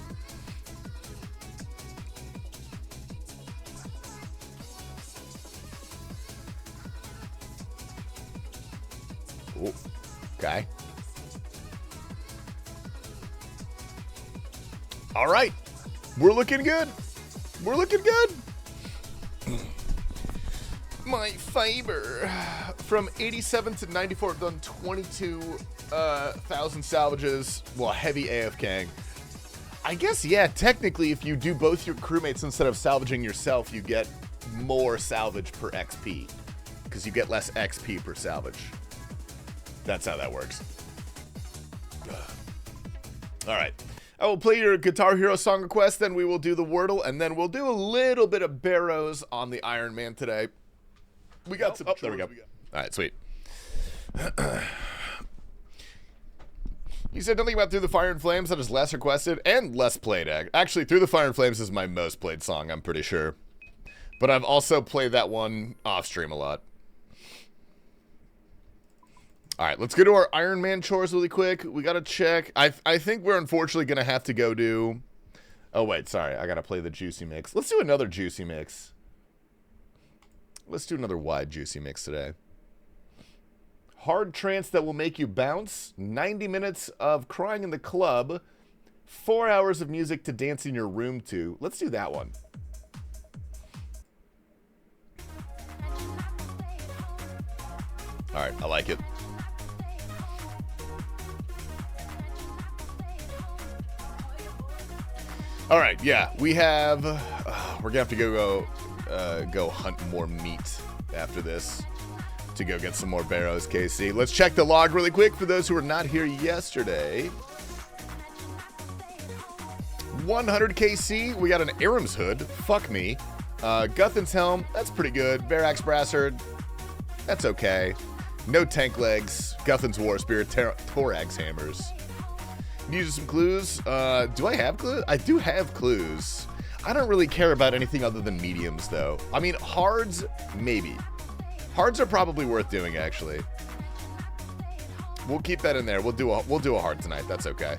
Ooh, okay. All right. We're looking good. We're looking good. My fiber. From 87 to 94, I've done 22,000 salvages. Well, heavy AFKing. I guess, yeah, technically, if you do both your crewmates instead of salvaging yourself, you get more salvage per XP. Because you get less XP per salvage. That's how that works. All right. I will play your Guitar Hero song request, then we will do the Wordle, and then we'll do a little bit of Barrows on the Iron Man today. We got some. Oh, there we go. All right, sweet. You said nothing about Through the Fire and Flames. That is less requested and less played. Actually, Through the Fire and Flames is my most played song, I'm pretty sure. But I've also played that one off stream a lot. All right, let's go to our Iron Man chores really quick. We got to check. I think we're unfortunately going to have to go do... Oh, wait, sorry. I got to play the Juicy Mix. Let's do another Juicy Mix. Let's do another wide Juicy Mix today. Hard trance that will make you bounce. 90 minutes of crying in the club. 4 hours of music to dance in your room to. Let's do that one. All right, I like it. All right, yeah, we have. We're gonna have to go hunt more meat after this to go get some more Barrows, KC. Let's check the log really quick for those who were not here yesterday. 100 KC. We got an Aram's hood. Fuck me. Guthin's helm. That's pretty good. Verax brassard. That's okay. No tank legs. Guthin's war spear. Thorax hammers. Need some clues. Do I have clues? I do have clues. I don't really care about anything other than mediums, though. I mean, hards, maybe. Hards are probably worth doing, actually. We'll keep that in there. We'll do a hard tonight. That's okay.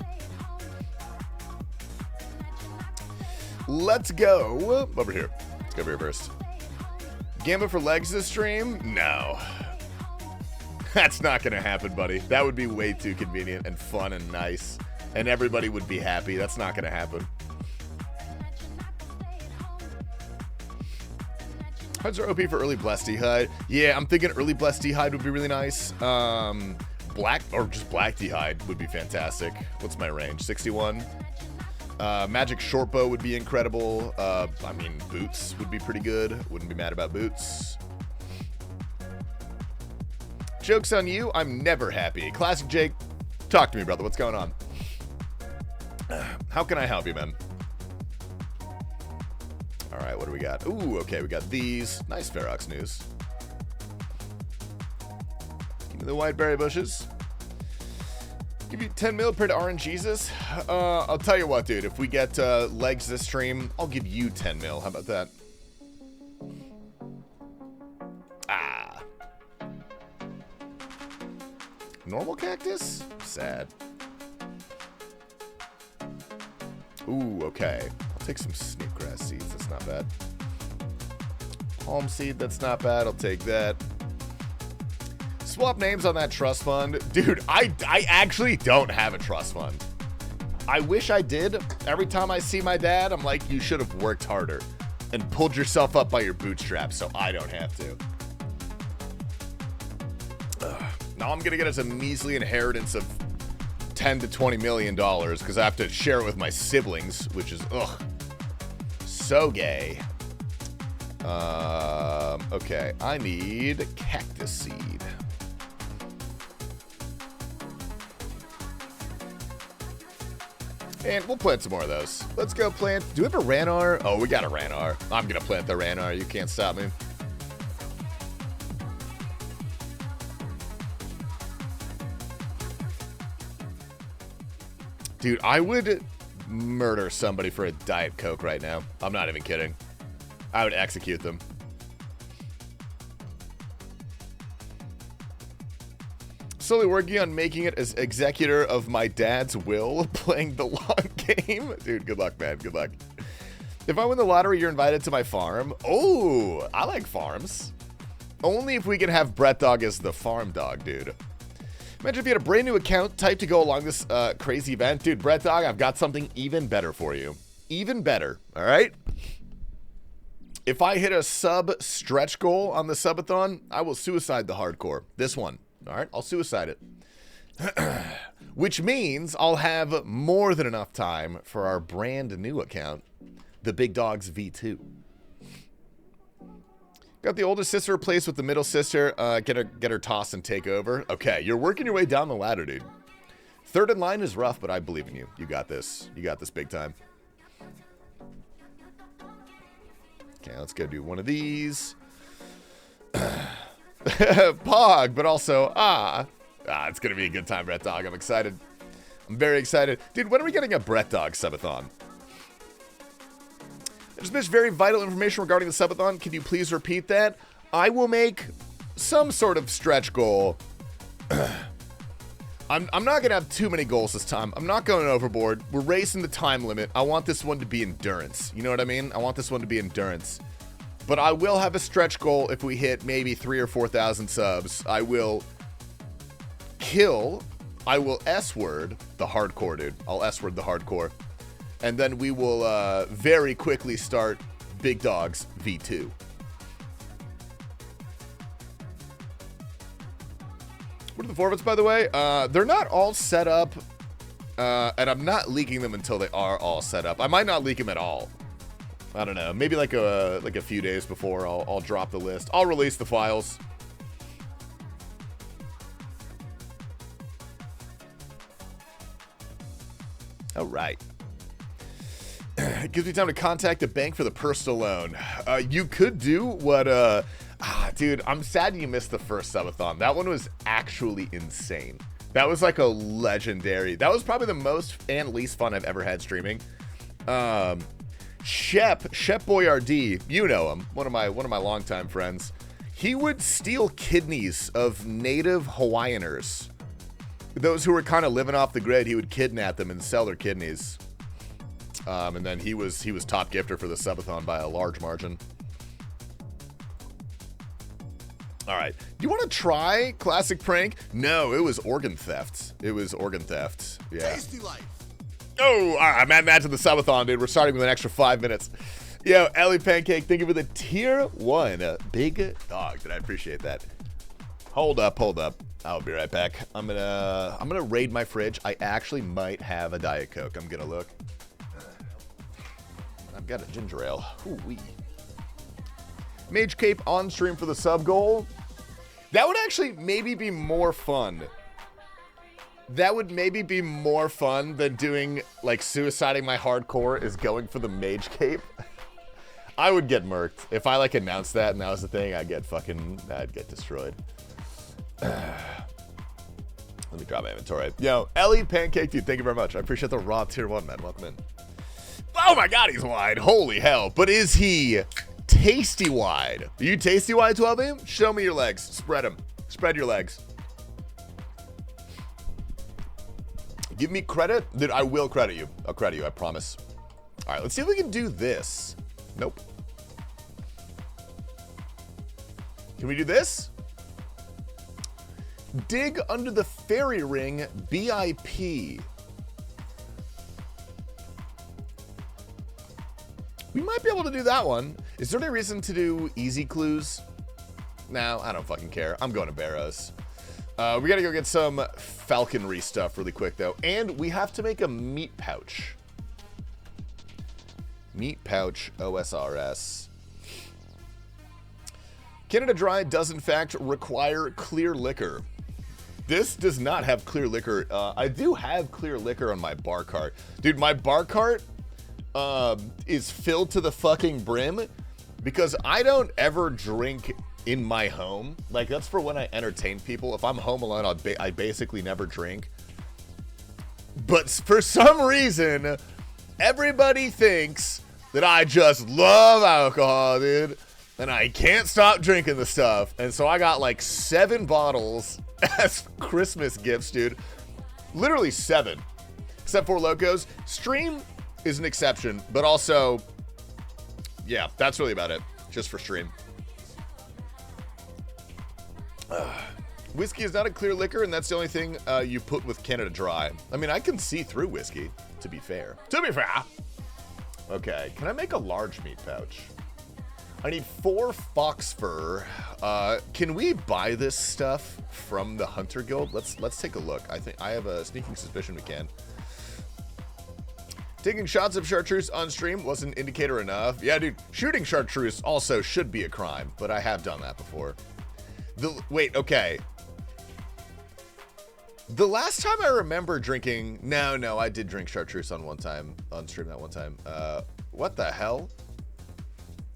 Let's go over here. Let's go over here first. Gambit for legs this stream? No. That's not gonna happen, buddy. That would be way too convenient and fun and nice. And everybody would be happy. That's not gonna happen. Cards are OP for early Blessed D'Hide. Yeah, I'm thinking early Blessed D'Hide would be really nice. Black, or just Black D'Hide would be fantastic. What's my range? 61. Magic Shortbow would be incredible. I mean, Boots would be pretty good. Wouldn't be mad about Boots. Joke's on you. I'm never happy. Classic Jake. Talk to me, brother. What's going on? How can I help you, man? All right, what do we got? Ooh, okay, we got these. Nice Ferox news. Give me the white berry bushes. Give you 10 mil per to RNGesus. I'll tell you what, dude. If we get legs this stream, I'll give you 10 mil. How about that? Ah. Normal cactus? Sad. Ooh, okay. I'll take some snakegrass seeds. That's not bad. Palm seed. That's not bad. I'll take that. Swap names on that trust fund. Dude, I actually don't have a trust fund. I wish I did. Every time I see my dad, I'm like, you should have worked harder and pulled yourself up by your bootstraps so I don't have to. Now I'm going to get us a measly inheritance of $10 to $20 million because I have to share it with my siblings, which is, ugh, so gay. Okay, I need cactus seed. And we'll plant some more of those. Let's go plant. Do we have a Ranar? Oh, we got a Ranar. I'm going to plant the Ranar. You can't stop me. Dude, I would murder somebody for a Diet Coke right now. I'm not even kidding. I would execute them. Slowly working on making it as executor of my dad's will, playing the long game. Dude, good luck, man. Good luck. If I win the lottery, you're invited to my farm. Oh, I like farms. Only if we can have Brett Dog as the farm dog, dude. Imagine if you had a brand new account type to go along this crazy event. Dude, Brett Dog, I've got something even better for you. Even better, all right? If I hit a sub stretch goal on the subathon, I will suicide the hardcore. This one. All right, I'll suicide it. Which means I'll have more than enough time for our brand new account, the Big Dogs V2. Got the older sister replaced with the middle sister. Get her toss and take over. Okay, you're working your way down the ladder, dude. Third in line is rough, but I believe in you. You got this. You got this big time. Okay, let's go do one of these. Pog, but also, it's going to be a good time, Brett Dog. I'm excited. I'm very excited. Dude, when are we getting a Brett Dog subathon? I just missed very vital information regarding the subathon. Can you please repeat that? I will make some sort of stretch goal. I'm not going to have too many goals this time. I'm not going overboard. We're racing the time limit. I want this one to be endurance. You know what I mean? I want this one to be endurance. But I will have a stretch goal if we hit maybe 3,000 or 4,000 subs. I will S-word the hardcore, dude. I'll S-word the hardcore. And then we will very quickly start Big Dogs V2. What are the forfeits, by the way? They're not all set up. And I'm not leaking them until they are all set up. I might not leak them at all. I don't know. Maybe like a few days before I'll drop the list. I'll release the files. All right. It gives me time to contact the bank for the personal loan. You could do what dude, I'm sad you missed the first subathon. That one was actually insane. That was like a legendary. That was probably the most and least fun I've ever had streaming. Shep Boyardee, you know him, one of my longtime friends. He would steal kidneys of native Hawaiianers. Those who were kind of living off the grid, he would kidnap them and sell their kidneys. And then he was top gifter for the subathon by a large margin. All right. Do you want to try classic prank? No, it was organ theft. It was organ theft. Yeah. TastyLife. Oh, all right. I'm adding that to the subathon, dude. We're starting with an extra 5 minutes. Yo, Ellie Pancake, thank you for the tier 1 Big Dog. Did I appreciate that? Hold up. I'll be right back. I'm gonna raid my fridge. I actually might have a Diet Coke. I'm gonna look. I've got a ginger ale. Ooh-wee. Mage Cape on stream for the sub goal. That would actually maybe be more fun. That would maybe be more fun than doing, like, suiciding my hardcore is going for the Mage Cape. I would get murked. If I, like, announced that and that was the thing, I'd get destroyed. Let me drop my inventory. Yo, Ellie Pancake, dude, thank you very much. I appreciate the raw tier 1, man. Welcome in. Oh my god, he's wide. Holy hell. But is he tasty wide? Are you tasty wide, 12 Show me your legs. Spread them. Spread your legs. Give me credit. Dude, I will credit you. I'll credit you, I promise. All right, let's see if we can do this. Nope. Can we do this? Dig under the fairy ring BIP. We might be able to do that one. Is there any reason to do easy clues? No, I don't fucking care. I'm going to Barrows. We gotta go get some falconry stuff really quick, though. And we have to make a meat pouch. Meat pouch OSRS. Canada Dry does, in fact, require clear liquor. This does not have clear liquor. I do have clear liquor on my bar cart. Dude, my bar cart is filled to the fucking brim because I don't ever drink in my home. Like, that's for when I entertain people. If I'm home alone, I basically never drink. But for some reason, everybody thinks that I just love alcohol, dude. And I can't stop drinking the stuff. And so I got like 7 bottles as Christmas gifts, dude. Literally 7. Except for Locos. Stream is an exception. But also, yeah, that's really about it. Just for stream. Whiskey is not a clear liquor, and that's the only thing you put with Canada Dry. I mean, I can see through whiskey, to be fair. To be fair. Okay, can I make a large meat pouch? I need 4 fox fur. Can we buy this stuff from the Hunter Guild? Let's take a look. I think I have a sneaking suspicion we can. Taking shots of chartreuse on stream wasn't an indicator enough. Yeah, dude, shooting chartreuse also should be a crime, but I have done that before. Wait, okay. The last time I remember drinking... No, I did drink chartreuse on stream that one time. What the hell?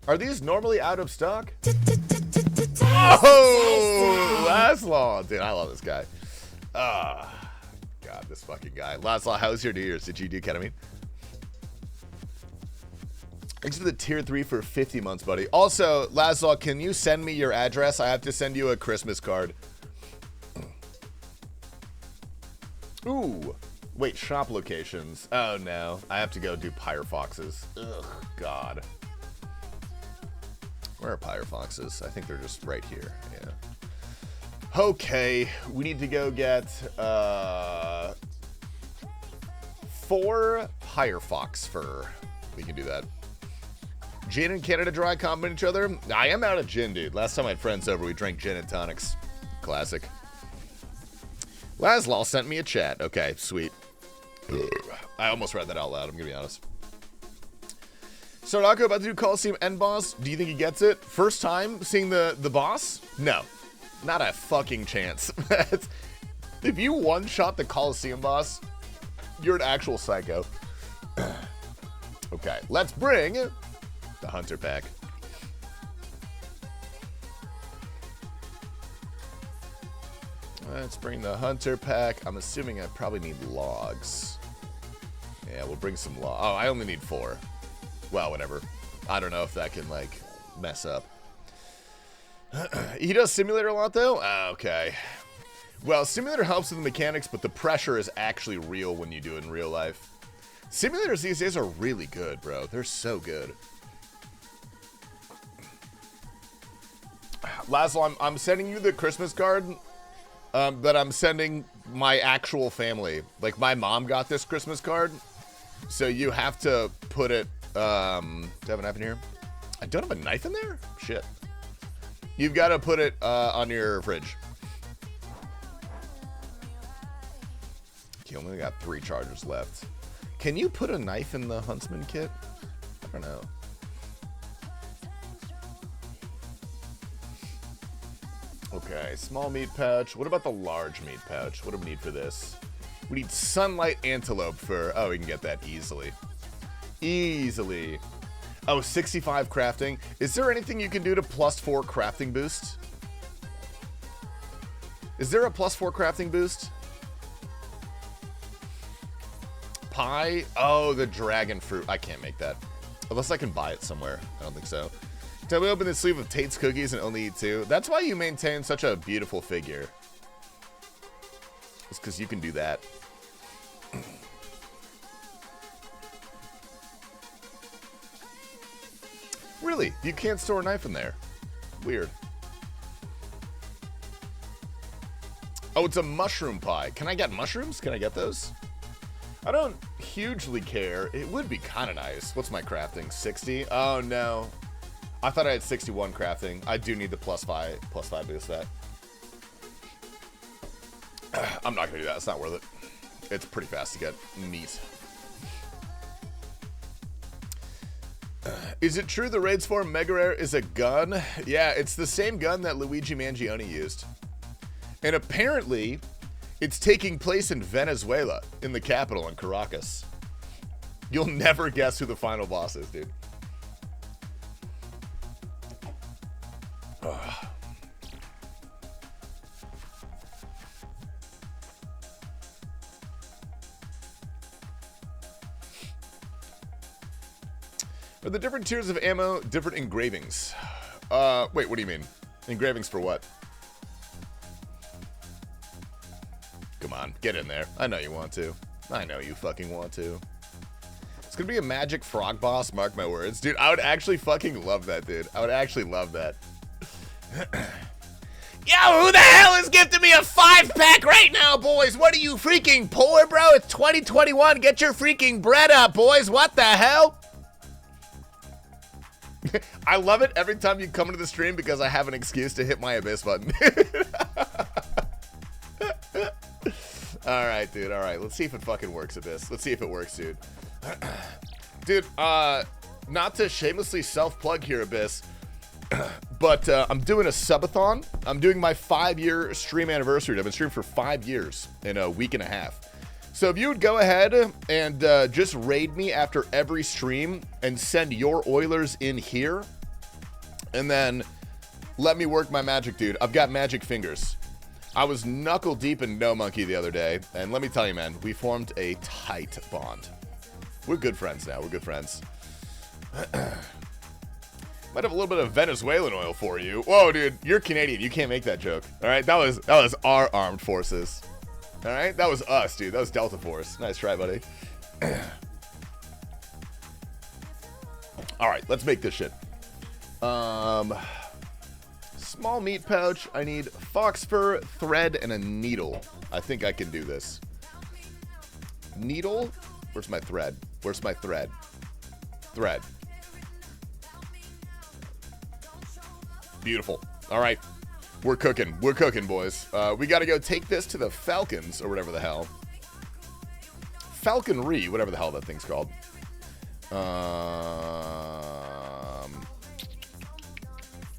Are these normally out of stock? Oh, Laszlo. Dude, I love this guy. God, this fucking guy. Laszlo, how's your New Year's? Did you do ketamine? Thanks for the tier 3 for 50 months, buddy. Also, Laszlo, can you send me your address? I have to send you a Christmas card. Ooh. Wait, shop locations. Oh, no. I have to go do Pyre Foxes. Ugh, God. Where are Pyre Foxes? I think they're just right here. Yeah. Okay. We need to go get 4 Pyre Fox fur. We can do that. Gin and Canada Dry complement each other? I am out of gin, dude. Last time I had friends over, we drank gin and tonics. Classic. Laszlo sent me a chat. Okay, sweet. I almost read that out loud, I'm gonna be honest. Sardako about to do Coliseum End boss. Do you think he gets it? First time seeing the boss? No. Not a fucking chance. If you one-shot the Coliseum boss, you're an actual psycho. Okay, let's bring the Hunter Pack. Let's bring the Hunter Pack. I'm assuming I probably need logs. Yeah, we'll bring some logs. Oh, I only need 4. Well, whatever. I don't know if that can, like, mess up. He does Simulator a lot, though? Okay. Well, Simulator helps with the mechanics, but the pressure is actually real when you do it in real life. Simulators these days are really good, bro. They're so good. Laszlo, I'm sending you the Christmas card, but I'm sending my actual family. Like, my mom got this Christmas card, so you have to put it... do I have a knife in here? I don't have a knife in there? Shit. You've got to put it on your fridge. Okay, only got 3 chargers left. Can you put a knife in the Huntsman kit? I don't know. Okay, small meat pouch. What about the large meat pouch? What do we need for this? We need sunlight antelope fur. Oh, we can get that easily. Easily. Oh, 65 crafting. Is there anything you can do to +4 crafting boost? Is there a +4 crafting boost? Pie? Oh, the dragon fruit. I can't make that. Unless I can buy it somewhere. I don't think so. Did we open the sleeve of Tate's cookies and only eat 2? That's why you maintain such a beautiful figure. It's because you can do that. Really? You can't store a knife in there. Weird. Oh, it's a mushroom pie. Can I get mushrooms? Can I get those? I don't hugely care. It would be kind of nice. What's my crafting? 60? Oh, no. I thought I had 61 crafting. I do need the +5 boost that. I'm not gonna do that. It's not worth it. It's pretty fast to get meat. Is it true the Raids form Mega Rare is a gun? Yeah, it's the same gun that Luigi Mangione used. And apparently, it's taking place in Venezuela, in the capital, in Caracas. You'll never guess who the final boss is, dude. Ugh. Are the different tiers of ammo different engravings? Wait, what do you mean? Engravings for what? Come on, get in there. I know you want to. I know you fucking want to. It's gonna be a magic frog boss, mark my words. Dude, I would actually fucking love that, dude. I would actually love that. Yo, who the hell is gifting me a 5-pack right now, boys? What are you, freaking poor, bro? It's 2021. Get your freaking bread up, boys. What the hell? I love it every time you come into the stream because I have an excuse to hit my Abyss button. Alright, dude. Alright. Let's see if it fucking works, Abyss. Let's see if it works, dude. Dude, not to shamelessly self-plug here, Abyss, but I'm doing a subathon. I'm doing my 5-year stream anniversary. I've been streaming for 5 years in a week and a half. So if you would go ahead and just raid me after every stream and send your Oilers in here, and then let me work my magic, dude. I've got magic fingers. I was knuckle deep in No Monkey the other day, and let me tell you, man, we formed a tight bond. We're good friends now. We're good friends. Might have a little bit of Venezuelan oil for you. Whoa, dude, you're Canadian. You can't make that joke. All right, that was our armed forces. All right, that was us, dude. That was Delta Force. Nice try, buddy. All right, let's make this shit. Small meat pouch. I need fox fur, thread, and a needle. I think I can do this. Needle? Where's my thread? Where's my thread? Thread. Beautiful. All right. We're cooking. We're cooking, boys. We got to go take this to the Falcons, or whatever the hell. Falconry, whatever the hell that thing's called.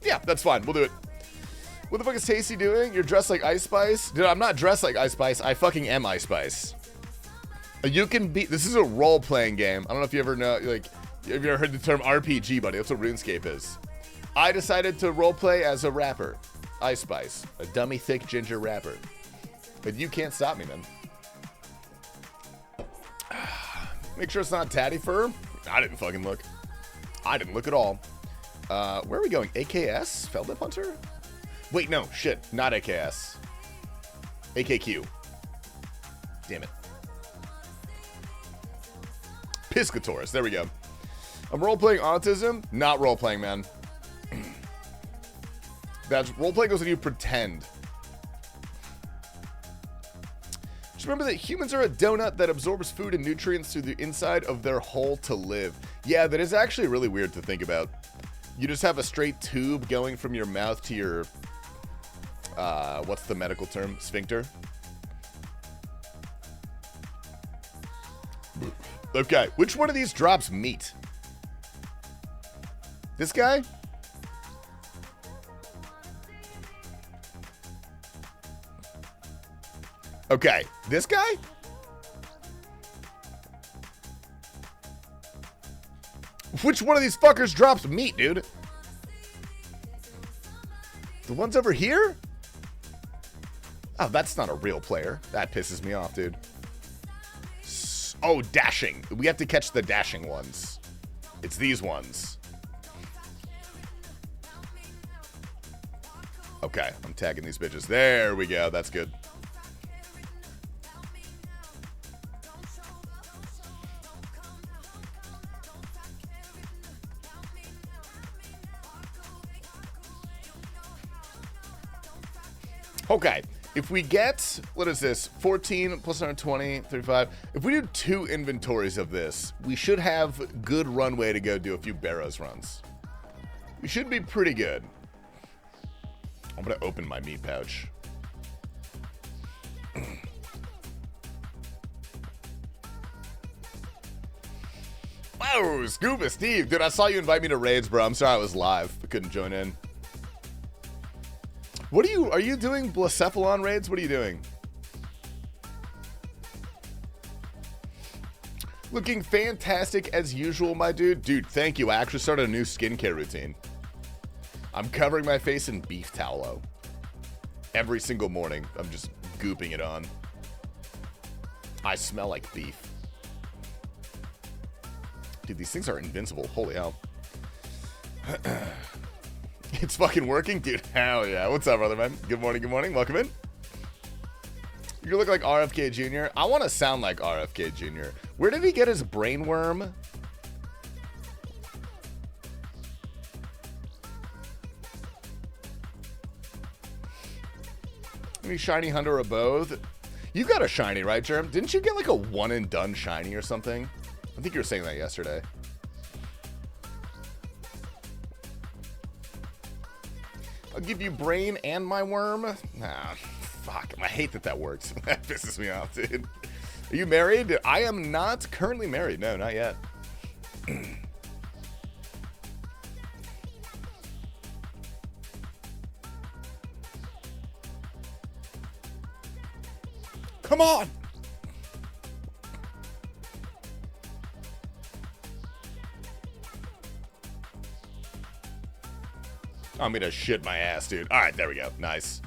Yeah, that's fine. We'll do it. What the fuck is Tasty doing? You're dressed like Ice Spice? Dude, I'm not dressed like Ice Spice. I fucking am Ice Spice. You can be... This is a role-playing game. I don't know if you ever know... Like, have you ever heard the term RPG, buddy? That's what RuneScape is. I decided to roleplay as a rapper. Ice Spice. A dummy, thick, ginger rapper. But you can't stop me, man. Make sure it's not tatty fur. I didn't fucking look. I didn't look at all. Where are we going? AKS? Feldip Hunter? Wait, no. Shit. Not AKS. AKQ. Damn it. Piscatoris. There we go. I'm role-playing autism. Not role-playing, man. That's role-playing goes when you pretend. Just remember that humans are a donut that absorbs food and nutrients through the inside of their hole to live. Yeah, that is actually really weird to think about. You just have a straight tube going from your mouth to your, what's the medical term? Sphincter? Okay, which one of these drops meat? This guy? Okay, this guy? Which one of these fuckers drops meat, dude? The ones over here? Oh, that's not a real player. That pisses me off, dude. Oh, dashing. We have to catch the dashing ones. It's these ones. Okay, I'm tagging these bitches. There we go. That's good. Okay, if we get, what is this, 14 plus 120, 35. If we do 2 inventories of this, we should have good runway to go do a few Barrows runs. We should be pretty good. I'm going to open my meat pouch. Oh, Scuba Steve. Dude, I saw you invite me to raids, bro. I'm sorry I was live. I couldn't join in. What are you doing Blacephalon raids? What are you doing? Looking fantastic as usual, my dude. Dude, thank you. I actually started a new skincare routine. I'm covering my face in beef tallow. Every single morning, I'm just gooping it on. I smell like beef. Dude, these things are invincible. Holy hell. It's fucking working? Dude, hell yeah. What's up, brother, man? Good morning, good morning. Welcome in. You look like RFK Jr. I want to sound like RFK Jr. Where did he get his brain worm? Any shiny hunter or both? You got a shiny, right, Germ? Didn't you get like a one and done shiny or something? I think you were saying that yesterday. I'll give you brain and my worm. Ah, fuck. I hate that works. That pisses me off, dude. Are you married? I am not currently married. No, not yet. Come on! I'm gonna shit my ass, dude. Alright, there we go. Nice.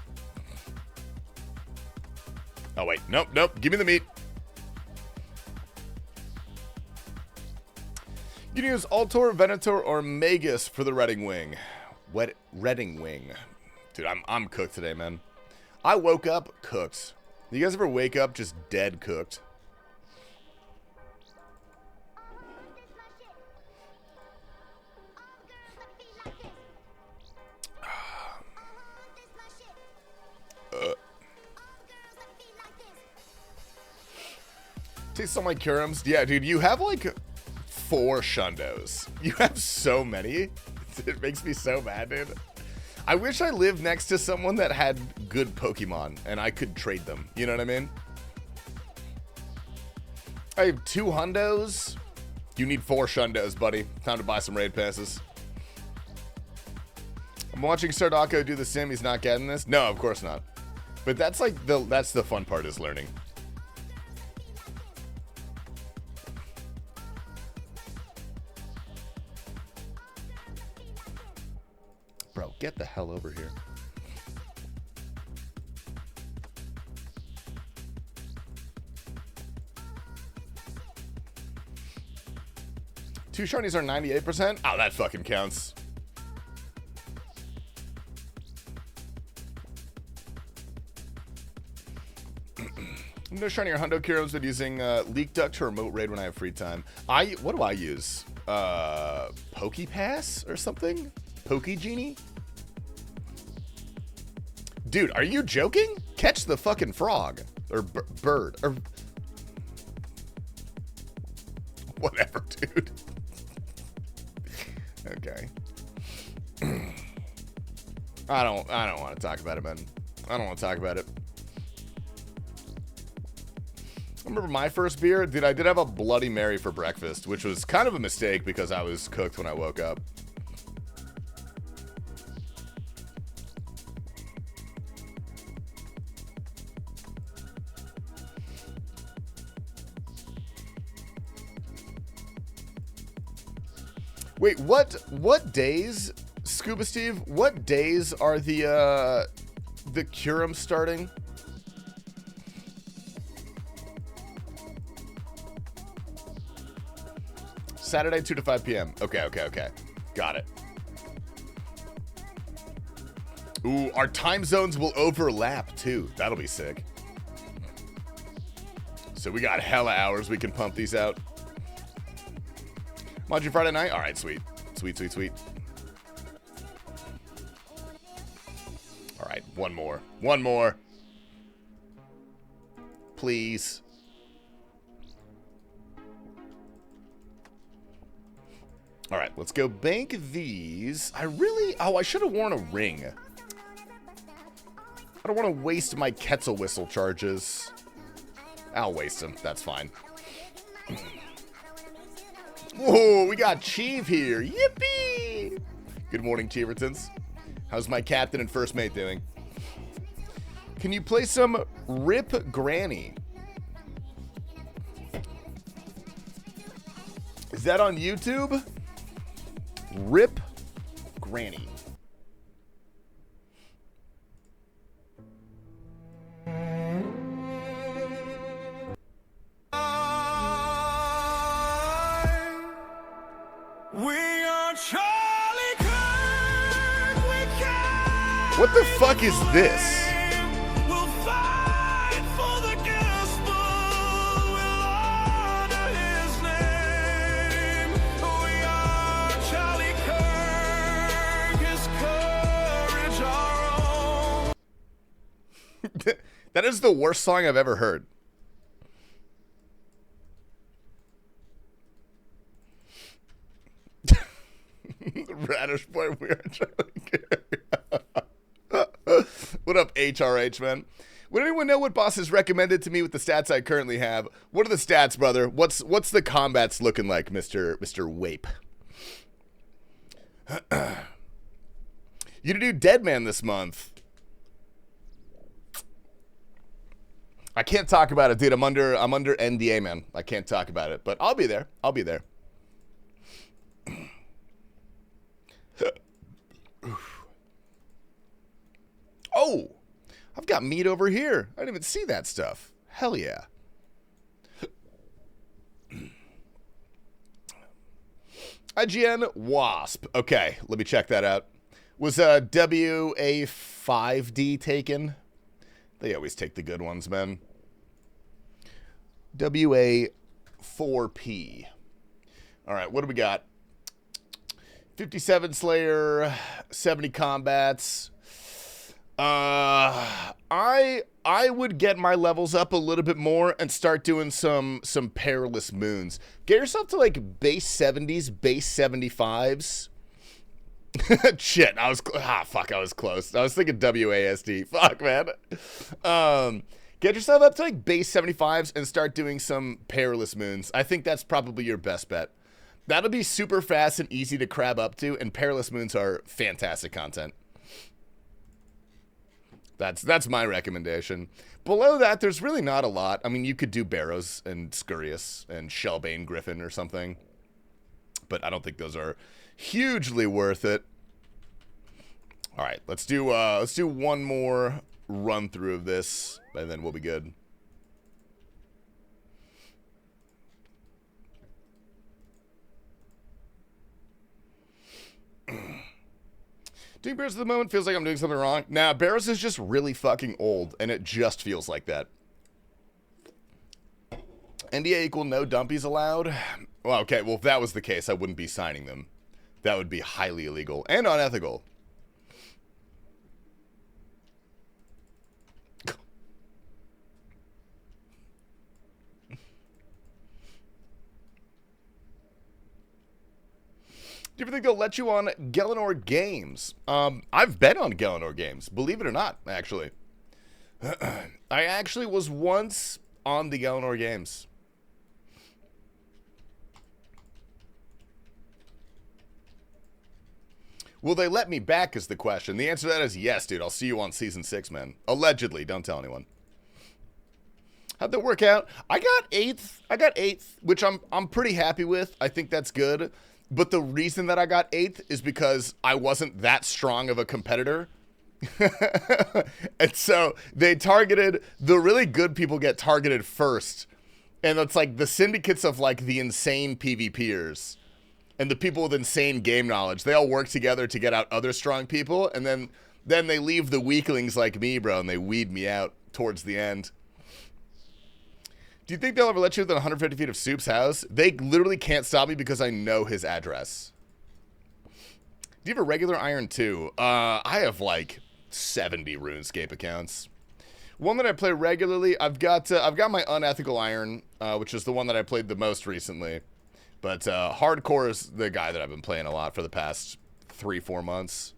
Oh, wait. Nope, nope. Give me the meat. You can use Altor, Venator, or Magus for the Redding Wing. Redding Wing. Dude, I'm cooked today, man. I woke up cooked. You guys ever wake up just dead cooked? Taste some like Curums. Yeah, dude, you have like 4 Shundos. You have so many. It makes me so mad, dude. I wish I lived next to someone that had good Pokemon and I could trade them. You know what I mean? I have 2 Hundos. You need 4 Shundos, buddy. Time to buy some raid passes. I'm watching Sardako do the sim. He's not getting this. No, of course not. But that's like that's the fun part, is learning. Bro, get the hell over here. Two shinies are 98%? Oh, that fucking counts. No shiny or hundo Kiro's been using Leak Duck to remote raid when I have free time. What do I use? PokePass or something? Pokegenie? Dude, are you joking? Catch the fucking frog. Or bird. Or whatever, dude. Okay. I don't want to talk about it, man. I don't want to talk about it. I remember my first beer? Dude, I did have a Bloody Mary for breakfast, which was kind of a mistake because I was cooked when I woke up. Wait, what days, Scuba Steve? What days are the Curum starting? Saturday, 2 to 5 p.m. Okay. Got it. Ooh, our time zones will overlap, too. That'll be sick. So we got hella hours we can pump these out. Watch you Friday night? All right, sweet. Sweet. All right, one more. Please. All right, let's go bank these. I should have worn a ring. I don't want to waste my Quetzal Whistle charges. I'll waste them. That's fine. Whoa, we got Cheeve here. Yippee! Good morning, Cheevertons. How's my captain and first mate doing? Can you play some Rip Granny? Is that on YouTube? Rip Granny. What the fuck is this? That is the worst song I've ever heard. Radish boy, we are What up, HRH, man? Would anyone know what bosses recommended to me with the stats I currently have? What are the stats, brother? What's the combats looking like, Mr. Wape? You to do Deadman this month. I can't talk about it, dude. I'm under NDA, man. I can't talk about it, but I'll be there. I'll be there. Oh, I've got meat over here. I didn't even see that stuff. Hell yeah. IGN Wasp. Okay, let me check that out. Was WA5D taken? They always take the good ones, man. WA4P. All right, what do we got? 57 Slayer, 70 combats. I would get my levels up a little bit more and start doing some perilous moons. Get yourself to like base 70s, base 75s. Shit, I was close. I was thinking WASD. Fuck, man. Get yourself up to like base 75s and start doing some perilous moons. I think that's probably your best bet. That'll be super fast and easy to crab up to, and perilous moons are fantastic content. That's my recommendation. Below that, there's really not a lot. I mean, you could do Barrows and Scurious and Shellbane Griffin or something, but I don't think those are hugely worth it. All right, let's do one more run through of this, and then we'll be good. Doing Barrows at the moment feels like I'm doing something wrong. Nah, Barrows is just really fucking old, and it just feels like that. NDA equal no dumpies allowed? Well, okay, well, if that was the case, I wouldn't be signing them. That would be highly illegal and unethical. Do you ever think they'll let you on Gelinor Games? I've been on Gelinor Games, believe it or not, actually. I actually was once on the Gelinor Games. Will they let me back is the question. The answer to that is yes, dude. I'll see you on Season 6, man. Allegedly. Don't tell anyone. How'd that work out? I got 8th, which I'm pretty happy with. I think that's good. But the reason that I got 8th is because I wasn't that strong of a competitor. And so they targeted, the really good people get targeted first. And it's like the syndicates of like the insane PvPers and the people with insane game knowledge. They all work together to get out other strong people. And then they leave the weaklings like me, bro, and they weed me out towards the end. Do you think they'll ever let you within 150 feet of Soup's house? They literally can't stop me because I know his address. Do you have a regular Iron 2? I have like 70 RuneScape accounts. One that I play regularly, I've got my unethical Iron, which is the one that I played the most recently. But Hardcore is the guy that I've been playing a lot for the past 3-4 months.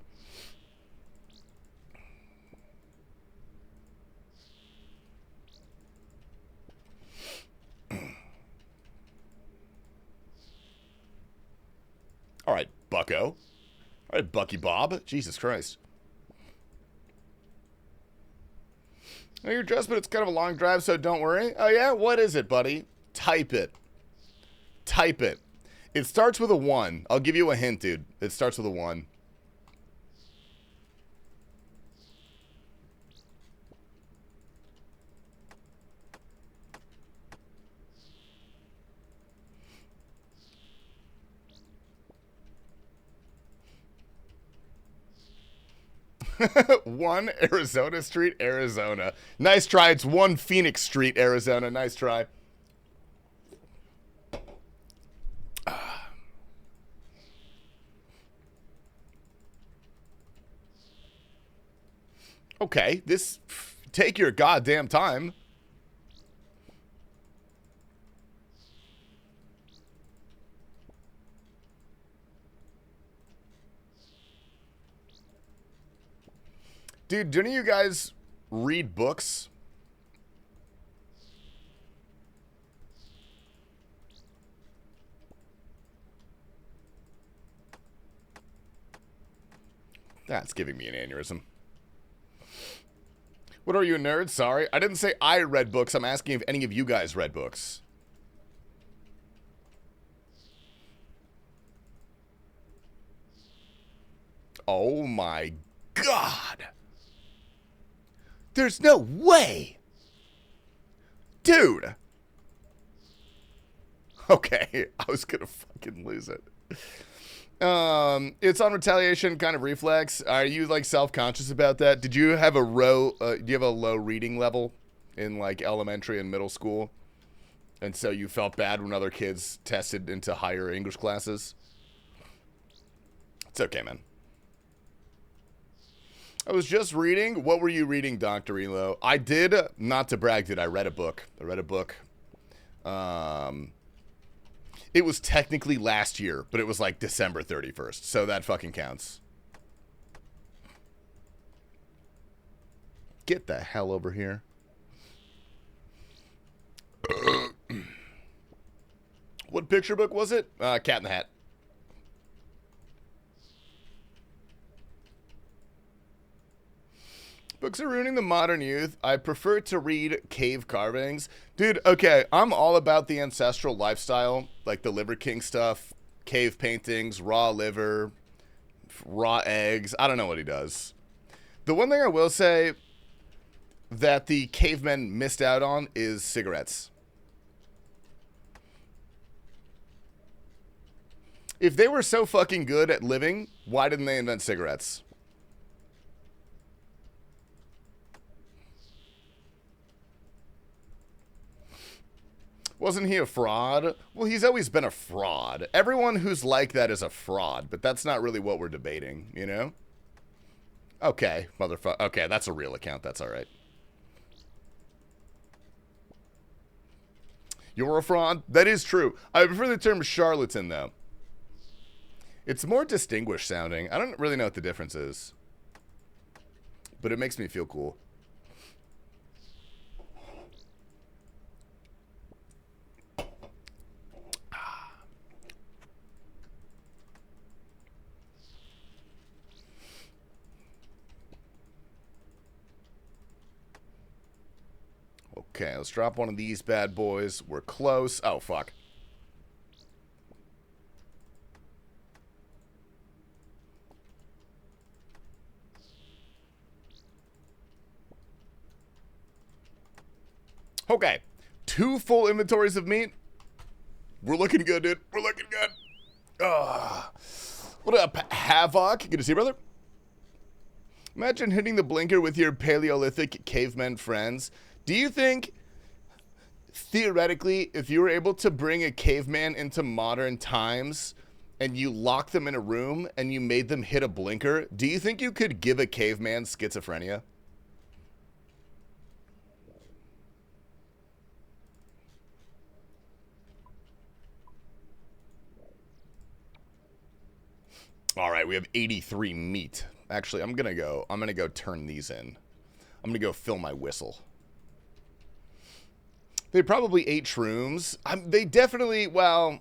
bucko. All right, Bucky Bob. Jesus Christ. Oh, you're dressed, but it's kind of a long drive, so don't worry. Oh, yeah? What is it, buddy? Type it. Type it. It starts with a 1. I'll give you a hint, dude. It starts with a 1. One Arizona Street, Arizona. Nice try. It's 1 Phoenix Street, Arizona. Nice try. Okay, this... Take your goddamn time. Dude, do any of you guys read books? That's giving me an aneurysm. What are you, a nerd? Sorry. I didn't say I read books. I'm asking if any of you guys read books. Oh my God. There's no way. Dude. Okay, I was gonna fucking lose it. It's on retaliation, kind of reflex. Are you like self-conscious about that? Did you have a do you have a low reading level in like elementary and middle school? And so you felt bad when other kids tested into higher English classes? It's okay, man. I was just reading. What were you reading, Dr. Elo? I did, not to brag, I read a book. It was technically last year, but it was like December 31st, so that fucking counts. Get the hell over here. What picture book was it? Cat in the Hat. Books are ruining the modern youth. I prefer to read cave carvings. Dude, okay, I'm all about the ancestral lifestyle, like the Liver King stuff, cave paintings, raw liver, raw eggs. I don't know what he does. The one thing I will say that the cavemen missed out on is cigarettes. If they were so fucking good at living, why didn't they invent cigarettes? Wasn't he a fraud? Well, he's always been a fraud. Everyone who's like that is a fraud, but that's not really what we're debating, you know? Okay, motherfucker. Okay, that's a real account. That's all right. You're a fraud? That is true. I prefer the term charlatan, though. It's more distinguished sounding. I don't really know what the difference is. But it makes me feel cool. Okay, let's drop one of these bad boys. We're close. Oh, fuck. Okay. 2 full inventories of meat. We're looking good, dude. We're looking good. What up, Havoc? Good to see you, brother. Imagine hitting the blinker with your Paleolithic cavemen friends. Do you think, theoretically, if you were able to bring a caveman into modern times and you locked them in a room and you made them hit a blinker, do you think you could give a caveman schizophrenia? All right, we have 83 meat. Actually, I'm gonna go turn these in. I'm gonna go fill my whistle. They probably ate shrooms. They definitely, well,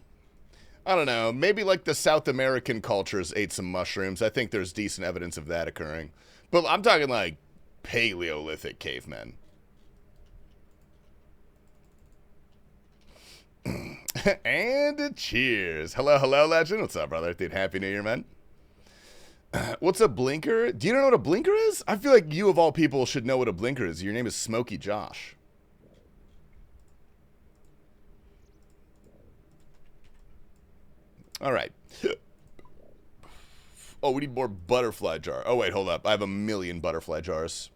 I don't know. Maybe like the South American cultures ate some mushrooms. I think there's decent evidence of that occurring. But I'm talking like Paleolithic cavemen. And cheers. Hello, hello, legend. What's up, brother? Dude, Happy New Year, man. What's a blinker? Do you know what a blinker is? I feel like you, of all people, should know what a blinker is. Your name is Smokey Josh. All right. Oh, we need more butterfly jar. Oh, wait, hold up. I have a million butterfly jars.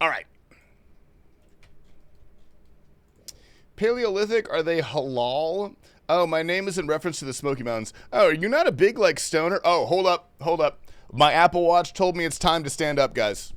All right. Paleolithic, are they halal? Oh, my name is in reference to the Smoky Mountains. Oh, you're not a big, like, stoner? Oh, hold up, hold up. My Apple Watch told me it's time to stand up, guys.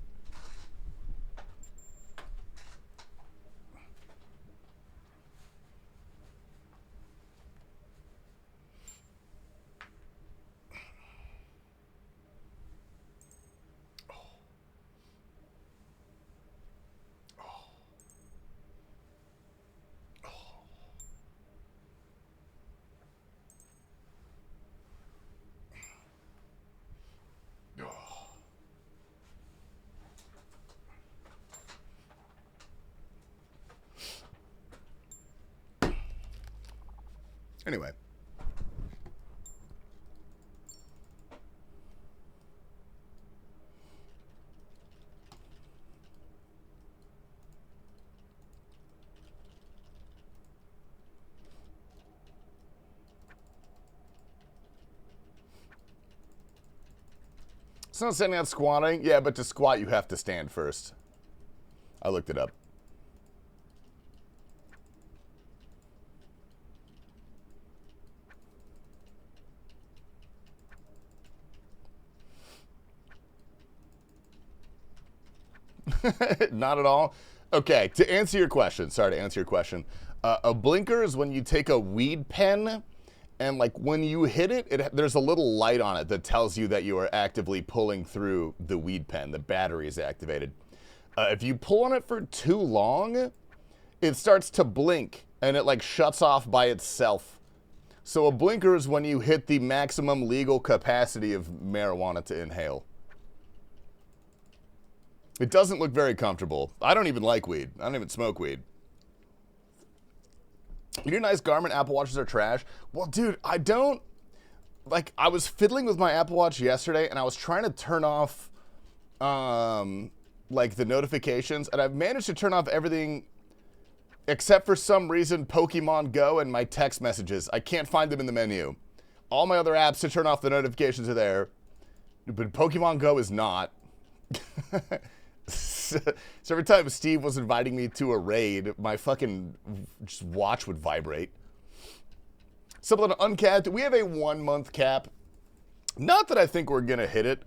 Anyway. It's not standing out squatting. Yeah, but to squat, you have to stand first. I looked it up. Not at all. Okay, to answer your question, sorry to answer your question. A blinker is when you take a weed pen and like when you hit it, there's a little light on it that tells you that you are actively pulling through the weed pen. The battery is activated. If you pull on it for too long, it starts to blink and it like shuts off by itself. So a blinker is when you hit the maximum legal capacity of marijuana to inhale. It doesn't look very comfortable. I don't even like weed. I don't even smoke weed. You need a nice Garmin. Apple Watches are trash. Well, dude, I don't... Like, I was fiddling with my Apple Watch yesterday, and I was trying to turn off, like, the notifications, and I've managed to turn off everything except for some reason Pokemon Go and my text messages. I can't find them in the menu. All my other apps to turn off the notifications are there, but Pokemon Go is not. So every time Steve was inviting me to a raid, my fucking just watch would vibrate. Something uncapped. We have a 1 month cap. Not that I think we're gonna hit it.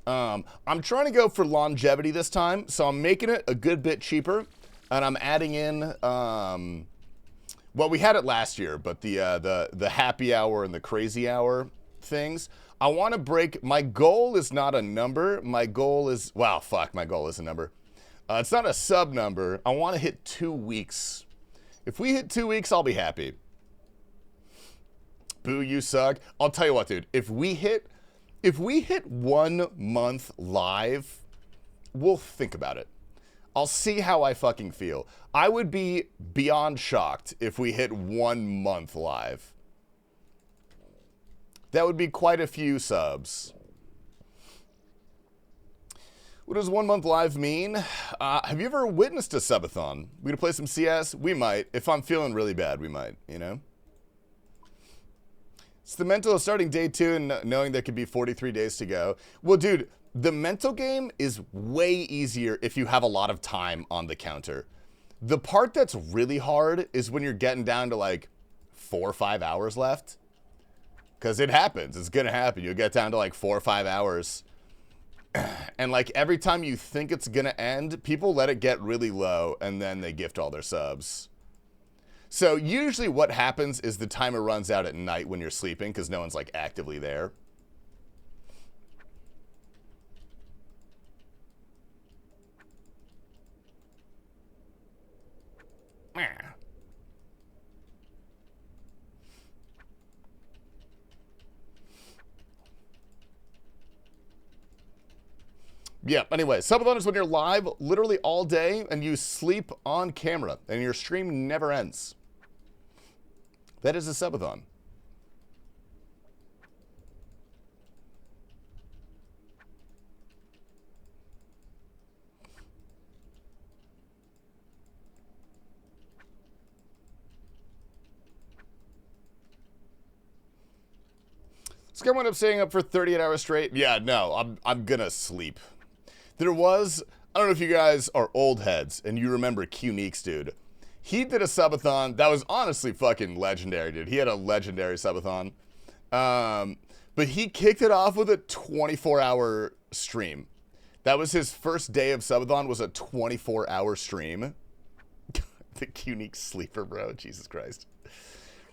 I'm trying to go for longevity this time, so I'm making it a good bit cheaper, and I'm adding in. Well, we had it last year, but the happy hour and the crazy hour things. I want to break. My goal is not a number. My goal is, wow, fuck. My goal is a number. It's not a sub number. I want to hit 2 weeks. If we hit 2 weeks, I'll be happy. Boo, you suck. I'll tell you what, dude. If we hit 1 month live, we'll think about it. I'll see how I fucking feel. I would be beyond shocked if we hit 1 month live. That would be quite a few subs. What does 1 month live mean? Have you ever witnessed a subathon? We gonna play some CS? We might. If I'm feeling really bad, we might, you know? It's the mental of starting day 2 and knowing there could be 43 days to go. Well, dude, the mental game is way easier if you have a lot of time on the counter. The part that's really hard is when you're getting down to like 4 or 5 hours left. Because it happens. It's going to happen. You'll get down to like 4 or 5 hours. And like every time you think it's going to end, people let it get really low and then they gift all their subs. So usually what happens is the timer runs out at night when you're sleeping because no one's like actively there. Yeah, anyway, Subathon is when you're live literally all day and you sleep on camera and your stream never ends. That is a Subathon. This guy wound up staying up for 38 hours straight. Yeah, no, I'm gonna sleep. There was, I don't know if you guys are old heads and you remember Q-Neeks, dude. He did a subathon that was honestly fucking legendary, dude. He had a legendary subathon. But he kicked it off with a 24-hour stream. That was his first day of subathon, was a 24-hour stream. The Q-Neeks sleeper, bro. Jesus Christ.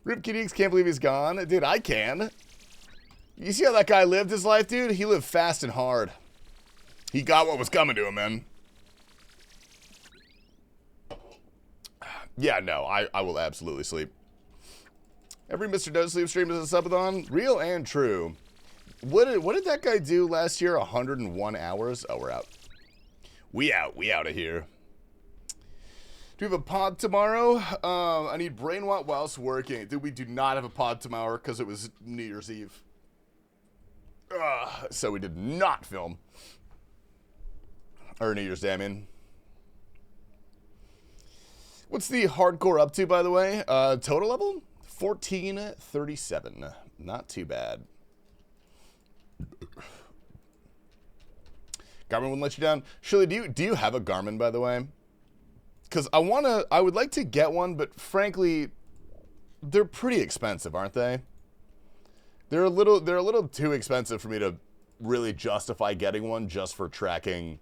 Rip Q-Neeks, can't believe he's gone. Dude, I can. You see how that guy lived his life, dude? He lived fast and hard. He got what was coming to him, man. Yeah, no, I will absolutely sleep. Every Mr. Does Sleep stream is a subathon. Real and true. What did that guy do last year? 101 hours? Oh, we're out. We out of here. Do we have a pod tomorrow? I need brainwatt whilst working. Dude, we do not have a pod tomorrow because it was New Year's Eve. So we did not film. Or New Year's Day, I mean. What's the hardcore up to, by the way? Total level? 1437. Not too bad. Garmin wouldn't let you down. Shirley, do you have a Garmin, by the way? Because I would like to get one, but frankly, they're pretty expensive, aren't they? They're a little too expensive for me to really justify getting one just for tracking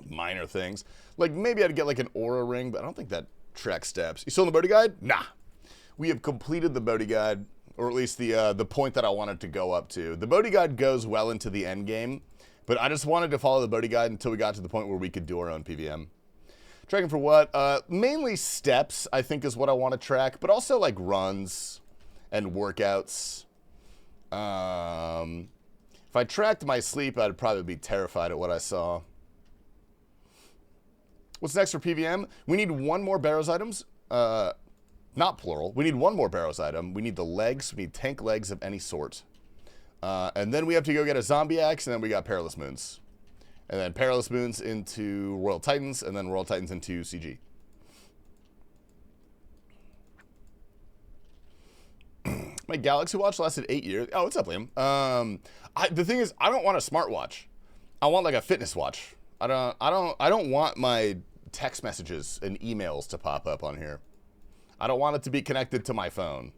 minor things. Like, maybe I'd get like an Aura ring, but I don't think that tracks steps. You still in the Bodhi Guide? Nah. We have completed the Bodhi Guide, or at least the point that I wanted to go up to. The Bodhi Guide goes well into the end game, but I just wanted to follow the Bodhi Guide until we got to the point where we could do our own PVM. Tracking for what? Mainly steps, I think, is what I want to track, but also like runs and workouts. If I tracked my sleep, I'd probably be terrified at what I saw. What's next for PVM? We need one more Barrows items. Not plural. We need one more Barrows item. We need the legs. We need tank legs of any sort. And then we have to go get a zombie axe, and then we got Perilous Moons. And then Perilous Moons into Royal Titans, and then Royal Titans into CG. My Galaxy Watch lasted 8 years. Oh, what's up, Liam? The thing is, I don't want a smartwatch. I want like a fitness watch. I don't want my text messages and emails to pop up on here. I don't want it to be connected to my phone.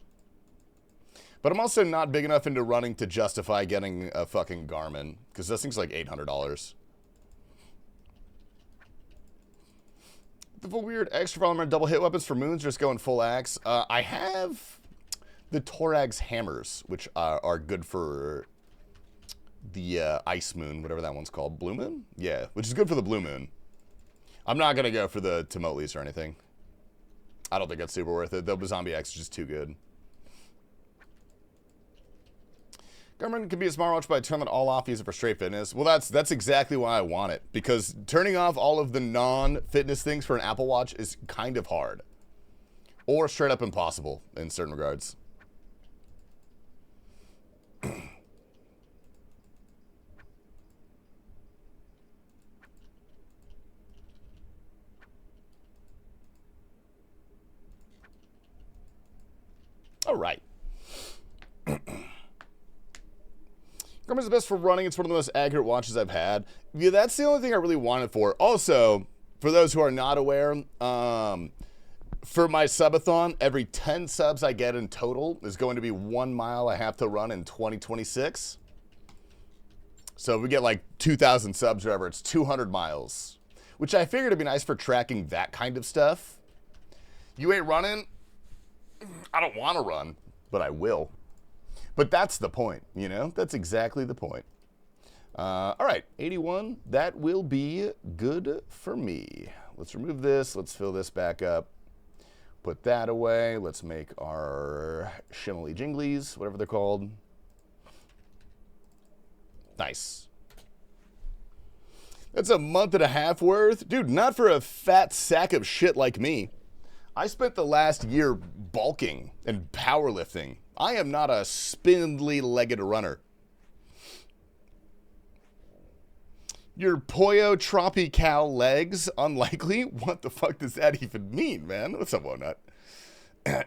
But I'm also not big enough into running to justify getting a fucking Garmin, because those things are like $800. The weird extra armor double hit weapons for moons, just going full axe. I have the Torag's hammers, which are good for the ice moon, whatever that one's called. Blue moon? Yeah, which is good for the blue moon. I'm not going to go for the Timotlis or anything. I don't think that's super worth it. The zombie axe is just too good. Garmin can be a smartwatch, but I turn it all off, use it for straight fitness. Well, that's exactly why I want it, because turning off all of the non-fitness things for an Apple Watch is kind of hard. Or straight up impossible in certain regards. All right. Garmin's the best for running. It's one of the most accurate watches I've had. Yeah, that's the only thing I really want it for. Also, for those who are not aware, for my subathon, every 10 subs I get in total is going to be 1 mile I have to run in 2026. So if we get like 2,000 subs or whatever, it's 200 miles, which I figured would be nice for tracking that kind of stuff. You ain't running? I don't want to run, but I will. But that's the point, you know? That's exactly the point. All right, 81. That will be good for me. Let's remove this. Let's fill this back up. Put that away. Let's make our shimmly jinglies, whatever they're called. Nice. That's a month and a half worth. Dude, not for a fat sack of shit like me. I spent the last year bulking and powerlifting. I am not a spindly-legged runner. Your Pollo Tropical legs? Unlikely? What the fuck does that even mean, man? What's up, Wonut?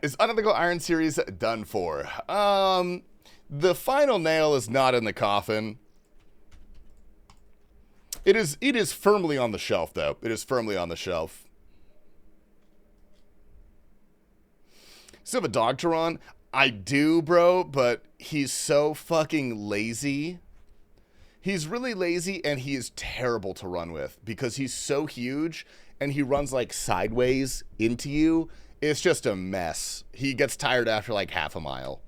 Is Unethical Iron Series done for? The final nail is not in the coffin. It is firmly on the shelf, though. It is firmly on the shelf. Still have a dog to run? I do, bro, but he's so fucking lazy. He's really lazy, and he is terrible to run with because he's so huge, and he runs, like, sideways into you. It's just a mess. He gets tired after, like, half a mile.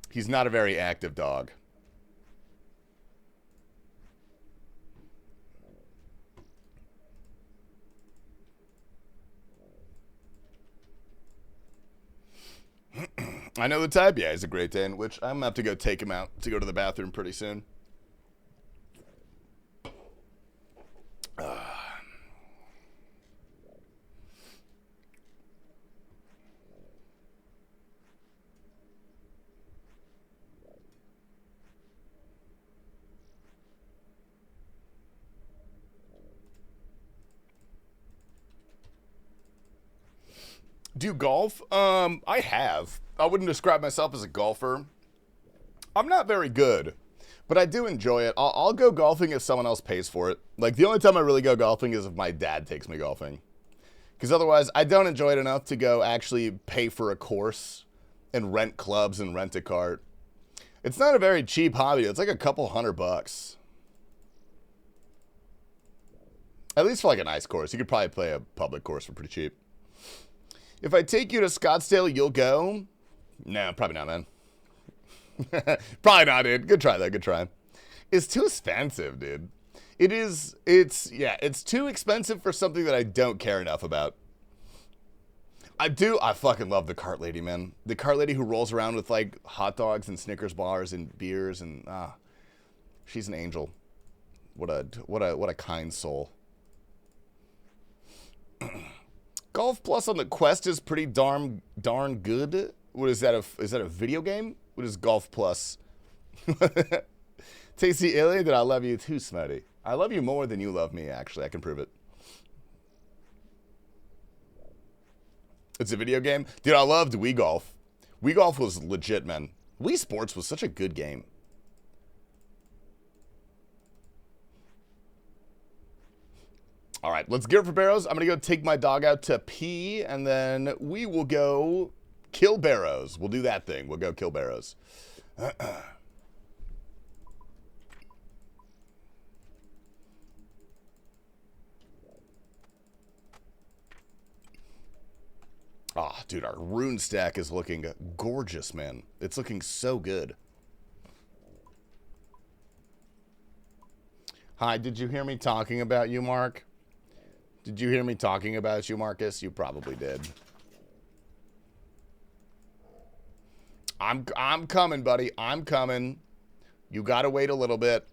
He's not a very active dog. I know the type. Yeah, he's a Great Dane, which I'm going to have to go take him out to go to the bathroom pretty soon. Do golf? I have. I wouldn't describe myself as a golfer. I'm not very good, but I do enjoy it. I'll go golfing if someone else pays for it. Like, the only time I really go golfing is if my dad takes me golfing. Because otherwise, I don't enjoy it enough to go actually pay for a course and rent clubs and rent a cart. It's not a very cheap hobby. It's like a couple $100. At least for like a nice course. You could probably play a public course for pretty cheap. If I take you to Scottsdale, you'll go? No, probably not, man. Probably not, dude. Good try, though. Good try. It's too expensive, dude. It's too expensive for something that I don't care enough about. I fucking love the cart lady, man. The cart lady who rolls around with, like, hot dogs and Snickers bars and beers and, she's an angel. What a kind soul. Golf Plus on the Quest is pretty darn good. What is that? Is that a video game? What is Golf Plus? Tasty Alien, that I love you too, Smarty. I love you more than you love me, actually. I can prove it. It's a video game? Dude, I loved Wii Golf. Wii Golf was legit, man. Wii Sports was such a good game. All right, let's get it for Barrows. I'm going to go take my dog out to pee, and then we will go kill Barrows. We'll do that thing. We'll go kill Barrows. Oh, dude, our rune stack is looking gorgeous, man. It's looking so good. Hi, did you hear me talking about you, Mark? Did you hear me talking about you, Marcus? You probably did. I'm coming, buddy. I'm coming. You gotta wait a little bit.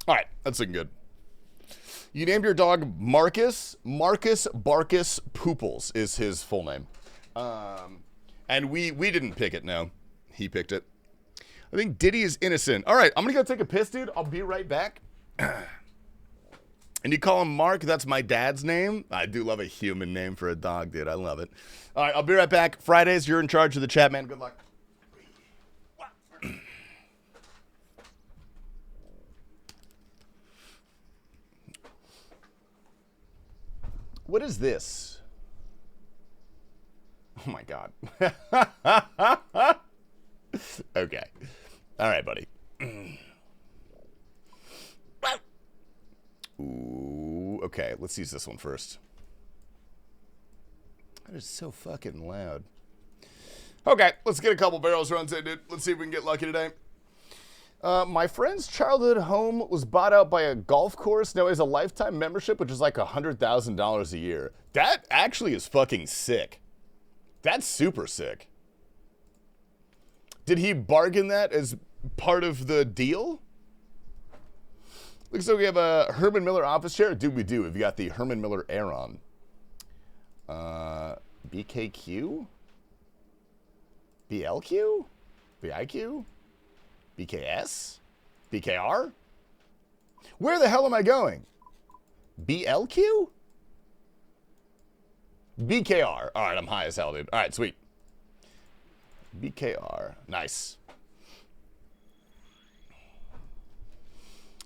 All right, that's looking good. You named your dog Marcus. Marcus Barkus Pooples is his full name. And we didn't pick it, no. He picked it. I think Diddy is innocent. All right, I'm going to go take a piss, dude. I'll be right back. And you call him Mark? That's my dad's name? I do love a human name for a dog, dude. I love it. All right, I'll be right back. Fridays, you're in charge of the chat, man. Good luck. What is this? Oh, my God. Okay. All right, buddy. Ooh, okay, let's use this one first. That is so fucking loud. Okay, let's get a couple barrels runs in, dude. Let's see if we can get lucky today. My friend's childhood home was bought out by a golf course. Now he has a lifetime membership, which is like $100,000 a year. That actually is fucking sick. That's super sick. Did he bargain that as part of the deal? Looks like we have a Herman Miller office chair. Dude, we do. We've got the Herman Miller Aeron. BKQ? BLQ? BIQ? BKS? BKR? Where the hell am I going? BLQ? BKR. All right, I'm high as hell, dude. All right, sweet. BKR. Nice.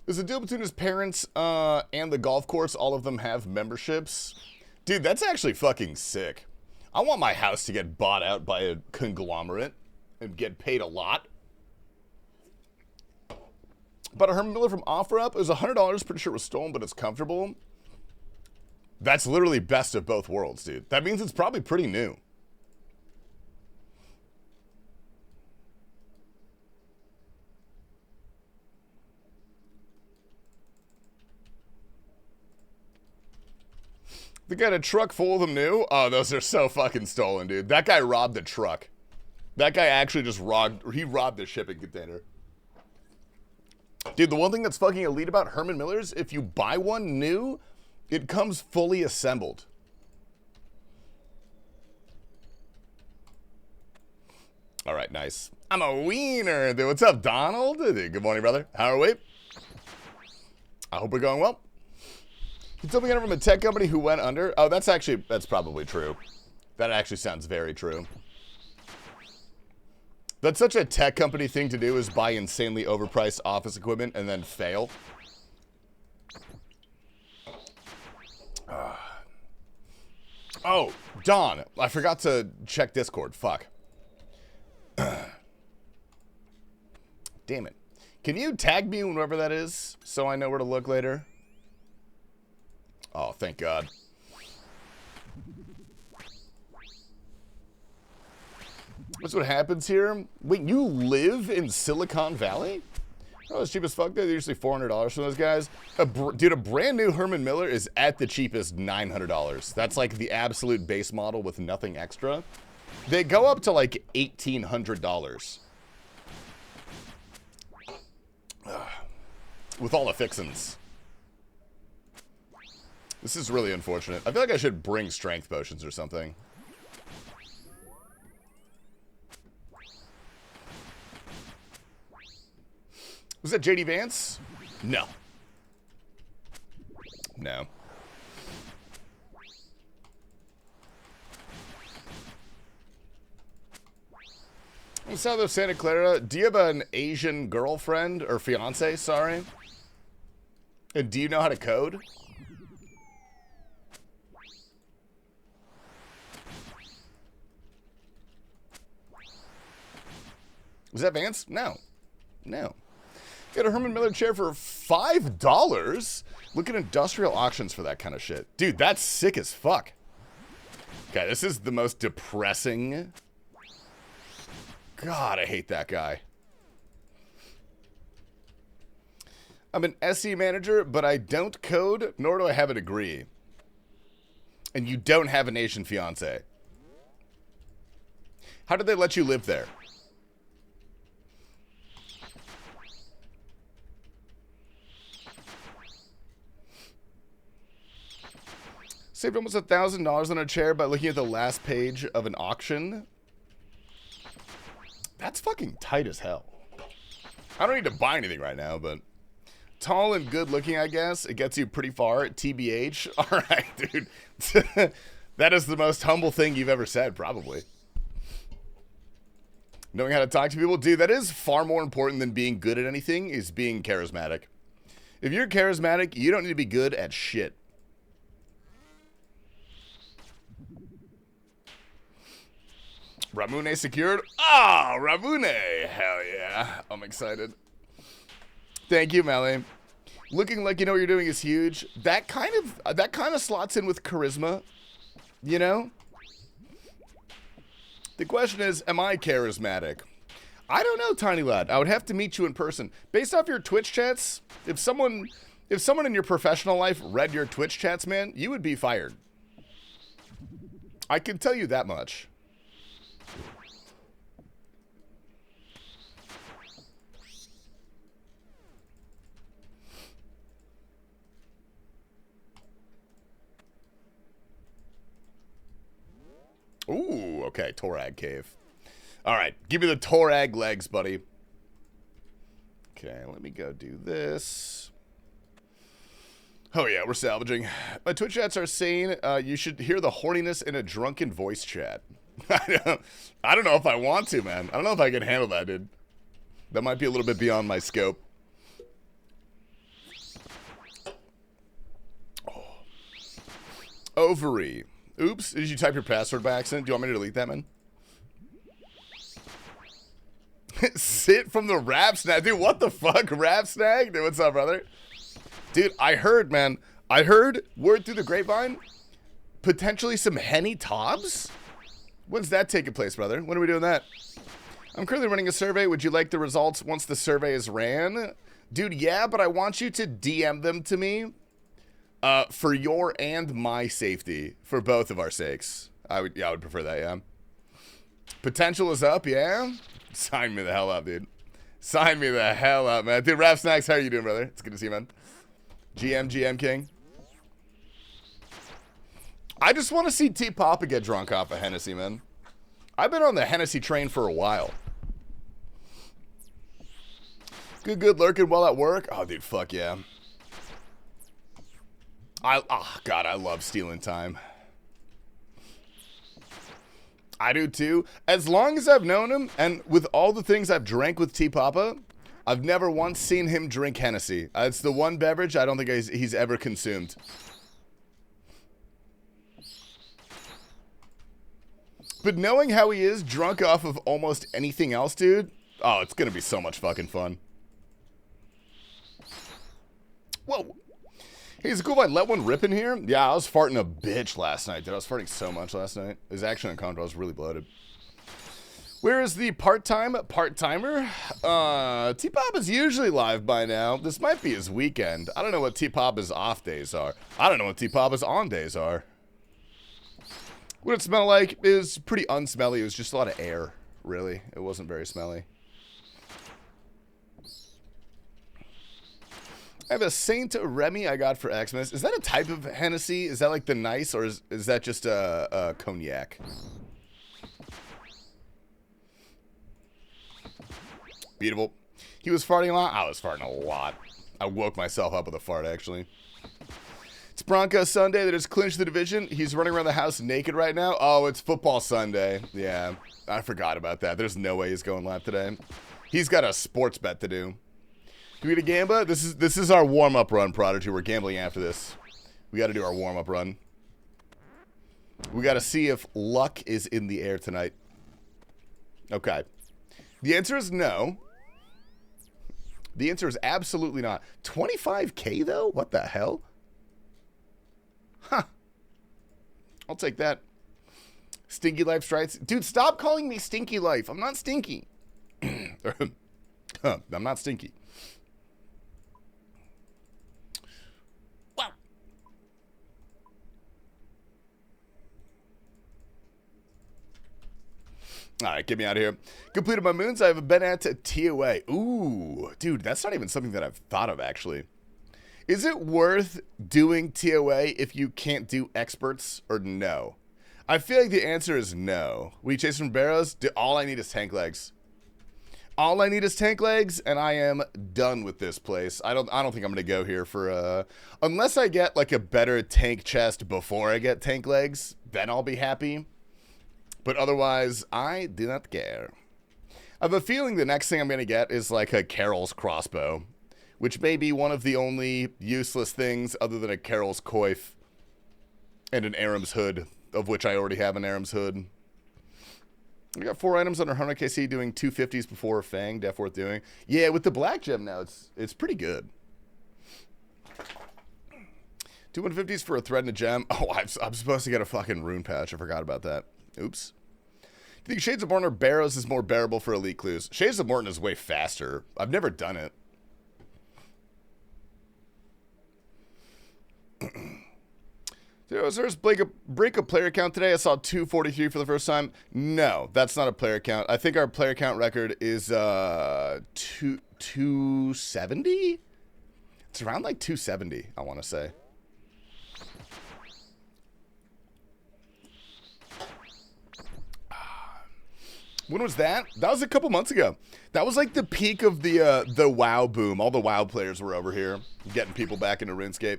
There's a deal between his parents and the golf course. All of them have memberships. Dude, that's actually fucking sick. I want my house to get bought out by a conglomerate and get paid a lot. But a Herman Miller from OfferUp, it was $100. Pretty sure it was stolen, but it's comfortable. That's literally best of both worlds, dude. That means it's probably pretty new. They got a truck full of them new. Oh, those are so fucking stolen, dude. That guy robbed the truck. That guy actually just robbed the shipping container. Dude, the one thing that's fucking elite about Herman Millers, if you buy one new, it comes fully assembled. All right, nice. I'm a wiener. Dude, what's up, Donald? Dude, good morning, brother. How are we? I hope we're going well. Can something get from a tech company who went under? Oh, that's probably true. That actually sounds very true. That's such a tech company thing to do, is buy insanely overpriced office equipment and then fail. Oh, Don, I forgot to check Discord. Fuck. Damn it. Can you tag me whenever that is so I know where to look later? Oh, thank God. That's what happens here. Wait, you live in Silicon Valley? Oh, it's cheap as fuck. They're usually $400 for those guys. Dude, a brand new Herman Miller is at the cheapest $900. That's like the absolute base model with nothing extra. They go up to like $1,800. With all the fixins. This is really unfortunate. I feel like I should bring strength potions or something. Was that JD Vance? No. No. In south of Santa Clara, do you have an Asian girlfriend or fiance? Sorry. And do you know how to code? Was that Vance? No. No. Got a Herman Miller chair for $5? Look at industrial auctions for that kind of shit. Dude, that's sick as fuck. Okay, this is the most depressing. God, I hate that guy. I'm an SE manager, but I don't code, nor do I have a degree. And you don't have an Asian fiance. How did they let you live there? Saved almost $1,000 on a chair by looking at the last page of an auction. That's fucking tight as hell. I don't need to buy anything right now, but tall and good looking, I guess. It gets you pretty far at TBH. All right, dude. That is the most humble thing you've ever said, probably. Knowing how to talk to people. Dude, that is far more important than being good at anything, is being charismatic. If you're charismatic, you don't need to be good at shit. Ramune secured. Ah, Ramune. Hell yeah. I'm excited. Thank you, Melly. Looking like you know what you're doing is huge. That kind of slots in with charisma, you know? The question is, am I charismatic? I don't know, Tiny Lad. I would have to meet you in person. Based off your Twitch chats, if someone in your professional life read your Twitch chats, man, you would be fired. I can tell you that much. Ooh, okay, Torag Cave. All right, give me the Torag legs, buddy. Okay, let me go do this. Oh yeah, we're salvaging. My Twitch chats are saying you should hear the horniness in a drunken voice chat. I don't know if I want to, man. I don't know if I can handle that, dude. That might be a little bit beyond my scope. Oh. Ovary. Oops, did you type your password by accident? Do you want me to delete that, man? Sit from the rap snag. Dude, what the fuck? Rap snag? Dude, what's up, brother? Dude, I heard, man. I heard word through the grapevine. Potentially some Henny Tobbs? When's that taking place, brother? When are we doing that? I'm currently running a survey. Would you like the results once the survey is ran? Dude, yeah, but I want you to DM them to me. For your and my safety, for both of our sakes. I would prefer that, yeah. Potential is up, yeah? Sign me the hell up, dude. Sign me the hell up, man. Dude, Rap Snacks, how are you doing, brother? It's good to see you, man. GM King. I just want to see T Papa get drunk off of Hennessy, man. I've been on the Hennessy train for a while. Good lurking while at work. Oh, dude, fuck yeah. Oh, God, I love stealing time. I do, too. As long as I've known him, and with all the things I've drank with T Papa, I've never once seen him drink Hennessy. It's the one beverage I don't think he's ever consumed. But knowing how he is drunk off of almost anything else, dude, oh, it's going to be so much fucking fun. Whoa. Hey, is it cool if I let one rip in here? Yeah, I was farting a bitch last night, dude. I was farting so much last night. It was actually uncomfortable. I was really bloated. Where is the part-timer? T-Pop is usually live by now. This might be his weekend. I don't know what T-Pop's off days are. I don't know what T-Pop's on days are. What it smelled like is pretty unsmelly. It was just a lot of air, really. It wasn't very smelly. I have a Saint Remy I got for Xmas. Is that a type of Hennessy? Is that like the nice, or is that just a cognac? Beautiful. He was farting a lot. I was farting a lot. I woke myself up with a fart, actually. It's Broncos Sunday. They just clinched the division. He's running around the house naked right now. Oh, it's football Sunday. Yeah, I forgot about that. There's no way he's going live today. He's got a sports bet to do. Do we get a gamba? This is our warm-up run, Prodigy. We're gambling after this. We got to do our warm-up run. We got to see if luck is in the air tonight. Okay. The answer is no. The answer is absolutely not. 25K, though? What the hell? Huh. I'll take that. Stinky Life strikes. Dude, stop calling me Stinky Life. I'm not stinky. I'm not stinky. All right, get me out of here. Completed my moons. I have been at TOA. Ooh, dude, that's not even something that I've thought of, actually. Is it worth doing TOA if you can't do experts, or no? I feel like the answer is no. We chase from Barrows. All I need is tank legs. All I need is tank legs, and I am done with this place. I don't think I'm gonna go here for unless I get like a better tank chest before I get tank legs. Then I'll be happy. But otherwise, I do not care. I have a feeling the next thing I'm going to get is like a Carol's crossbow, which may be one of the only useless things other than a Carol's coif and an Aram's hood, of which I already have an Aram's hood. I got 4 items under 100 KC doing 250s before Fang, def worth doing. Yeah, with the black gem now, it's pretty good. Two 150s for a thread and a gem. Oh, I'm supposed to get a fucking rune patch. I forgot about that. Oops. Do you think Shades of Morton or Barrows is more bearable for elite clues? Shades of Morton is way faster. I've never done it. Dude, was there a break a player count today? I saw 243 for the first time. No, that's not a player count. I think our player count record is 270? It's around like 270, I want to say. When was that? That was a couple months ago. That was like the peak of the WoW boom. All the WoW players were over here, getting people back into RuneScape.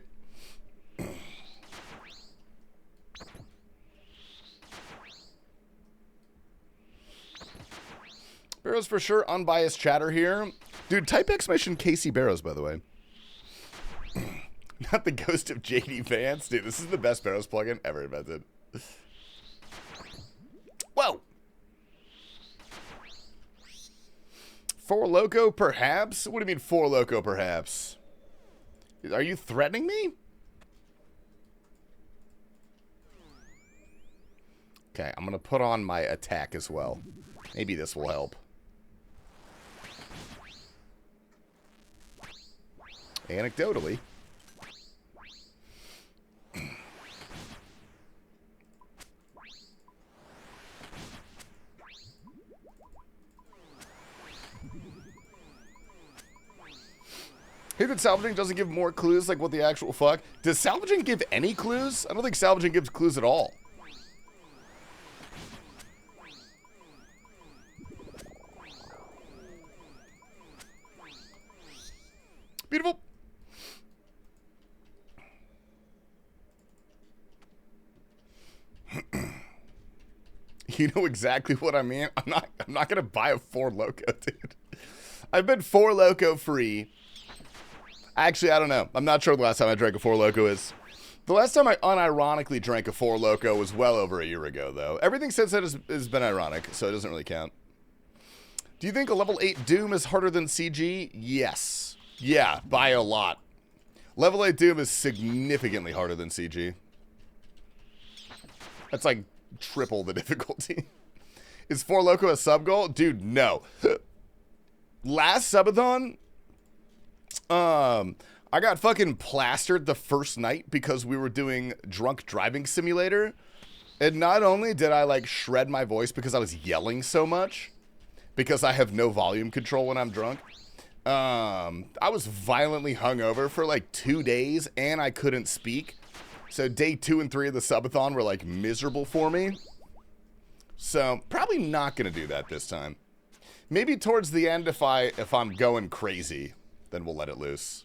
Barrows for sure. Unbiased chatter here. Dude, type exclamation Casey Barrows, by the way. Not the ghost of JD Vance. Dude, this is the best Barrows plugin ever invented. Whoa! Four Loco, perhaps? What do you mean, Four Loco, perhaps? Are you threatening me? Okay, I'm going to put on my attack as well. Maybe this will help. Anecdotally. Hey, that salvaging doesn't give more clues, like what the actual fuck? Does salvaging give any clues? I don't think salvaging gives clues at all. Beautiful. You know exactly what I mean. I'm not gonna buy a Four Loco, dude. I've been Four Loco free. Actually, I don't know. I'm not sure the last time I drank a Four Loco is. The last time I unironically drank a Four Loco was well over a year ago, though. Everything since then has been ironic, so it doesn't really count. Do you think a level 8 Doom is harder than CG? Yes. Yeah, by a lot. Level 8 Doom is significantly harder than CG. That's like triple the difficulty. Is Four Loco a sub goal? Dude, no. Last subathon, I got fucking plastered the first night because we were doing drunk driving simulator. And not only did I like shred my voice because I was yelling so much, because I have no volume control when I'm drunk. I was violently hungover for like 2 days and I couldn't speak. So day 2 and 3 of the subathon were like miserable for me. So probably not gonna do that this time. Maybe towards the end if I'm going crazy, then we'll let it loose.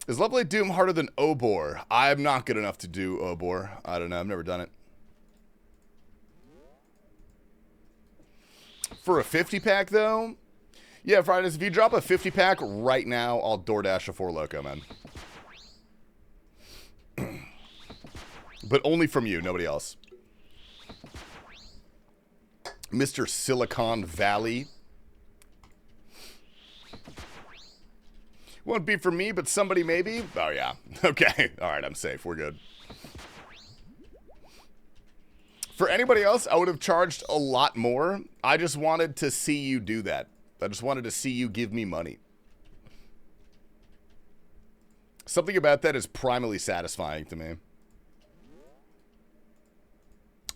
Is level 8 Doom harder than Obor? I'm not good enough to do Obor. I don't know, I've never done it. For a 50-pack, though? Yeah, Fridays, if you drop a 50-pack right now, I'll DoorDash a Four Loco, man. But only from you, nobody else. Mr. Silicon Valley. Won't be for me, but somebody maybe? Oh, yeah. Okay. All right, I'm safe. We're good. For anybody else, I would have charged a lot more. I just wanted to see you do that. I just wanted to see you give me money. Something about that is primally satisfying to me.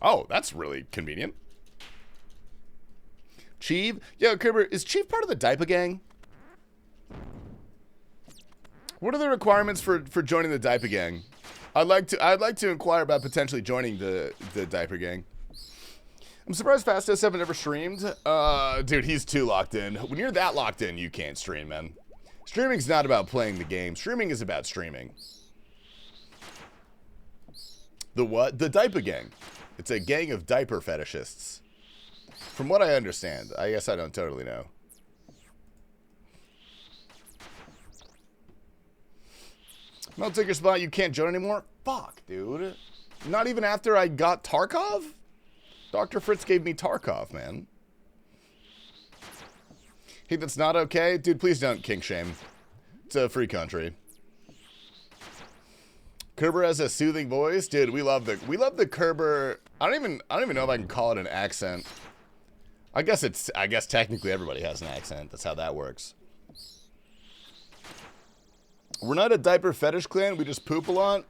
Oh, that's really convenient. Cheeve? Yo, Kerber, is Cheeve part of the Diaper Gang? What are the requirements for joining the Diaper Gang? I'd like to inquire about potentially joining the Diaper Gang. I'm surprised Fastos7 never streamed. Dude, he's too locked in. When you're that locked in, you can't stream, man. Streaming's not about playing the game. Streaming is about streaming. The what? The Diaper Gang. It's a gang of diaper fetishists. From what I understand. I guess I don't totally know. Mel take your spot, you can't join anymore? Fuck, dude. Not even after I got Tarkov? Dr. Fritz gave me Tarkov, man. Hey, that's not okay? Dude, please don't kink shame. It's a free country. Kerber has a soothing voice, dude. We love the Kerber. I don't even know if I can call it an accent. I guess technically everybody has an accent. That's how that works. We're not a diaper fetish clan. We just poop a lot.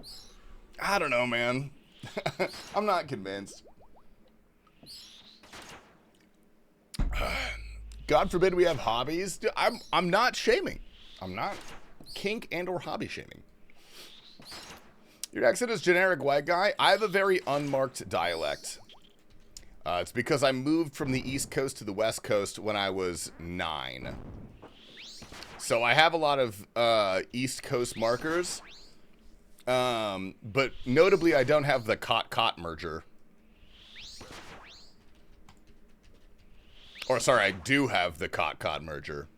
I don't know, man. I'm not convinced. God forbid we have hobbies. Dude, I'm not shaming. I'm not kink and or hobby shaming. Your accent is generic white guy. I have a very unmarked dialect. It's because I moved from the East Coast to the West Coast when I was 9. So I have a lot of East Coast markers. But notably, I don't have the cot merger. Or sorry, I do have the cot merger.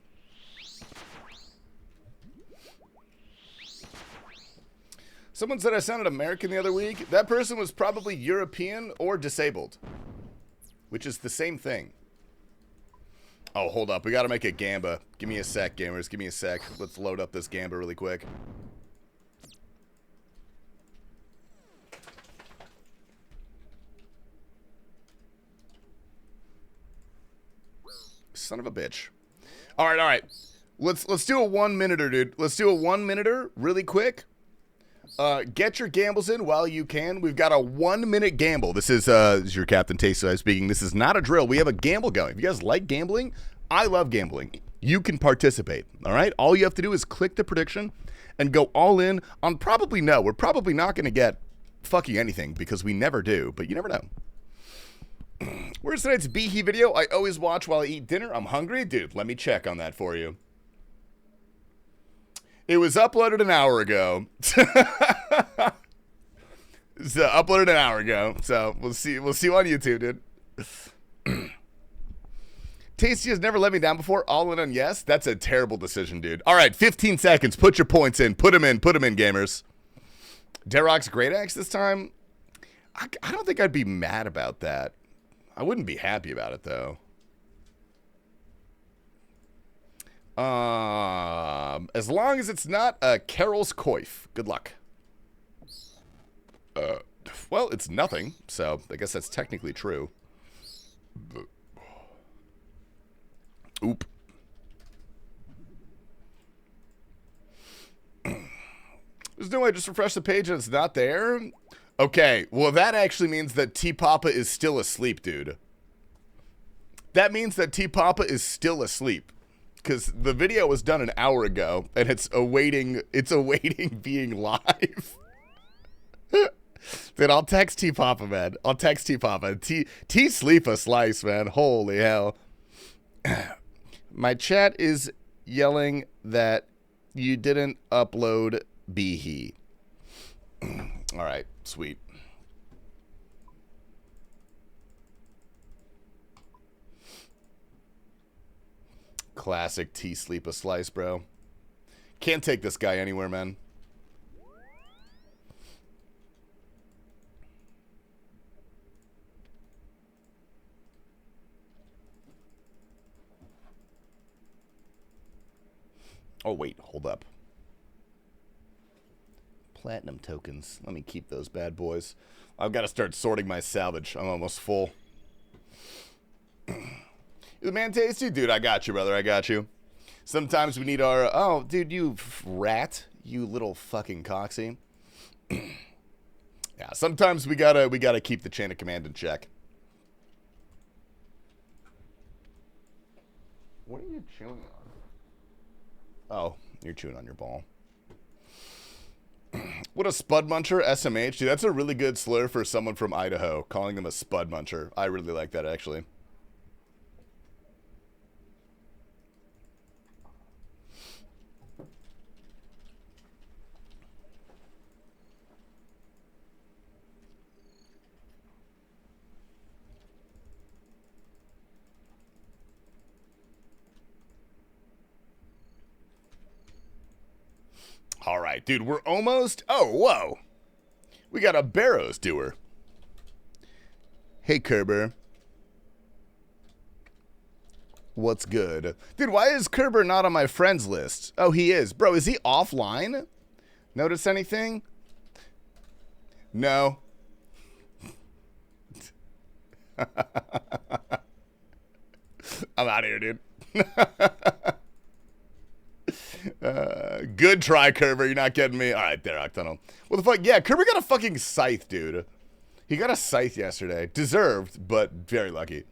Someone said I sounded American the other week. That person was probably European or disabled. Which is the same thing. Oh, hold up. We gotta make a gamba. Give me a sec, gamers. Give me a sec. Let's load up this gamba really quick. Son of a bitch. All right. Let's do a 1-minuter, dude. Let's do a 1-minuter really quick. Get your gambles in while you can. We've got a 1-minute gamble. This is your Captain TastyLife speaking. This is not a drill. We have a gamble going. If you guys like gambling, I love gambling. You can participate. All right. All you have to do is click the prediction and go all in on probably no. We're probably not going to get fucking anything because we never do, but you never know. Where's tonight's Behe video? I always watch while I eat dinner. I'm hungry. Dude, let me check on that for you. It was uploaded an hour ago. Uploaded an hour ago. So we'll see you on YouTube, dude. Tasty has never let me down before. All in on yes. That's a terrible decision, dude. All right, 15 seconds. Put your points in. Put them in, gamers. Darrock's great axe this time. I don't think I'd be mad about that. I wouldn't be happy about it, though. As long as it's not a Carol's coif. Good luck. Well, it's nothing, so I guess that's technically true. Oop. There's no way I just refresh the page and it's not there? Okay, well that actually means that T-Papa is still asleep, dude. That means that T-Papa is still asleep. Because the video was done an hour ago, and it's awaiting being live. Dude, I'll text T-Papa, man. I'll text T-Papa. T-Sleep a slice, man. Holy hell. My chat is yelling that you didn't upload Behe. All right, sweet. Classic T-Sleep a slice, bro. Can't take this guy anywhere, man. Oh, wait, hold up. Platinum tokens. Let me keep those bad boys. I've got to start sorting my salvage. I'm almost full. The man tasty? Dude, I got you, brother. I got you. Sometimes we need our... Oh, dude, you rat. You little fucking coxie. Yeah, sometimes we gotta keep the chain of command in check. What are you chewing on? Oh, you're chewing on your ball. What a spud muncher, SMH. Dude, that's a really good slur for someone from Idaho, calling them a spud muncher. I really like that, actually. All right, dude, we're almost... Oh, whoa. We got a Barrows doer. Hey, Kerber. What's good? Dude, why is Kerber not on my friends list? Oh, he is. Bro, is he offline? Notice anything? No. I'm out of here, dude. Good try, Kerber. You're not getting me. All right, there, Octunnel. What the fuck? Yeah, Kerber got a fucking scythe, dude. He got a scythe yesterday. Deserved, but very lucky.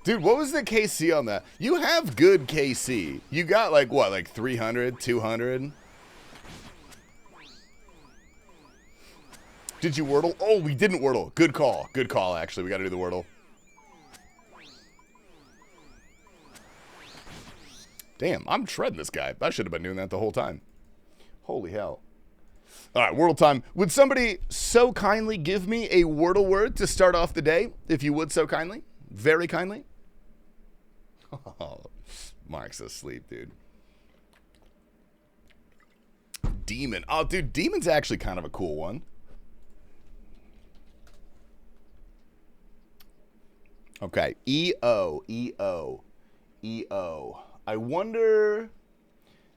Dude, what was the KC on that? You have good KC. You got like, what, like 300, 200? Did you Wordle? Oh, we didn't Wordle. Good call. Good call, actually. We got to do the Wordle. Damn, I'm shredding this guy. I should have been doing that the whole time. Holy hell. All right, Wordle time. Would somebody so kindly give me a Wordle word to start off the day, if you would so kindly? Very kindly. Oh, Mark's asleep, dude. Demon. Oh, dude, Demon's actually kind of a cool one. Okay, E-O, E-O, E-O. I wonder,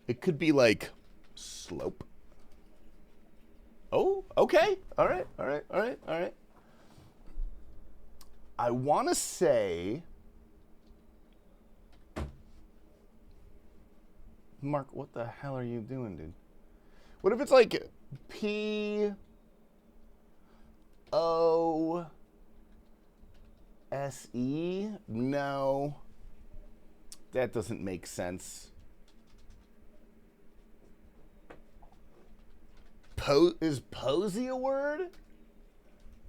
it could be like slope. Oh, okay. All right, all right, all right, all right. I want to say... Mark, what the hell are you doing, dude? What if it's like P-O-S-E? No. That doesn't make sense. Is posy a word?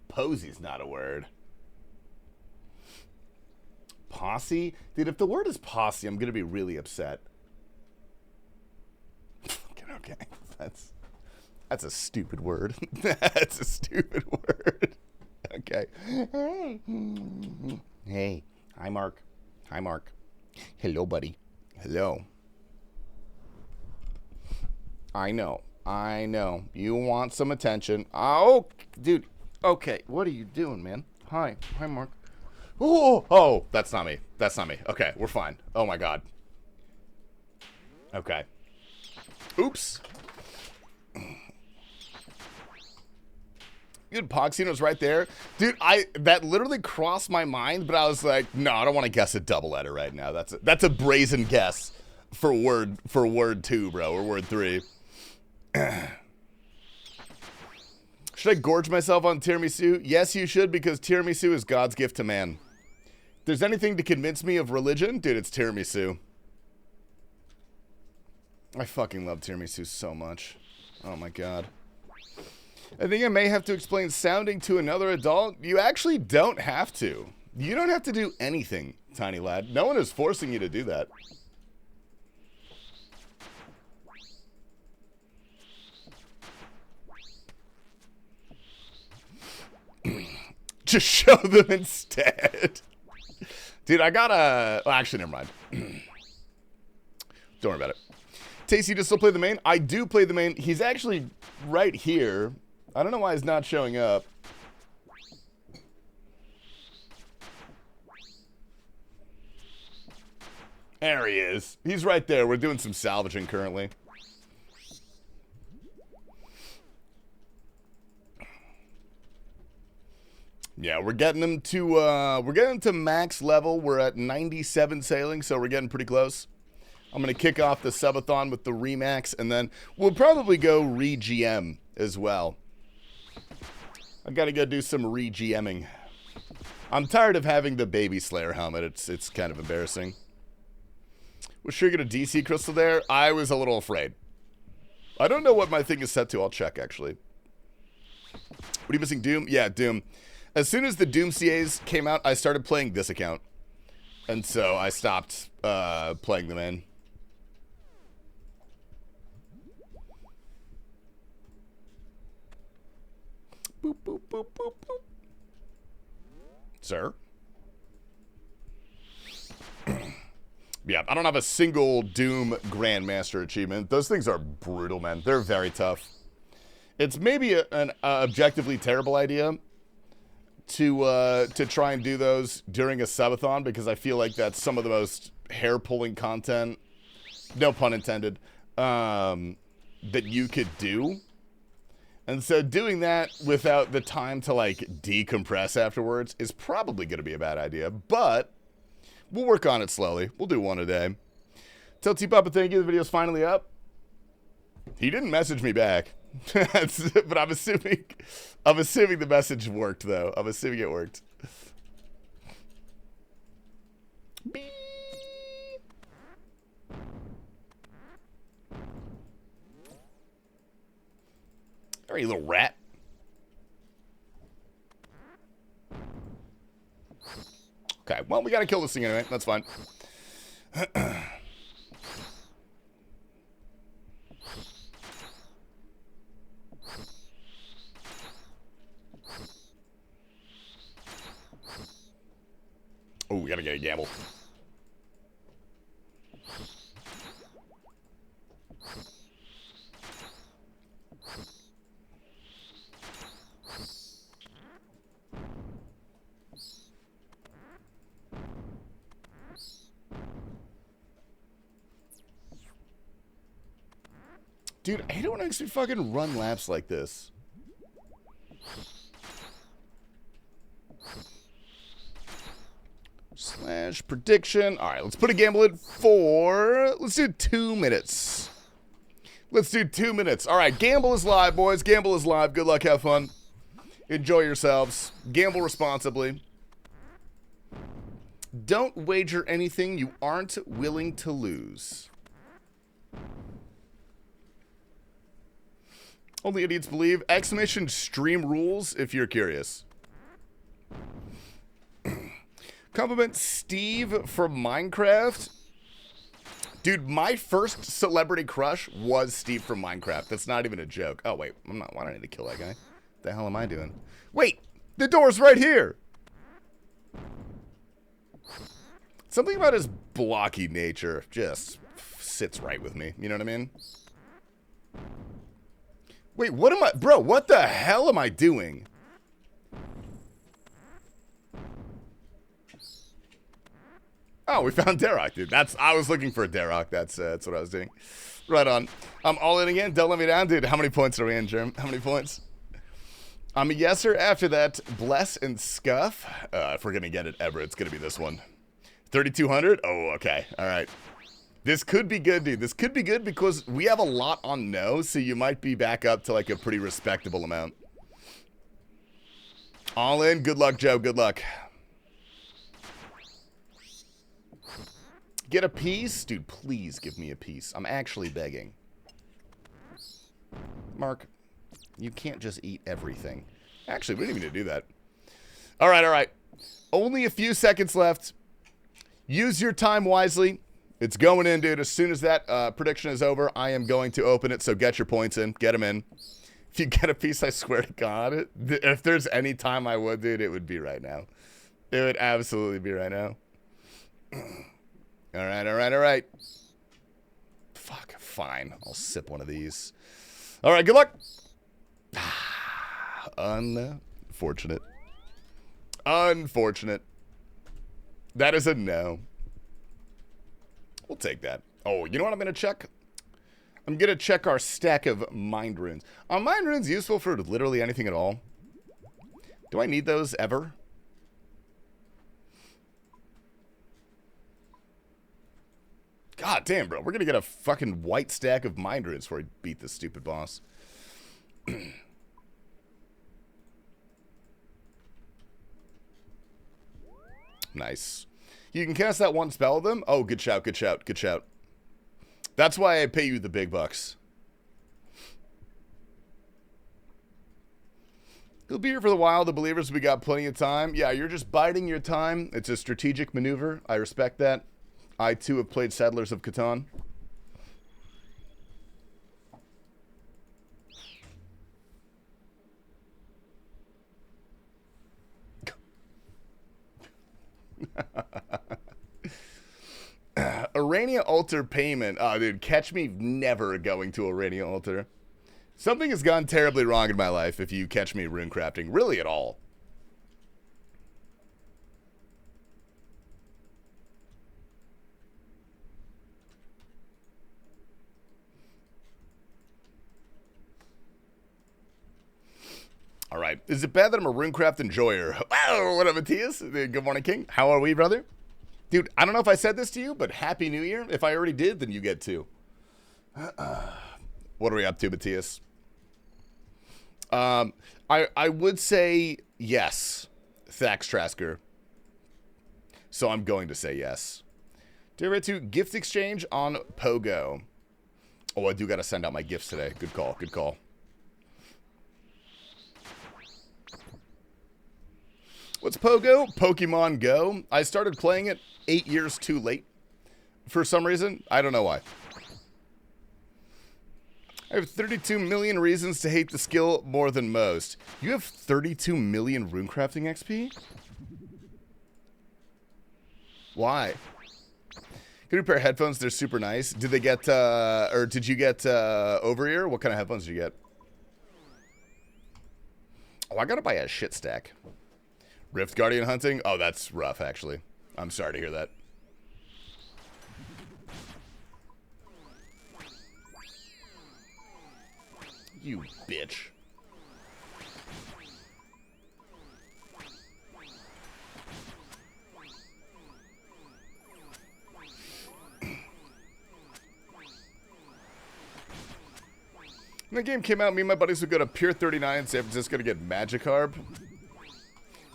Posy's not a word. Posse? Dude, if the word is posse, I'm going to be really upset. Okay, that's a stupid word. That's a stupid word. Okay. Hey. Hi, Mark. Hi, Mark. Hello, buddy. Hello. I know. You want some attention. Oh, dude. Okay, what are you doing, man? Hi. Hi, Mark. Oh, that's not me. That's not me. Okay, we're fine. Oh, my God. Okay. Oops. Good, Poxino's right there. Dude, that literally crossed my mind, but I was like, no, I don't want to guess a double letter right now. That's a brazen guess for word 2, bro, or word 3. Should I gorge myself on tiramisu? Yes, you should, because tiramisu is God's gift to man. If there's anything to convince me of religion, dude, it's tiramisu. I fucking love tiramisu so much. Oh my God. I think I may have to explain sounding to another adult. You actually don't have to. You don't have to do anything, tiny lad. No one is forcing you to do that. Just show them instead. Dude, I gotta... Well, actually, never mind. Don't worry about it. Tasty, does still play the main? I do play the main. He's actually right here. I don't know why he's not showing up. There he is. He's right there. We're doing some salvaging currently. Yeah, we're getting him to max level. We're at 97 sailing, so we're getting pretty close. I'm going to kick off the subathon with the Remax, and then we'll probably go re-GM as well. I got to go do some re-GMing. I'm tired of having the Baby Slayer helmet. It's kind of embarrassing. Was sure you get a DC crystal there? I was a little afraid. I don't know what my thing is set to. I'll check, actually. What are you missing, Doom? Yeah, Doom. As soon as the Doom CAs came out, I started playing this account. And so I stopped playing them in. Boop, boop, boop, boop, boop. Sir? Yeah, I don't have a single Doom Grandmaster achievement. Those things are brutal, man. They're very tough. It's maybe an objectively terrible idea to try and do those during a subathon, because I feel like that's some of the most hair-pulling content, no pun intended, that you could do. And so doing that without the time to, like, decompress afterwards is probably going to be a bad idea. But we'll work on it slowly. We'll do one a day. Tell T-Papa thank you. The video's finally up. He didn't message me back. But I'm assuming the message worked, though. I'm assuming it worked. Beep. All right, you little rat. Okay, well, we gotta kill this thing anyway. That's fine. Oh, we gotta get a gamble. Dude, I hate it when it makes me fucking run laps like this. Slash prediction. All right, let's put a gamble in for... Let's do 2 minutes. Let's do 2 minutes. All right, gamble is live, boys. Gamble is live. Good luck. Have fun. Enjoy yourselves. Gamble responsibly. Don't wager anything you aren't willing to lose. Only idiots believe. Exclamation stream rules if you're curious. Compliment Steve from Minecraft. Dude, my first celebrity crush was Steve from Minecraft. That's not even a joke. Oh, wait. I'm not. Why do I need to kill that guy? What the hell am I doing? Wait! The door's right here! Something about his blocky nature just sits right with me. You know what I mean? Wait, what am I... Bro, what the hell am I doing? Oh, we found Darrock, dude. I was looking for a Darrock. That's what I was doing. Right on. I'm all in again. Don't let me down, dude. How many points are we in, Germ? How many points? I'm a yeser after that. Bless and Scuff. If we're going to get it ever, it's going to be this one. 3,200? Oh, okay. All right. This could be good, dude. This could be good because we have a lot on no, so you might be back up to like a pretty respectable amount. All in. Good luck, Joe. Good luck. Get a piece? Dude, please give me a piece. I'm actually begging. Mark, you can't just eat everything. Actually, we didn't even need to do that. All right, all right. Only a few seconds left. Use your time wisely. It's going in, dude. As soon as that prediction is over, I am going to open it, so get your points in. Get them in. If you get a piece, I swear to God, if there's any time I would, dude, it would be right now. It would absolutely be right now. All right, all right, all right. Fuck, fine. I'll sip one of these. All right, good luck. Unfortunate. Unfortunate. That is a no. We'll take that. Oh, you know what I'm going to check? I'm going to check our stack of mind runes. Are mind runes useful for literally anything at all? Do I need those ever? God damn, bro. We're going to get a fucking white stack of mind runes before we beat this stupid boss. Nice. You can cast that one spell of them? Oh, good shout, good shout, good shout. That's why I pay you the big bucks. You'll be here for the while, the believers. We got plenty of time. Yeah, you're just biding your time. It's a strategic maneuver. I respect that. I, too, have played Settlers of Catan. Arania Altar payment. Oh, dude, catch me never going to Arania Altar. Something has gone terribly wrong in my life if you catch me rune crafting, really at all. All right. Is it bad that I'm a runecraft enjoyer? Wow, what up, Matthias? Good morning, King. How are we, brother? Dude, I don't know if I said this to you, but Happy New Year. If I already did, then you get two. What are we up to, Matthias? I would say yes, Thax Trasker. So I'm going to say yes. Dare to gift exchange on Pogo. Oh, I do got to send out my gifts today. Good call, good call. What's Pogo? Pokemon Go. I started playing it 8 years too late. For some reason. I don't know why. I have 32 million reasons to hate the skill more than most. You have 32 million runecrafting XP? Why? Good pair of headphones. They're super nice. Did they get, or did you get over-ear? What kind of headphones did you get? Oh, I gotta buy a shit stack. Rift Guardian hunting? Oh, that's rough, actually. I'm sorry to hear that. You bitch. When the game came out, me and my buddies would go to Pier 39 in San Francisco to get Magikarp.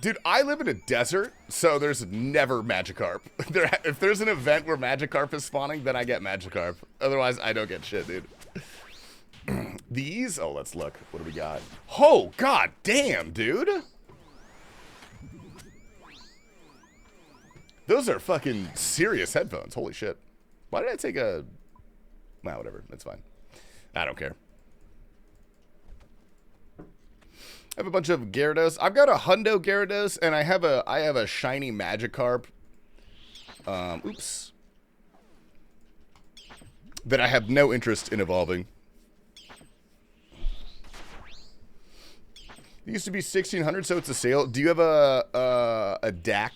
Dude, I live in a desert, so there's never Magikarp. If there's an event where Magikarp is spawning, then I get Magikarp. Otherwise, I don't get shit, dude. These? Oh, let's look. What do we got? Oh, god damn, dude. Those are fucking serious headphones. Holy shit. Why did I take a... Nah, whatever. It's fine. I don't care. I have a bunch of Gyarados. I've got a Hundo Gyarados, and I have a shiny Magikarp. Oops. That I have no interest in evolving. It used to be 1,600, so it's a sale. Do you have a DAC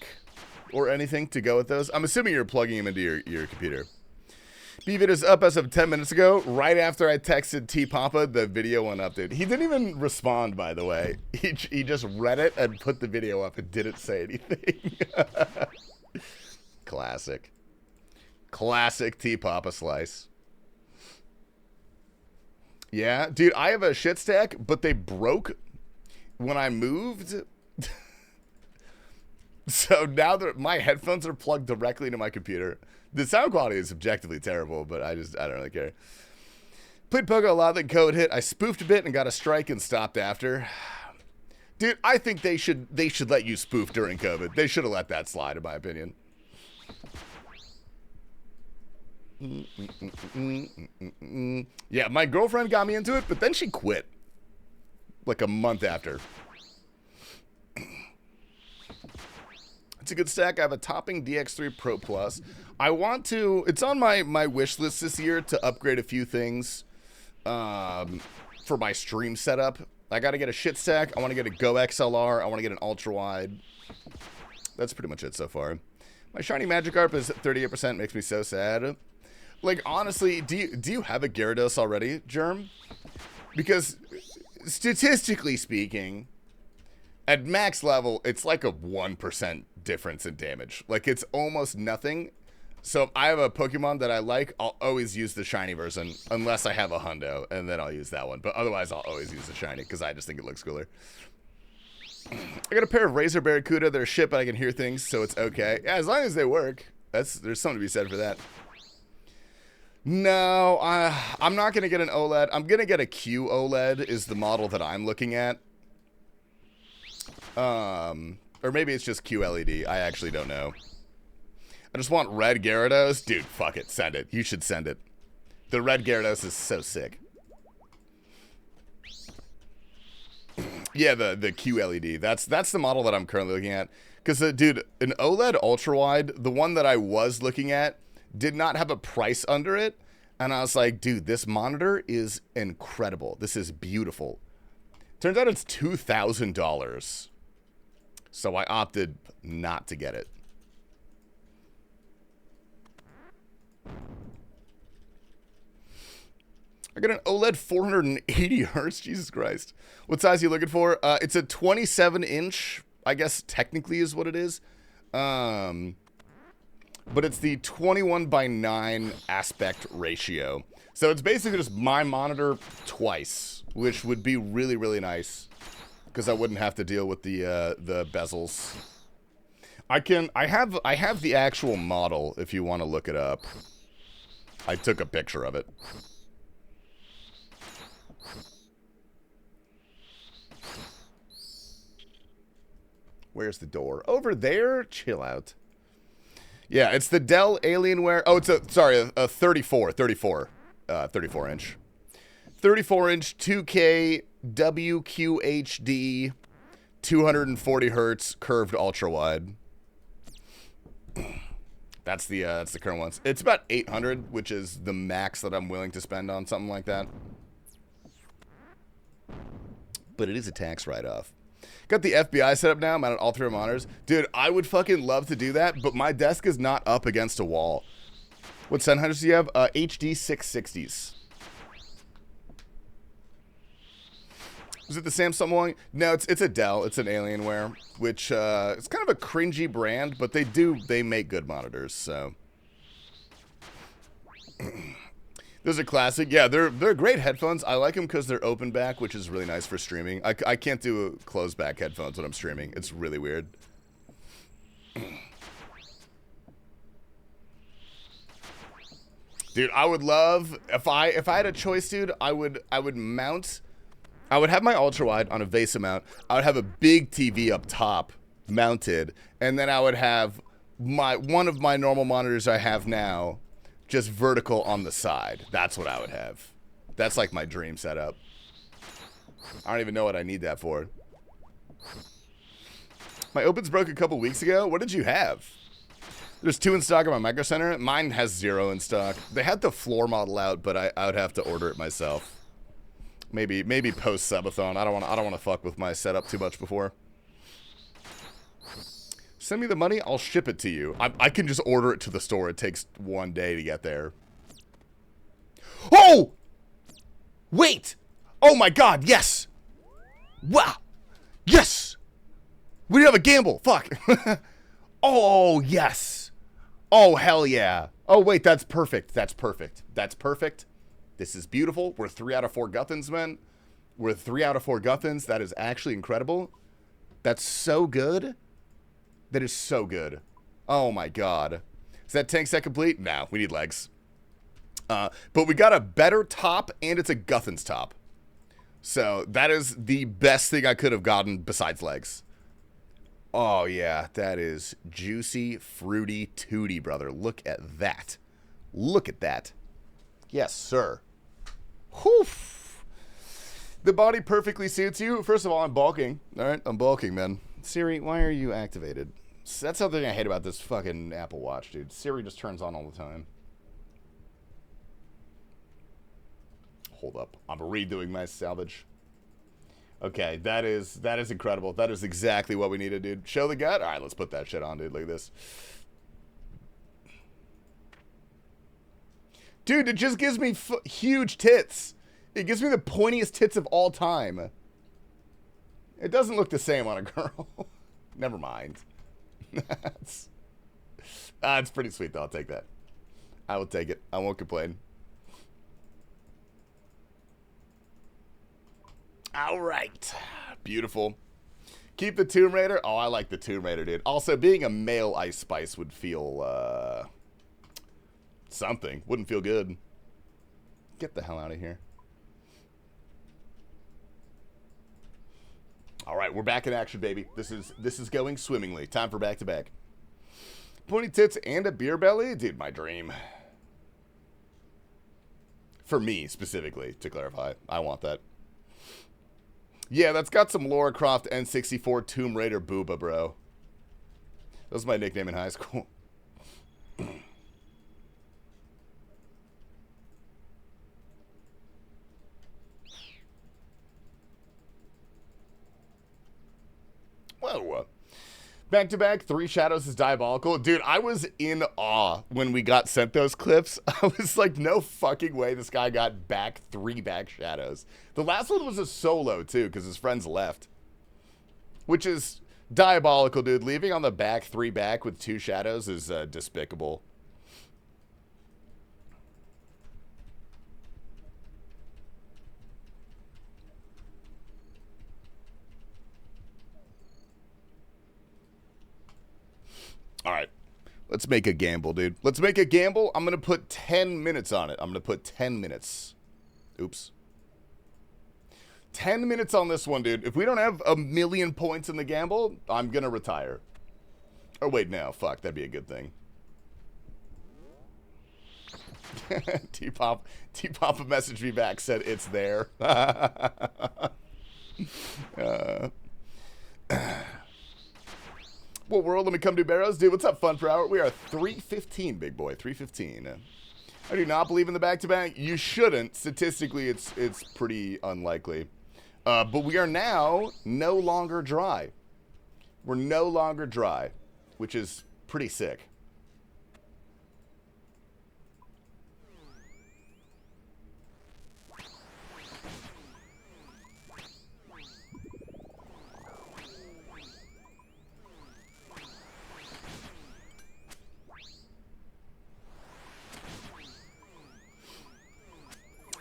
or anything to go with those? I'm assuming you're plugging them into your computer. BVid is up as of 10 minutes ago, right after I texted T Papa the video went update. He didn't even respond, by the way. He just read it and put the video up and didn't say anything. Classic. Classic T Papa slice. Yeah, dude, I have a shit stack, but they broke when I moved. So now that my headphones are plugged directly into my computer. The sound quality is objectively terrible, but I don't really care. Played Pogo a lot, then code hit. I spoofed a bit and got a strike and stopped after. Dude, I think they should let you spoof during COVID. They should have let that slide, in my opinion. Yeah, my girlfriend got me into it, but then she quit. Like a month after. It's a good stack. I have a Topping DX3 Pro Plus. I want to... It's on my wish list this year to upgrade a few things for my stream setup. I got to get a shit stack. I want to get a Go XLR. I want to get an ultra wide. That's pretty much it so far. My shiny Magikarp is 38%. Makes me so sad. Like, honestly, do you have a Gyarados already, Germ? Because statistically speaking, at max level, it's like a 1% difference in damage. Like, it's almost nothing. So if I have a Pokemon that I like, I'll always use the shiny version, unless I have a Hundo, and then I'll use that one. But otherwise, I'll always use the shiny, because I just think it looks cooler. I got a pair of Razor Barracuda. They're shit, but I can hear things, so it's okay. Yeah, as long as they work. There's something to be said for that. No, I'm not going to get an OLED. I'm going to get a Q OLED is the model that I'm looking at. Or maybe it's just QLED. I actually don't know. I just want red Gyarados. Dude, fuck it. Send it. You should send it. The red Gyarados is so sick. Yeah, the QLED. That's the model that I'm currently looking at. Because, dude, an OLED ultra-wide, the one that I was looking at, did not have a price under it. And I was like, dude, this monitor is incredible. This is beautiful. Turns out it's $2,000. So I opted not to get it. I got an OLED 480 hertz. Jesus Christ. What size are you looking for? It's a 27-inch, I guess technically is what it is. But it's the 21:9 aspect ratio. So it's basically just my monitor twice, which would be really, really nice. Because I wouldn't have to deal with the bezels. I have the actual model if you want to look it up. I took a picture of it. Where's the door? Over there? Chill out. Yeah, it's the Dell Alienware. Oh, it's a 34 inch. 34 inch 2K WQHD 240 hertz curved ultra wide. That's the current ones. It's about 800, which is the max that I'm willing to spend on something like that. But it is a tax write-off. Got the FBI set up now. I'm at all 3 monitors. Dude, I would fucking love to do that, but my desk is not up against a wall. What 700s do you have? HD 660s. Is it the Samsung one? No, it's a Dell. It's an Alienware, which it's kind of a cringy brand, but they make good monitors, so. Those are classic. Yeah, they're great headphones. I like them because they're open back, which is really nice for streaming. I can't do closed back headphones when I'm streaming. It's really weird. Dude, I would love if I had a choice, dude. I would have my ultra wide on a VESA mount. I would have a big TV up top mounted, and then I would have one of my normal monitors I have now just vertical on the side. That's what I would have. That's like my dream setup. I don't even know what I need that for. My Opens broke a couple weeks ago. What did you have? There's 2 in stock at my Micro Center. Mine has 0 in stock. They had the floor model out, but I would have to order it myself. Maybe post Subathon. I don't want to fuck with my setup too much before. Send me the money, I'll ship it to you. I can just order it to the store. It takes 1 day to get there. Oh! Wait! Oh my god, yes! Wow! Yes! We didn't have a gamble. Fuck. Oh, yes. Oh, hell yeah. Oh, wait, that's perfect. That's perfect. That's perfect. This is beautiful. We're 3 out of 4 Guthans, man. We're 3 out of 4 Guthans. That is actually incredible. That's so good. That is so good. Oh my god. Is that tank set complete? No, we need legs. But we got a better top, and it's a Guthans top. So that is the best thing I could have gotten besides legs. Oh yeah, that is juicy, fruity, tooty, brother. Look at that. Look at that. Yes, sir. Whew. The body perfectly suits you. First of all, I'm bulking. All right, I'm bulking, man. Siri, why are you activated? That's something I hate about this fucking Apple Watch, dude. Siri just turns on all the time. Hold up. I'm redoing my salvage. Okay, that is incredible. That is exactly what we needed, dude. Show the gut? All right, let's put that shit on, dude. Look at this. Dude, it just gives me huge tits. It gives me the pointiest tits of all time. It doesn't look the same on a girl. Never mind. It's pretty sweet, though. I'll take that. I will take it. I won't complain. All right. Beautiful. Keep the Tomb Raider. Oh, I like the Tomb Raider, dude. Also, being a male Ice Spice would feel, something. Wouldn't feel good. Get the hell out of here. All right, we're back in action, baby. This is going swimmingly. Time for back-to-back. Pointy tits and a beer belly? Dude, my dream. For me, specifically, to clarify. I want that. Yeah, that's got some Lara Croft N64 Tomb Raider booba, bro. That was my nickname in high school. go. Back to back, 3 shadows is diabolical. Dude, I was in awe when we got sent those clips. I was like, no fucking way this guy got back 3 back shadows. The last one was a solo, too, because his friends left. Which is diabolical, dude. Leaving on the back 3 back with 2 shadows is despicable. All right, let's make a gamble, dude. Let's make a gamble. I'm going to put 10 minutes on it. I'm going to put 10 minutes. Oops. 10 minutes on this one, dude. If we don't have 1,000,000 points in the gamble, I'm going to retire. Oh, wait, no. Fuck, that'd be a good thing. T-Pop messaged me back, said it's there. What world? Let me come to Barrows. Dude, what's up, Fun Per Hour? We are 315, big boy. 315. I do not believe in the back-to-back. You shouldn't. Statistically, it's pretty unlikely. But we are now no longer dry. We're no longer dry, which is pretty sick.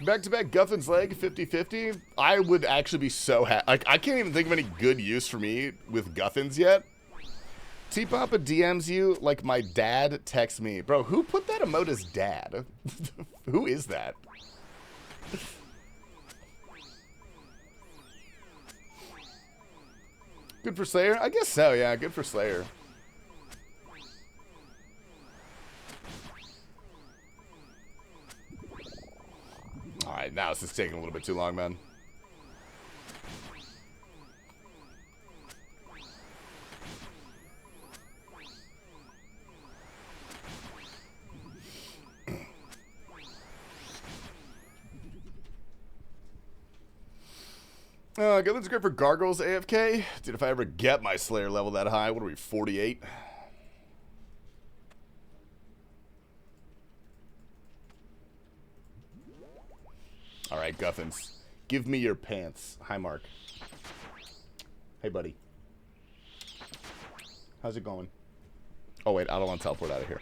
Back-to-back Guffin's leg, 50-50. I would actually be so happy. Like, I can't even think of any good use for me with Guffins yet. T-Papa DMs you like my dad texts me. Bro, who put that emote as dad? Who is that? Good for Slayer? I guess so, yeah. Good for Slayer. Alright, now this is taking a little bit too long, man. Gillen's great for Gargoyles AFK. Dude, if I ever get my Slayer level that high, what are we, 48? All right, Guffins. Give me your pants. Hi, Mark. Hey, buddy. How's it going? Oh, wait. I don't want to teleport out of here.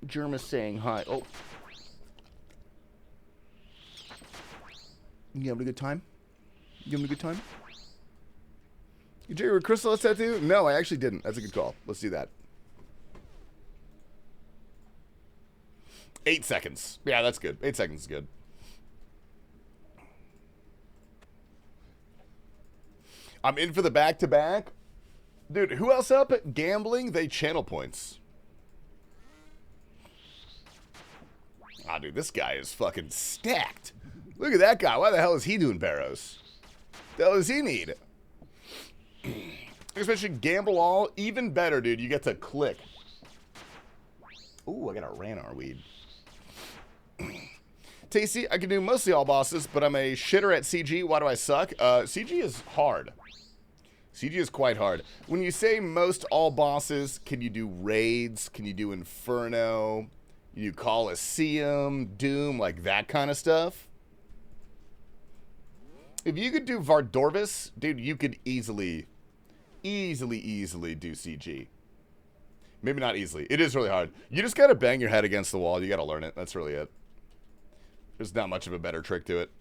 Germa's saying hi. Oh. You having a good time? You having a good time? Did you hear Crystal tattoo? No, I actually didn't. That's a good call. Let's do that. 8 seconds. Yeah, that's good. 8 seconds is good. I'm in for the back-to-back. Dude, who else up at gambling? They channel points. Ah, dude, this guy is fucking stacked. Look at that guy. Why the hell is he doing Barrows? The hell does he need? Especially gamble all, even better, dude. You get to click. Ooh, I got a Ranar weed. Tasty, I can do mostly all bosses, but I'm a shitter at CG. Why do I suck? CG is hard. CG is quite hard. When you say most all bosses, can you do raids? Can you do Inferno? You Coliseum, Doom, like that kind of stuff? If you could do Vardorvis, dude, you could easily do CG. Maybe not easily. It is really hard. You just gotta bang your head against the wall. You gotta learn it. That's really it. There's not much of a better trick to it.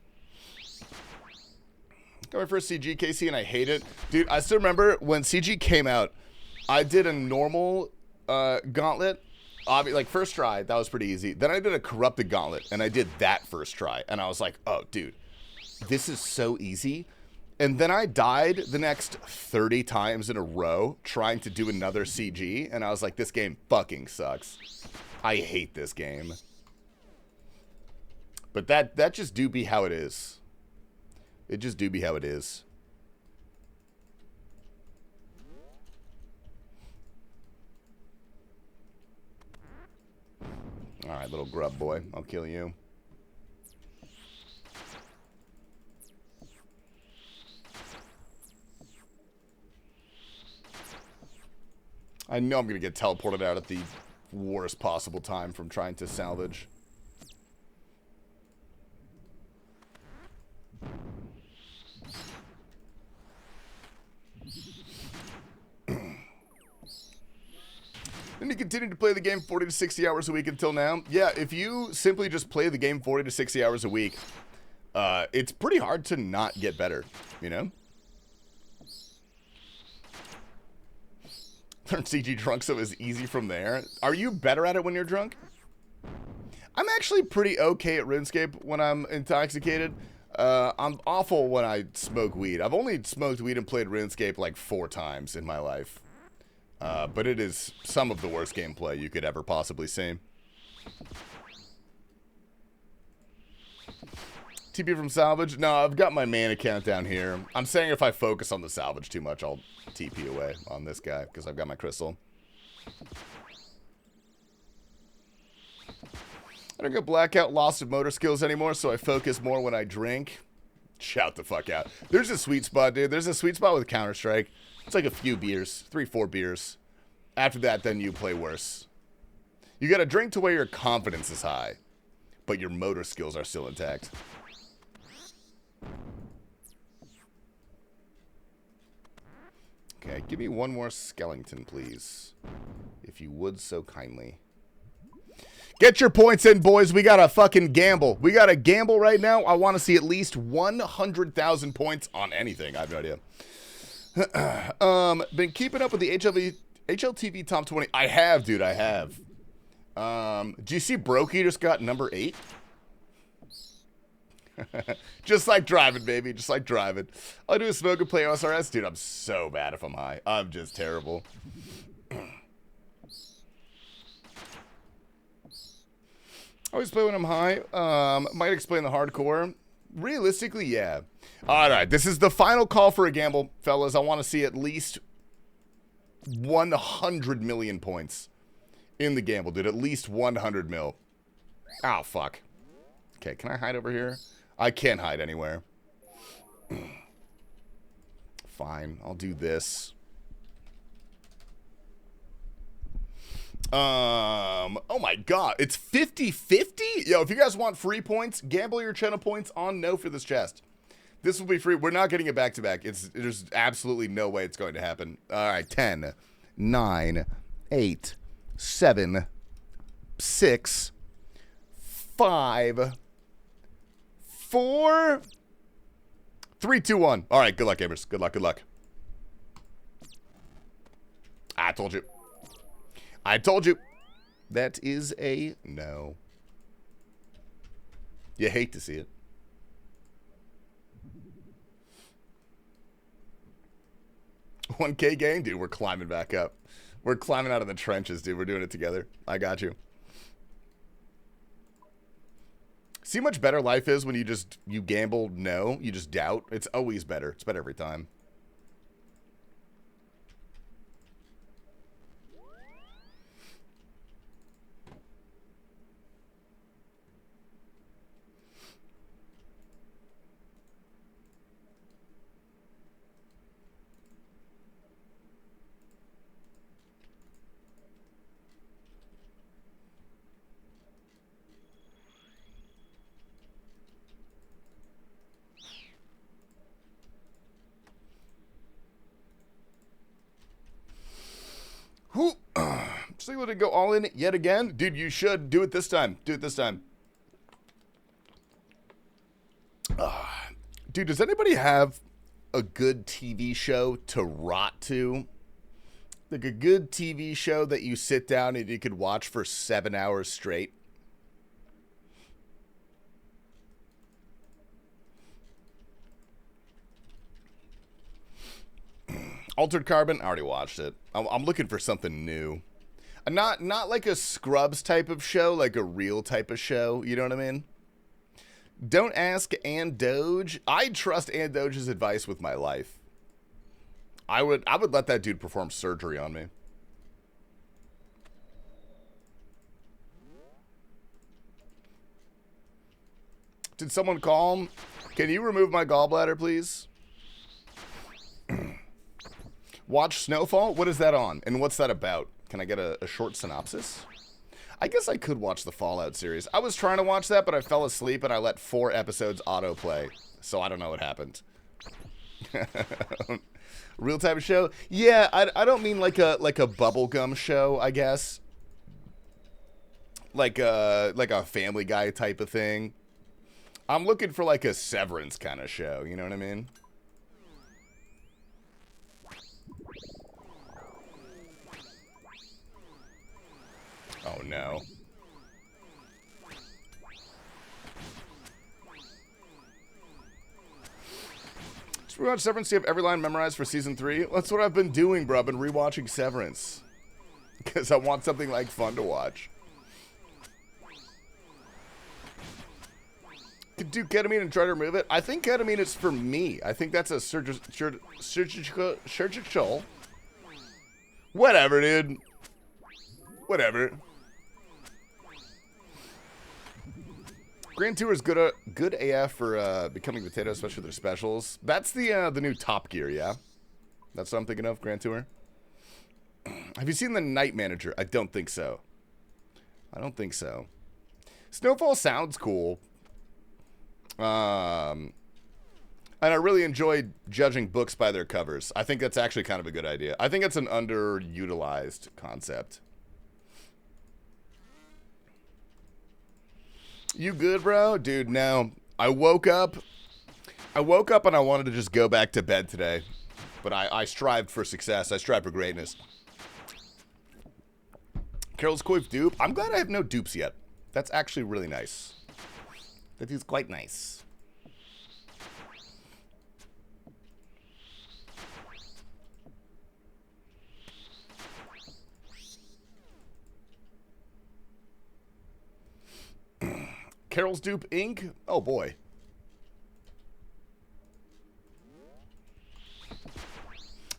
Got my first CG, Casey, and I hate it. Dude, I still remember when CG came out, I did a normal gauntlet. Like, first try, that was pretty easy. Then I did a corrupted gauntlet, and I did that first try. And I was like, oh, dude, this is so easy. And then I died the next 30 times in a row trying to do another CG. And I was like, this game fucking sucks. I hate this game. But that just do be how it is. It just do be how it is. All Alright, little grub boy. I'll kill you. I know I'm going to get teleported out at the worst possible time from trying to salvage. And you continue to play the game 40 to 60 hours a week until now. Yeah, if you simply just play the game 40 to 60 hours a week, it's pretty hard to not get better, you know? Learn CG drunk so it's easy from there. Are you better at it when you're drunk? I'm actually pretty okay at RuneScape when I'm intoxicated. I'm awful when I smoke weed. I've only smoked weed and played RuneScape like 4 times in my life. But it is some of the worst gameplay you could ever possibly see. TP from salvage? No, I've got my main account down here. I'm saying if I focus on the salvage too much, I'll TP away on this guy because I've got my crystal. I don't get blackout loss of motor skills anymore, so I focus more when I drink. Shout the fuck out. There's a sweet spot, dude. There's a sweet spot with Counter-Strike. It's like a few beers, 3-4 beers. After that, then you play worse. You gotta drink to where your confidence is high, but your motor skills are still intact. Okay, give me one more skeleton, please. If you would so kindly. Get your points in, boys. We got to fucking gamble. We got to gamble right now. I want to see at least 100,000 points on anything. I have no idea. Been keeping up with the HLTV Top 20. I have, dude. I have. Do you see Brokey just got number 8? Just like driving, baby. Just like driving. I'll do a smoke and play OSRS. Dude, I'm so bad if I'm high. I'm just terrible. Always play when I'm high. Might explain the hardcore. Realistically, yeah. Alright, this is the final call for a gamble, fellas. I want to see at least 100 million points in the gamble, dude. At least 100 mil. Oh, fuck. Okay, can I hide over here? I can't hide anywhere. Fine, I'll do this. Oh my god, it's 50-50? Yo, if you guys want free points, gamble your channel points on no for this chest. This will be free. We're not getting it back-to-back. There's absolutely no way it's going to happen. Alright, 10, 9, 8, 7, 6, 5, 4, 3, 2, 1. Alright, good luck, gamers. Good luck, good luck. I told you. I told you. That is a no. You hate to see it. $1K gang? Dude, we're climbing back up. We're climbing out of the trenches, dude. We're doing it together. I got you. See how much better life is when you gamble no, you just doubt? It's always better. It's better every time. Just able to go all in yet again? Dude, you should do it this time. Do it this time. Dude, does anybody have a good TV show to rot to? Like a good TV show that you sit down and you could watch for 7 hours straight? Altered Carbon? I already watched it. I'm looking for something new. Not like a Scrubs type of show, like a real type of show. You know what I mean? Don't ask Ann Doge. I trust Ann Doge's advice with my life. I would let that dude perform surgery on me. Did someone call him? Can you remove my gallbladder, please? Watch Snowfall? What is that on? And what's that about? Can I get a short synopsis? I guess I could watch the Fallout series. I was trying to watch that, but I fell asleep and I let 4 episodes autoplay. So I don't know what happened. Real type of show? Yeah, I don't mean like a bubblegum show, I guess. Like a Family Guy type of thing. I'm looking for like a Severance kind of show, you know what I mean? Oh no. Just rewatch Severance. Do you have every line memorized for season 3? That's what I've been doing, bro. I've been rewatching Severance. Because I want something like fun to watch. Could do ketamine and try to remove it. I think ketamine is for me. I think that's a surgical. Whatever, dude. Whatever. Grand Tour is good AF for Becoming Potato, especially their specials. That's the new Top Gear, yeah? That's what I'm thinking of, Grand Tour. Have you seen The Night Manager? I don't think so. I don't think so. Snowfall sounds cool. And I really enjoyed judging books by their covers. I think that's actually kind of a good idea. I think it's an underutilized concept. You good, bro? Dude, no. I woke up and I wanted to just go back to bed today. But I strived for success. I strived for greatness. Carol's Coif dupe. I'm glad I have no dupes yet. That's actually really nice. That is quite nice. Carol's Dupe Inc. Oh boy.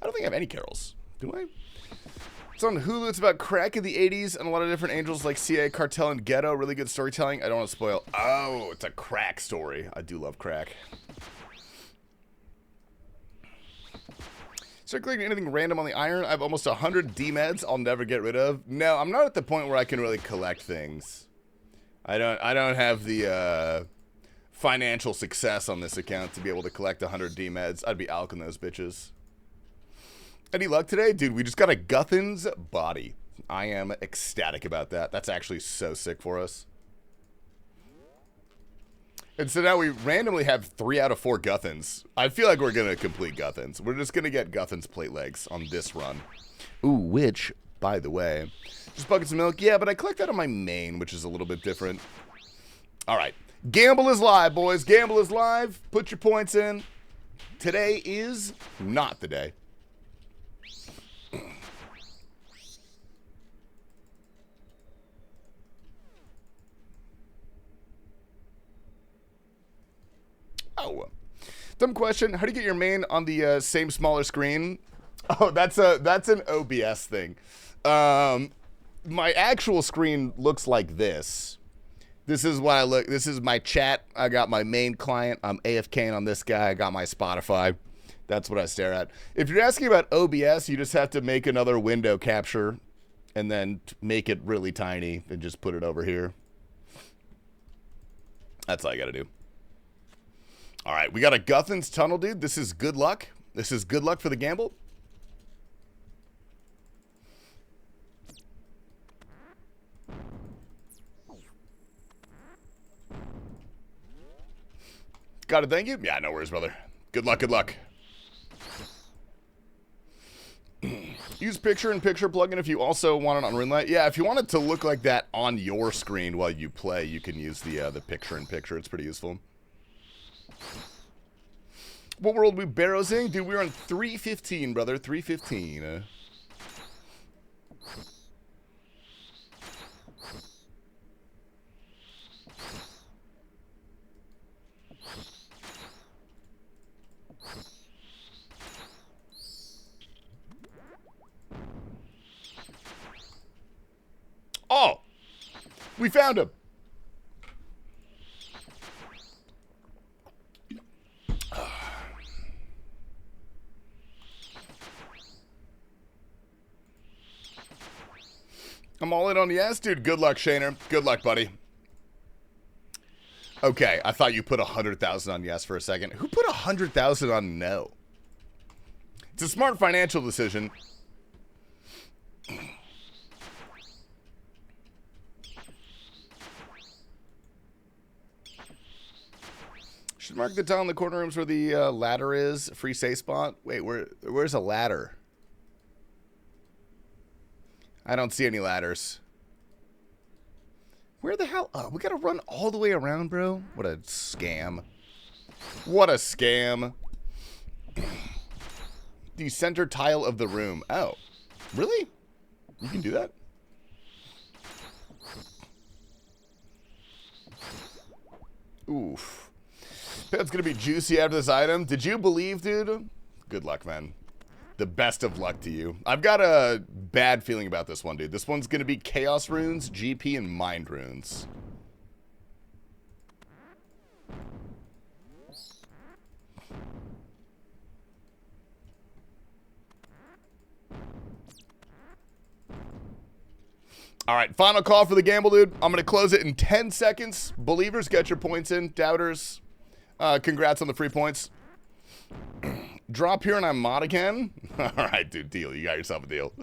I don't think I have any Carols. Do I? It's on Hulu. It's about crack in the 80s and a lot of different angels like CIA, Cartel, and Ghetto. Really good storytelling. I don't want to spoil. Oh, it's a crack story. I do love crack. Circulating anything random on the iron. I have almost 100 D-meds I'll never get rid of. No, I'm not at the point where I can really collect things. I don't have the financial success on this account to be able to collect 100 D-meds. I'd be alking those bitches. Any luck today? Dude, we just got a Guthin's body. I am ecstatic about that. That's actually so sick for us. And so now we randomly have 3 out of 4 Guthins. I feel like we're going to complete Guthins. We're just going to get Guthin's plate legs on this run. Ooh, which, by the way, just buckets of milk. Yeah, but I collect that on my main, which is a little bit different. All right. Gamble is live, boys. Gamble is live. Put your points in. Today is not the day. Oh, dumb question. How do you get your main on the same smaller screen? Oh, that's an OBS thing. My actual screen looks like this. This is what I look. This is my chat. I got my main client. I'm AFKing on this guy. I got my Spotify. That's what I stare at. If you're asking about OBS, you just have to make another window capture and then make it really tiny and just put it over here. That's all I got to do. All right, we got a Guthin's Tunnel, dude. This is good luck. This is good luck for the gamble. Got it, thank you. Yeah, no worries, brother. Good luck, good luck. Use picture-in-picture plugin if you also want it on Moonlight. Yeah, if you want it to look like that on your screen while you play, you can use the picture-in-picture. It's pretty useful. What world are we barrowsing? Dude, we're on 315, brother. 315. Oh! We found him! I'm all in on yes, dude. Good luck, Shaner. Good luck, buddy. Okay, I thought you put 100,000 on yes for a second. Who put 100,000 on no? It's a smart financial decision. Should mark the tile in the corner rooms where the ladder is. Free safe spot. Wait, where's a ladder? I don't see any ladders. Where the hell? Oh, we gotta run all the way around, bro. What a scam. What a scam. The center tile of the room. Oh, really? You can do that? Oof. That's gonna be juicy after this item. Did you believe, dude? Good luck, man. The best of luck to you. I've got a bad feeling about this one, dude. This one's gonna be Chaos Runes, GP, and Mind Runes. All right, final call for the gamble, dude. I'm going to close it in 10 seconds. Believers, get your points in. Doubters, congrats on the free points. Drop here and I'm mod again. All right, dude, deal. You got yourself a deal.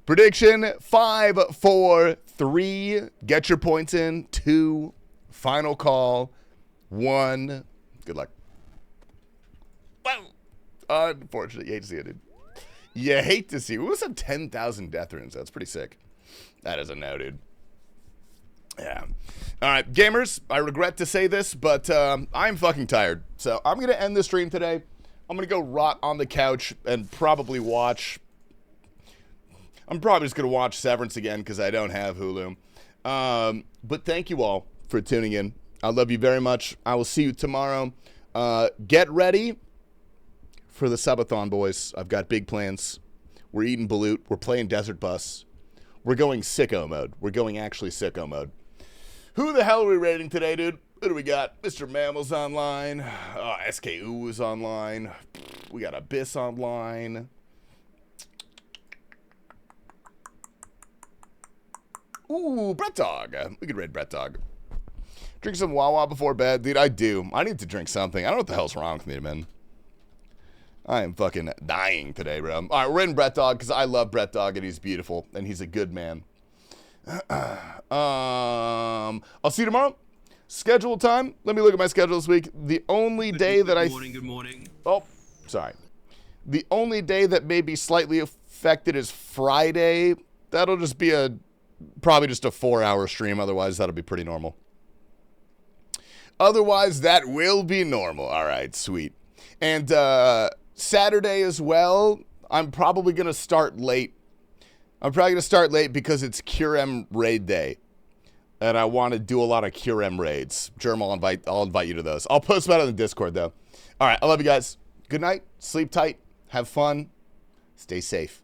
Prediction, 5, 4, 3. Get your points in. 2. Final call. 1. Good luck. Wow. Unfortunate. You hate to see it, dude. You hate to see. We must have 10,000 death runes. That's pretty sick. That is a no, dude. Yeah. All right, gamers, I regret to say this, but I'm fucking tired. So I'm going to end the stream today. I'm going to go rot on the couch and probably watch. I'm probably just going to watch Severance again because I don't have Hulu. But thank you all for tuning in. I love you very much. I will see you tomorrow. Get ready for the Subathon, boys. I've got big plans. We're eating balut. We're playing Desert Bus. We're going sicko mode. We're going actually sicko mode. Who the hell are we rating today, dude? Who do we got? Mr. Mammal's online. SKU is online. We got Abyss online. Ooh, Brett Dog. We could raid Brett Dog. Drink some Wawa before bed. Dude, I do. I need to drink something. I don't know what the hell's wrong with me, man. I am fucking dying today, bro. All right, we're in Brett Dog because I love Brett Dog and he's beautiful and he's a good man. I'll see you tomorrow. Schedule time. Let me look at my schedule this week. The only day that Good morning. Oh, sorry. The only day that may be slightly affected is Friday. That'll just be probably just a 4-hour stream. Otherwise, that'll be pretty normal. Otherwise, that will be normal. All right, sweet. And Saturday as well, I'm probably going to start late. Because it's Cure M raid day. And I want to do a lot of Cure M raids. Germ, I'll invite you to those. I'll post about it on the Discord, though. All right, I love you guys. Good night. Sleep tight. Have fun. Stay safe.